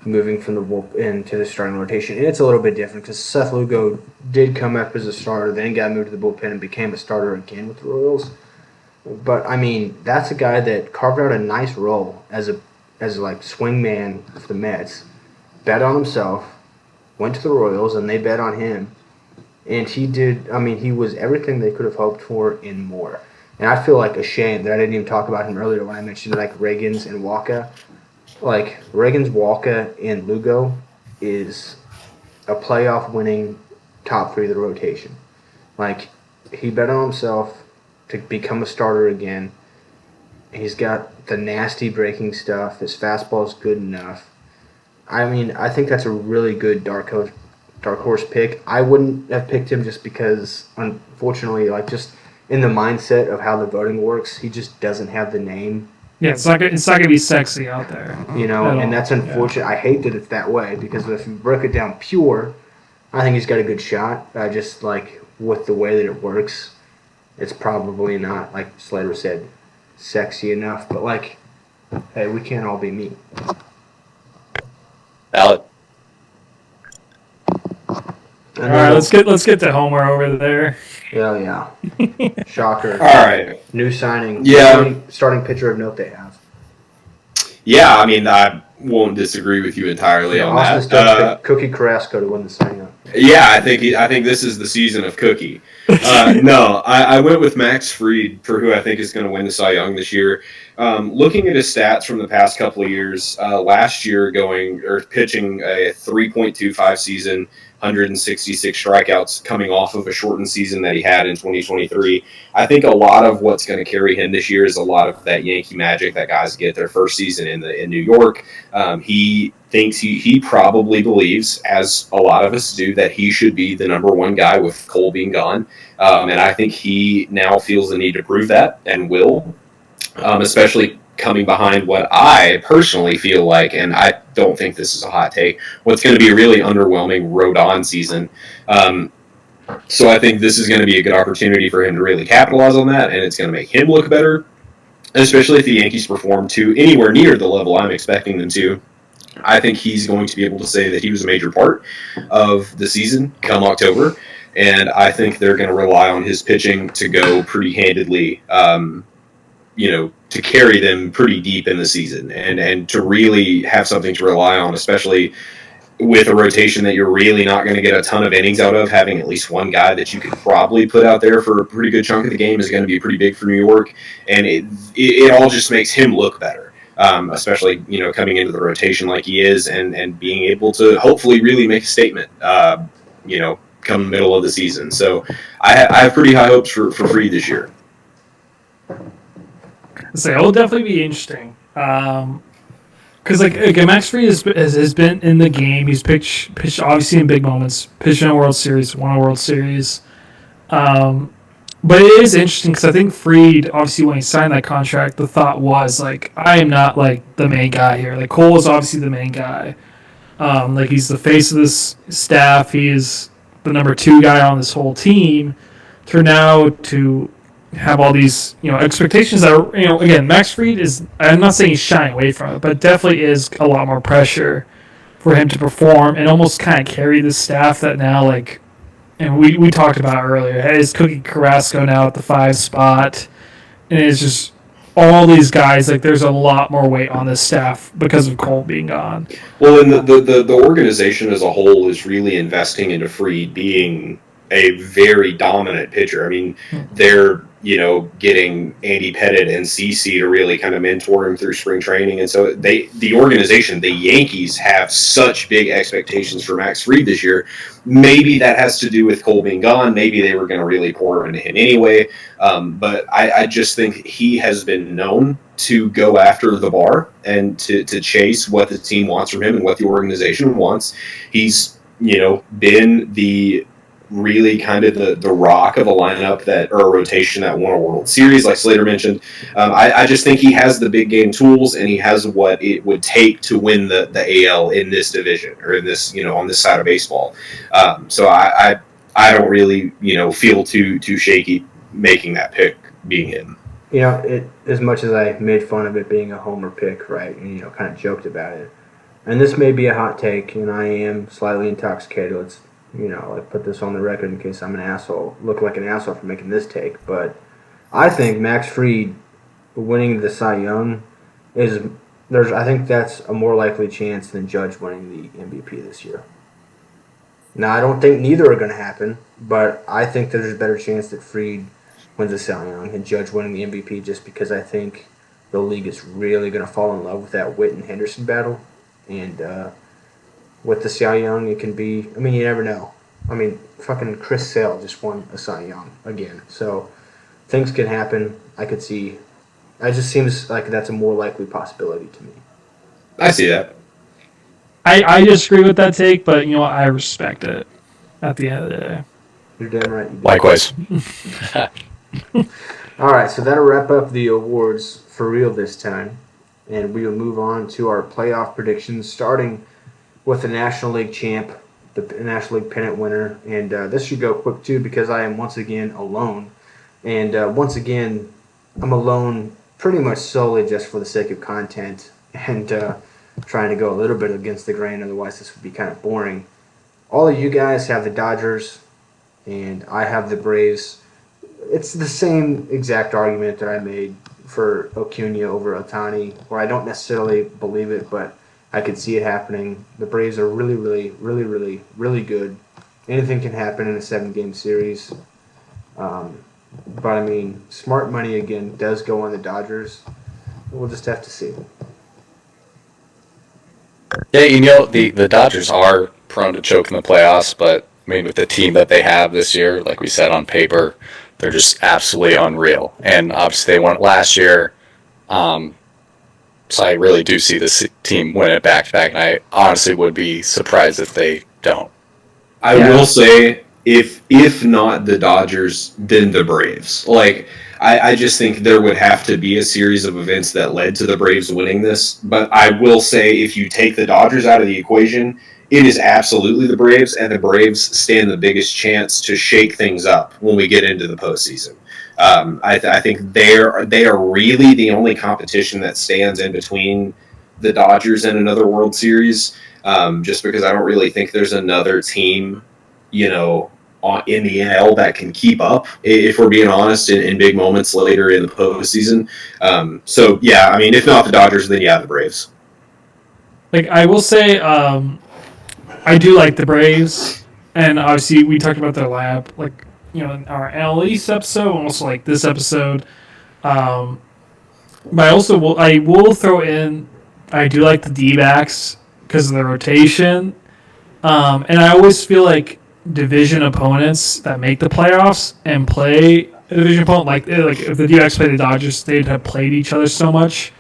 moving from the bullpen to the starting rotation. And it's a little bit different because Seth Lugo did come up as a starter, then got moved to the bullpen and became a starter again with the Royals. But, that's a guy that carved out a nice role as swing man for the Mets, bet on himself, went to the Royals, and they bet on him. And he did, he was everything they could have hoped for and more. And I feel ashamed that I didn't even talk about him earlier when I mentioned Reagans and Walker. Reagans, Walker, and Lugo is a playoff winning top 3 of the rotation. He bet on himself to become a starter again. He's got the nasty breaking stuff. His fastball is good enough. I think that's a really good dark horse pick. I wouldn't have picked him just because, unfortunately, just in the mindset of how the voting works, he just doesn't have the name. Yeah, it's not gonna be sexy out there. And that's unfortunate. Yeah. I hate that it's that way because if you broke it down pure, I think he's got a good shot. Just with the way that it works, it's probably not, like Slater said, sexy enough. But hey, we can't all be me. Valid. All right, let's get to Homer over there. Yeah. Shocker. All right. New signing. Yeah. Starting pitcher of note they have. Yeah, I won't disagree with you entirely on Austin that. Cookie Carrasco to win the Cy Young. Yeah, I think this is the season of Cookie. No, I went with Max Fried for who I think is going to win the Cy Young this year. Looking at his stats from the past couple of years, last year pitching a 3.25 season, 166 strikeouts coming off of a shortened season that he had in 2023. I think a lot of what's going to carry him this year is a lot of that Yankee magic that guys get their first season in New York. He thinks he probably believes, as a lot of us do, that he should be the number one guy with Cole being gone. And I think he now feels the need to prove that and will, especially coming behind what I personally feel like, and I don't think this is a hot take, what's going to be a really underwhelming Rodon season. So I think this is going to be a good opportunity for him to really capitalize on that, and it's going to make him look better, especially if the Yankees perform to anywhere near the level I'm expecting them to. I think he's going to be able to say that he was a major part of the season come October, and I think they're going to rely on his pitching to go pretty handedly, to carry them pretty deep in the season and to really have something to rely on, especially with a rotation that you're really not going to get a ton of innings out of, having at least one guy that you could probably put out there for a pretty good chunk of the game is going to be pretty big for New York, and it all just makes him look better. Especially coming into the rotation like he is, and being able to hopefully really make a statement. Come the middle of the season, so I have pretty high hopes for Fried this year. So it'll definitely be interesting. Because again, Max Fried has been in the game. He's pitched obviously in big moments. Pitched in a World Series, won a World Series. But it is interesting because I think Fried, obviously when he signed that contract, the thought was like, I am not like the main guy here. Like Cole is obviously the main guy. Like he's the face of this staff. He is the number 2 guy on this whole team. For now to have all these expectations that are again, Max Fried is. I'm not saying he's shying away from it, but definitely is a lot more pressure for him to perform and almost kind of carry the staff that now like. And we talked about earlier, is Cookie Carrasco now at the 5 spot, and it's just all these guys. Like, there's a lot more weight on this staff because of Cole being gone. Well, and the organization as a whole is really investing into Fried being a very dominant pitcher. I mean, they're getting Andy Pettit and CC to really kind of mentor him through spring training, and so the organization, the Yankees, have such big expectations for Max Fried this year. Maybe that has to do with Cole being gone. Maybe they were going to really pour into him anyway. But I just think he has been known to go after the bar and to chase what the team wants from him and what the organization wants. He's been the really kind of the rock of a lineup or a rotation that won a World Series, like Slater mentioned. I just think he has the big game tools, and he has what it would take to win the AL in this division or in this on this side of baseball. So I don't really feel too shaky making that pick being him. As much as I made fun of it being a homer pick, right, and kind of joked about it, and this may be a hot take, and I am slightly intoxicated. Let's put this on the record in case I'm an asshole, look like an asshole for making this take. But I think Max Fried winning the Cy Young I think that's a more likely chance than Judge winning the MVP this year. Now, I don't think neither are going to happen, but I think there's a better chance that Fried wins the Cy Young and Judge winning the MVP, just because I think the league is really going to fall in love with that Witt and Henderson battle. And with the Cy Young, it can be, you never know. Fucking Chris Sale just won a Cy Young again. So things can happen. I could see. It just seems like that's a more likely possibility to me. I see that. I disagree with that take, but I respect it at the end of the day. You're damn right. You do. Likewise. All right, so that'll wrap up the awards for real this time. And we will move on to our playoff predictions, starting with the National League champ, the National League pennant winner. And this should go quick, too, because I am once again alone. And once again, I'm alone pretty much solely just for the sake of content and trying to go a little bit against the grain. Otherwise, this would be kind of boring. All of you guys have the Dodgers, and I have the Braves. It's the same exact argument that I made for Acuna over Ohtani, where I don't necessarily believe it, but I could see it happening. The Braves are really, really, really, really, really good. Anything can happen in a 7-game series. But, smart money, again, does go on the Dodgers. We'll just have to see. Yeah, the Dodgers are prone to choke in the playoffs, but, with the team that they have this year, like we said on paper, they're just absolutely unreal. And obviously they won it last year. So I really do see this team win it back-to-back, and I honestly would be surprised if they don't. I will say, if not the Dodgers, then the Braves. I just think there would have to be a series of events that led to the Braves winning this. But I will say, if you take the Dodgers out of the equation, it is absolutely the Braves, and the Braves stand the biggest chance to shake things up when we get into the postseason. I think they are really the only competition that stands in between the Dodgers and another World Series, just because I don't really think there's another team, in the NL that can keep up, if we're being honest, in big moments later in the postseason. If not the Dodgers, then the Braves. I will say, I do like the Braves, and obviously we talked about their lab, like in our NL East episode, and also like this episode. Um, but I will throw in. I do like the D-backs because of the rotation, and I always feel like division opponents that make the playoffs and play a division opponent like if the D-backs play the Dodgers, they'd have played each other so much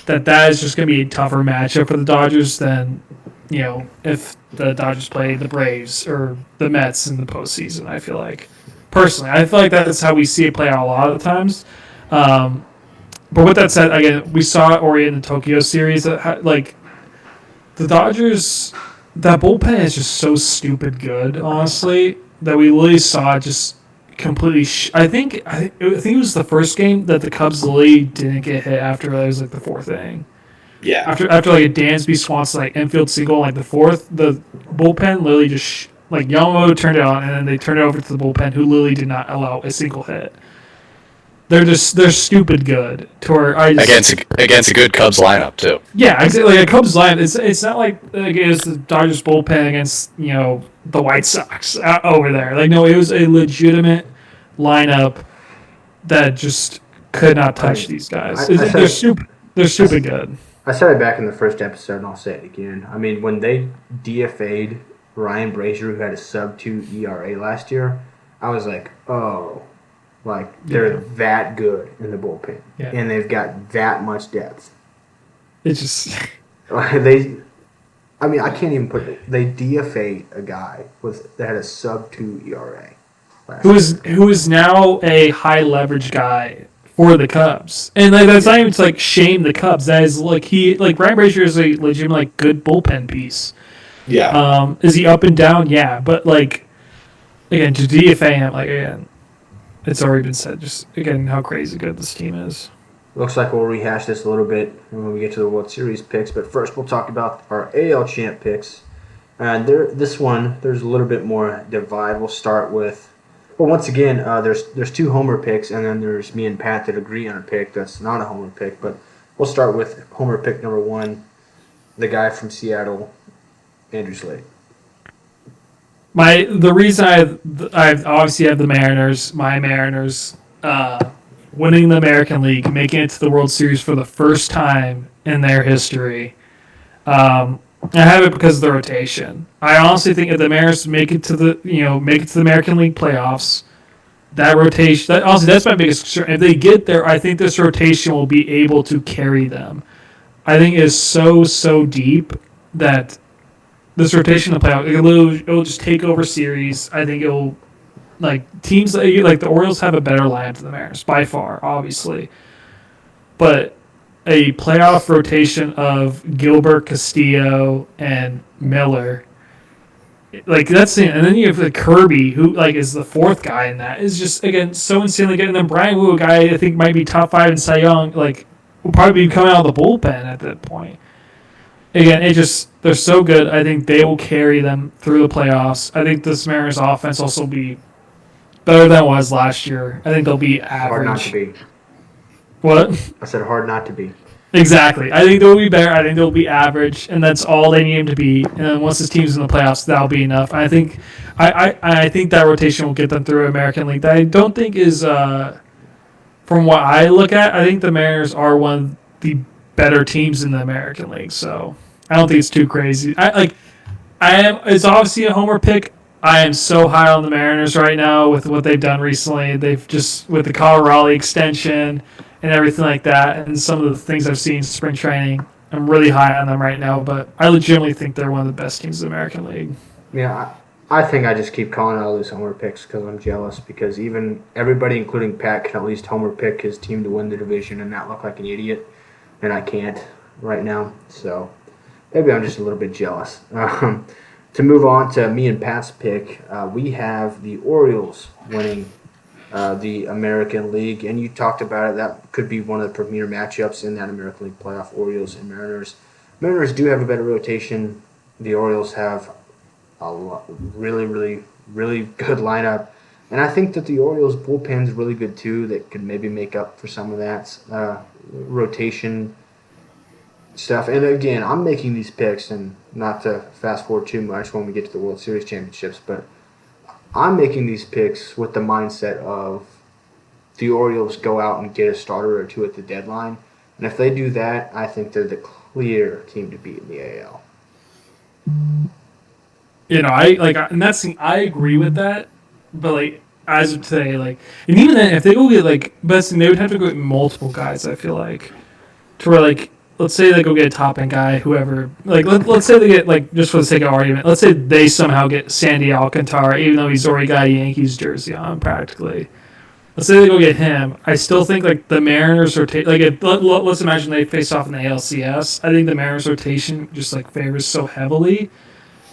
that is just going to be a tougher matchup for the Dodgers than if the Dodgers play the Braves or the Mets in the postseason. I feel like personally, I feel like that's how we see it play out a lot of the times. But with that said, again, we saw Ori in the Tokyo series. Like the Dodgers, that bullpen is just so stupid good, honestly, that we literally saw it just completely. I think it was the first game that the Cubs literally didn't get hit after it was like the fourth inning. Yeah. After like a Dansby Swanson like infield single, like the fourth, the bullpen literally just like Yamamoto turned it on, and then they turned it over to the bullpen, who literally did not allow a single hit. They're stupid good. To where against a good Cubs lineup too. Yeah, exactly. Like a Cubs lineup, it's not like it's the Dodgers bullpen against the White Sox over there. Like no, it was a legitimate lineup that just could not touch these guys. They're stupid. They're stupid good. I said it back in the first episode, and I'll say it again. I mean, when they DFA'd Ryan Brazier, who had a sub-2 ERA last year, I was like, oh, like they're that good in the bullpen, and they've got that much depth. It's just I mean, I can't even put it. They DFA'd a guy that had a sub-2 ERA. Who is now a high leverage guy for the Cubs, and like that's not even to like shame the Cubs. That is like Ryan Brazier is a legitimate like good bullpen piece. Yeah. Is he up and down? Yeah, but like again, to DFA him, like again, it's already been said. Just again, how crazy good this team is. Looks like we'll rehash this a little bit when we get to the World Series picks, but first we'll talk about our AL champ picks. And there's a little bit more divide. We'll start with. Well, once again, there's two homer picks, and then there's me and Pat that agree on a pick that's not a homer pick. But we'll start with homer pick number one, the guy from Seattle, Andrew Slade. The reason I obviously have the Mariners, my Mariners, winning the American League, making it to the World Series for the first time in their history. I have it because of the rotation. I honestly think if the Mariners make it to the American League playoffs, that rotation that's my biggest concern. If they get there, I think this rotation will be able to carry them. I think it is so deep that this rotation in the playoffs it'll just take over series. I think it'll teams like the Orioles have a better lineup than the Mariners by far, obviously, but a playoff rotation of Gilbert, Castillo, and Miller. Like that's it. And then you have Kirby, who is the fourth guy in that. Is just again so insanely good. And then Brian Wu, a guy I think might be top 5 in Cy Young, will probably be coming out of the bullpen at that point. Again, they're so good. I think they will carry them through the playoffs. I think this Mariners offense also will be better than it was last year. I think they'll be average. Hard not to be. What? I said hard not to be. Exactly. I think they'll be better. I think they'll be average, and that's all they need them to be. And then once this team's in the playoffs, that'll be enough. I think that rotation will get them through American League. That I don't think is, from what I look at, I think the Mariners are one of the better teams in the American League. So I don't think it's too crazy. It's obviously a homer pick. I am so high on the Mariners right now with what they've done recently. They've just with the Colorado extension and everything like that, and some of the things I've seen in spring training. I'm really high on them right now, but I legitimately think they're one of the best teams in the American League. Yeah, I think I just keep calling out all these homer picks because I'm jealous. Because even everybody, including Pat, can at least homer pick his team to win the division and not look like an idiot, and I can't right now. So maybe I'm just a little bit jealous. To move on to me and Pat's pick, we have the Orioles winning the American League, and you talked about it. That could be one of the premier matchups in that American League playoff, Orioles and Mariners. Mariners do have a better rotation. The Orioles have a really good lineup, and I think that the Orioles bullpen's really good too. That could maybe make up for some of that rotation stuff. And again, I'm making these picks, and not to fast forward too much when we get to the World Series championships, but I'm making these picks with the mindset of the Orioles go out and get a starter or two at the deadline. And if they do that, I think they're the clear team to beat in the AL. And that's the thing, I agree with that, but like as of today, like, and even then, if they go get like best thing, they would have to go get multiple guys. I feel like to where like let's say they go get a top end guy, whoever. Like let's say they get like just for the sake of argument, let's say they somehow get Sandy Alcantara, even though he's already got a Yankees jersey on practically. Let's say they go get him. I still think like the Mariners rotate. Like let's imagine they face off in the ALCS. I think the Mariners rotation just like favors so heavily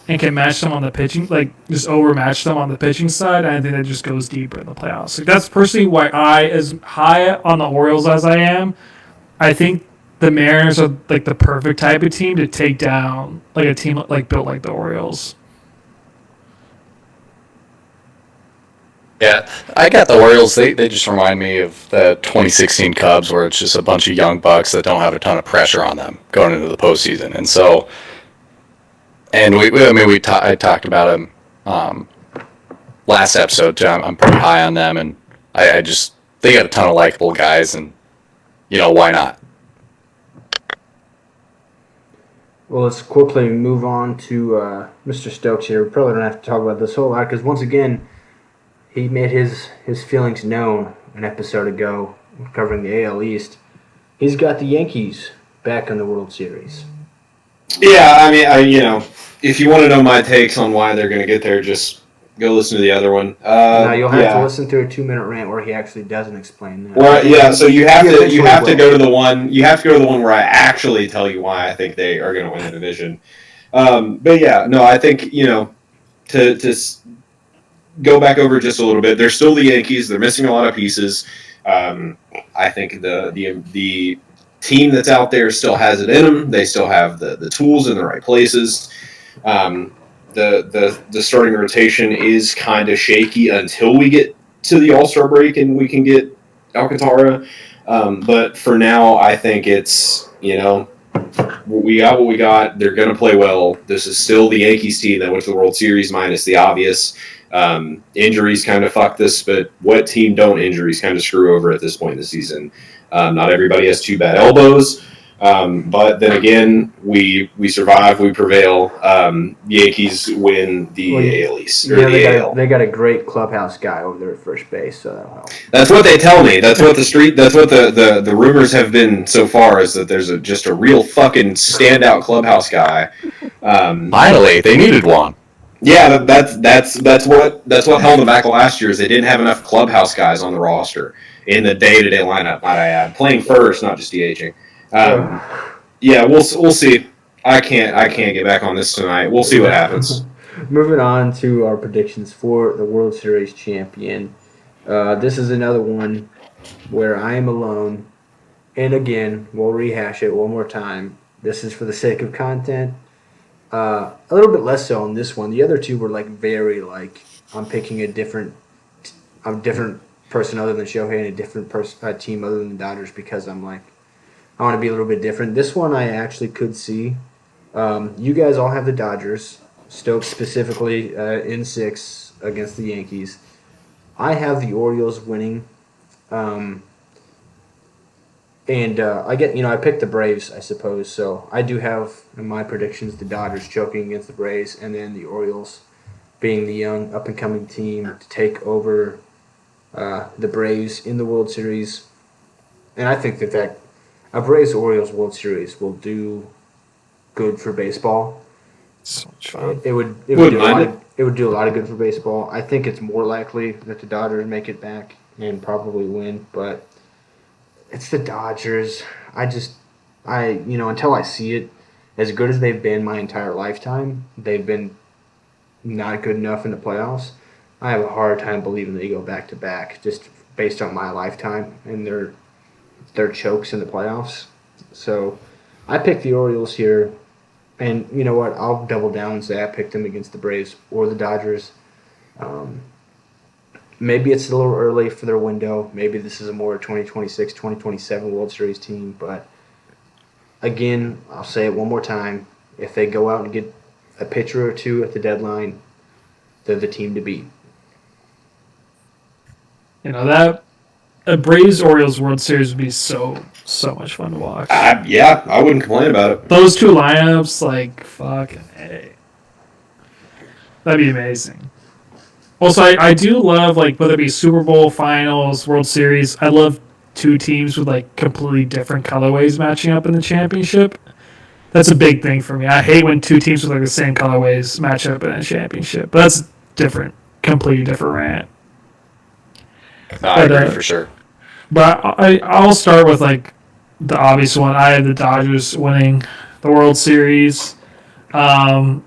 and can match them on the pitching, like just overmatch them on the pitching side. And I think that just goes deeper in the playoffs. Like that's personally why I, as high on the Orioles as I am, I think the Mariners are like the perfect type of team to take down like a team like built like the Orioles. Yeah, I got the Orioles. They just remind me of the 2016 Cubs, where it's just a bunch of young bucks that don't have a ton of pressure on them going into the postseason. And so, and I talked about them last episode too. I'm pretty high on them, and I just they got a ton of likable guys, and why not? Well, let's quickly move on to Mr. Stokes here. We probably don't have to talk about this whole lot because once again, he made his feelings known an episode ago covering the AL East. He's got the Yankees back in the World Series. Yeah, I mean, if you want to know my takes on why they're going to get there, just go listen to the other one. Now you'll have to listen to a 2-minute rant where he actually doesn't explain that. Well, yeah. So you have to go to the one. You have to go to the one where I actually tell you why I think they are going to win the division. But yeah, no, I think to go back over just a little bit. They're still the Yankees. They're missing a lot of pieces. I think the team that's out there still has it in them. They still have the tools in the right places. The starting rotation is kind of shaky until we get to the All-Star break and we can get Alcantara. But for now, I think it's we got what we got. They're going to play well. This is still the Yankees team that went to the World Series, minus the obvious. Injuries kind of fuck this, but what team don't injuries kind of screw over at this point in the season? Not everybody has two bad elbows, but then again, we survive, we prevail. Yankees win the AL East. They got a great clubhouse guy over there at first base, so that'll help. That's what they tell me. That's what the rumors have been so far, is that there's just a real fucking standout clubhouse guy. Finally, they needed one. Yeah, that's what held them back last year, is they didn't have enough clubhouse guys on the roster in the day-to-day lineup, might I add. Playing first, not just DHing. Yeah, we'll see. I can't get back on this tonight. We'll see what happens. Moving on to our predictions for the World Series champion. This is another one where I am alone. And again, we'll rehash it one more time. This is for the sake of content. A little bit less so on this one. The other two were very I'm picking a different person other than Shohei and a different team other than the Dodgers because I'm I want to be a little bit different. This one I actually could see. You guys all have the Dodgers. Stokes specifically in 6 against the Yankees. I have the Orioles winning. And I picked the Braves, I suppose. So I do have in my predictions the Dodgers choking against the Braves, and then the Orioles being the young up-and-coming team to take over the Braves in the World Series. And I think that a Braves-Orioles World Series will do good for baseball. So much fun. It would do a lot of good for baseball. I think it's more likely that the Dodgers make it back and probably win, but it's the Dodgers. Until I see it, as good as they've been my entire lifetime, they've been not good enough in the playoffs. I have a hard time believing they go back to back just based on my lifetime and their chokes in the playoffs. So I picked the Orioles here, and you know what? I'll double down and say I picked them against the Braves or the Dodgers. Maybe it's a little early for their window. Maybe this is a more 2026, 2027 World Series team, but again, I'll say it one more time. If they go out and get a pitcher or two at the deadline, they're the team to beat. That a Braves Orioles World Series would be so much fun to watch. Yeah, I wouldn't complain about it. Those two lineups, like fucking A. That'd be amazing. Also, I do love, like, whether it be Super Bowl Finals, World Series. I love two teams with like completely different colorways matching up in the championship. That's a big thing for me. I hate when two teams with like the same colorways match up in a championship. But that's different, completely different rant. No, I agree for sure. But I'll start with like the obvious one. I have the Dodgers winning the World Series. I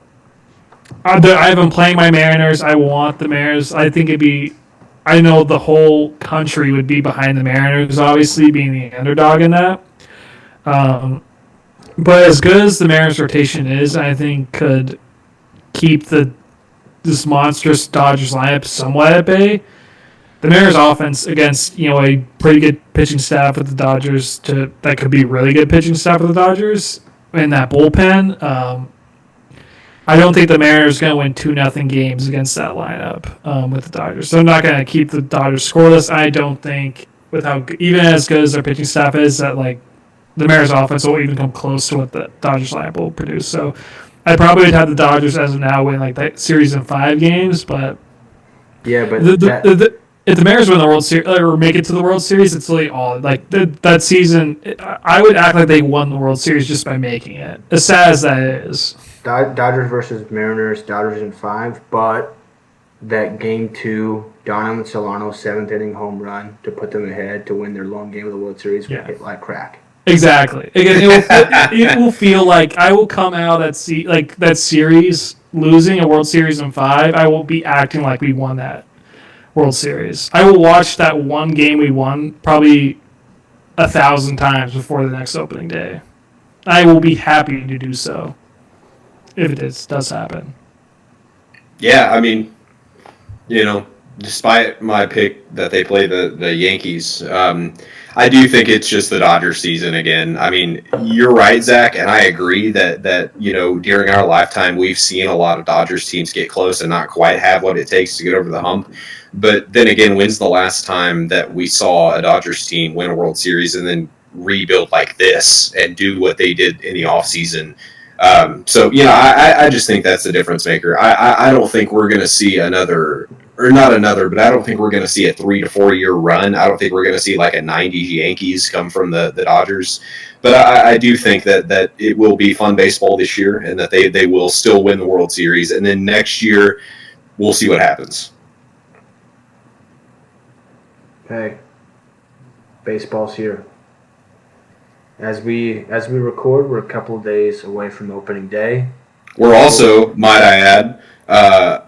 have them playing my Mariners. I want the Mariners. I think it'd be. I know the whole country would be behind the Mariners, obviously being the underdog in that. But as good as the Mariners rotation is, I think could keep this monstrous Dodgers lineup somewhat at bay. The Mariners offense against a pretty good pitching staff with the Dodgers that could be really good pitching staff with the Dodgers in that bullpen. I don't think the Mariners are going to win 2-0 games against that lineup with the Dodgers. So I'm not going to keep the Dodgers scoreless. I don't think with how even as good as their pitching staff is that like the Mariners offense will even come close to what the Dodgers lineup will produce. So I probably would have the Dodgers as of now win like that series in 5 games, but yeah, but if the Mariners win the World Series or make it to the World Series, it's really all like that season. I would act like they won the World Series just by making it. As sad as that is. Dodgers versus Mariners, Dodgers in 5, but that Game 2, Donovan Solano 7th inning home run to put them ahead to win their lone game of the World Series will hit like crack. Exactly. Again, it will feel like I will come out that series losing a World Series in 5. I will be acting like we won that World Series. I will watch that one game we won probably 1,000 times before the next opening day. I will be happy to do so if it does happen. Yeah, I mean, despite my pick that they play the Yankees, I do think it's just the Dodgers season again. I mean, you're right, Zach, and I agree that during our lifetime we've seen a lot of Dodgers teams get close and not quite have what it takes to get over the hump. But then again, when's the last time that we saw a Dodgers team win a World Series and then rebuild like this and do what they did in the offseason? I just think that's the difference maker. I don't think we're going to see but I don't think we're going to see a 3 to 4 year run. I don't think we're going to see like a 90s Yankees come from the Dodgers. But I do think that it will be fun baseball this year and that they will still win the World Series. And then next year, we'll see what happens. Hey, baseball's here. As we record, we're a couple of days away from opening day. We're also, might I add,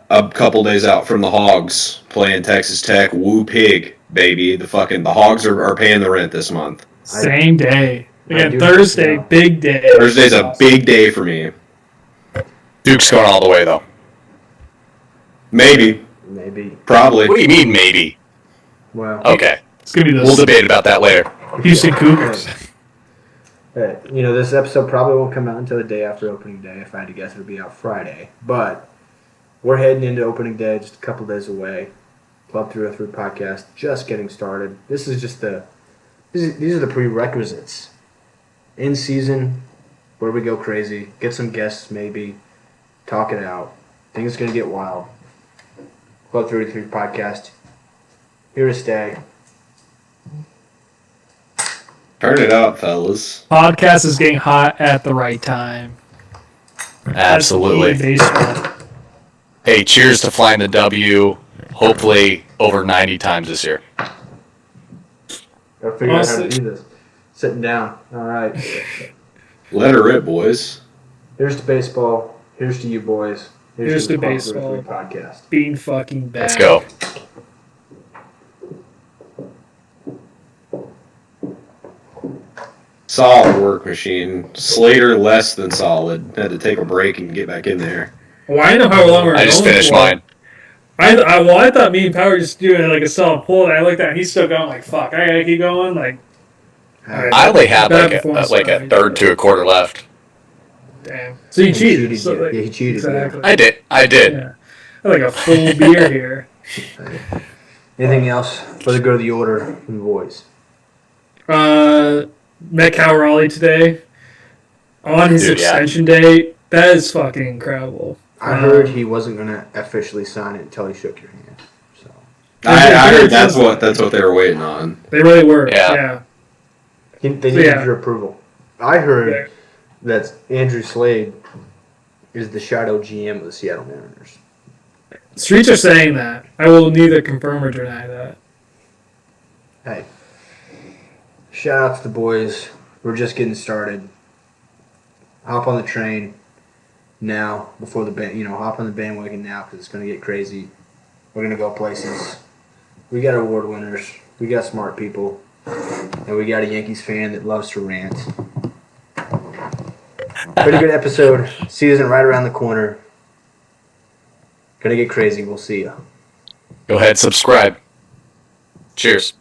a couple days out from the Hogs playing Texas Tech. Woo pig, baby. The Hogs are paying the rent this month. Same day. Again, Thursday, big day. Thursday's a big day for me. Duke's going all the way, though. Maybe. Probably. What do you mean, maybe? Well, okay. It's going to be We'll debate about that later. Houston Cougars. This episode probably won't come out until the day after opening day. If I had to guess, it'll be out Friday. But we're heading into opening day, just a couple days away. Club 303 podcast just getting started. This is just these are the prerequisites. In season, where we go crazy, get some guests maybe, talk it out. Things are gonna get wild. Club 303 podcast, here to stay. Turn it up, fellas. Podcast is getting hot at the right time. Absolutely. Baseball. Hey, cheers to flying the W, hopefully over 90 times this year. Gotta figure out how to do this. Sitting down. All right. Let her rip, boys. Here's to baseball. Here's to you, boys. Here's to to the Club baseball. 303 podcast. Being fucking bad. Let's go. Solid work machine. Slater less than solid. Had to take a break and get back in there. Well, I know how long we're I just going finished for. mine. I thought me and Power were just doing like a solid pull, and I looked at him, he's still going like, fuck, I gotta keep going, like. Alright. I only had Bad like a performance like a by- third to a quarter left. Damn. So you cheated. cheated, So, yeah. like, Yeah, he cheated, Exactly. I did. Yeah. I had like a full beer here. Anything else? Let's go to the order from the boys. Met Cal Raleigh today on his Dude, yeah. extension day. That is fucking incredible. I heard he wasn't going to officially sign it until he shook your hand. So I heard that's what they were waiting on. They really were. Yeah. Yeah. they needed your approval. I heard that Andrew Slade is the shadow GM of the Seattle Mariners. Streets are saying that. I will neither confirm or deny that. Hey, shout out to the boys. We're just getting started. Hop on the train now before hop on the bandwagon now because it's going to get crazy. We're going to go places. We got award winners. We got smart people. And we got a Yankees fan that loves to rant. Pretty good episode. Season right around the corner. Gonna get crazy. We'll see ya. Go ahead, subscribe. Cheers.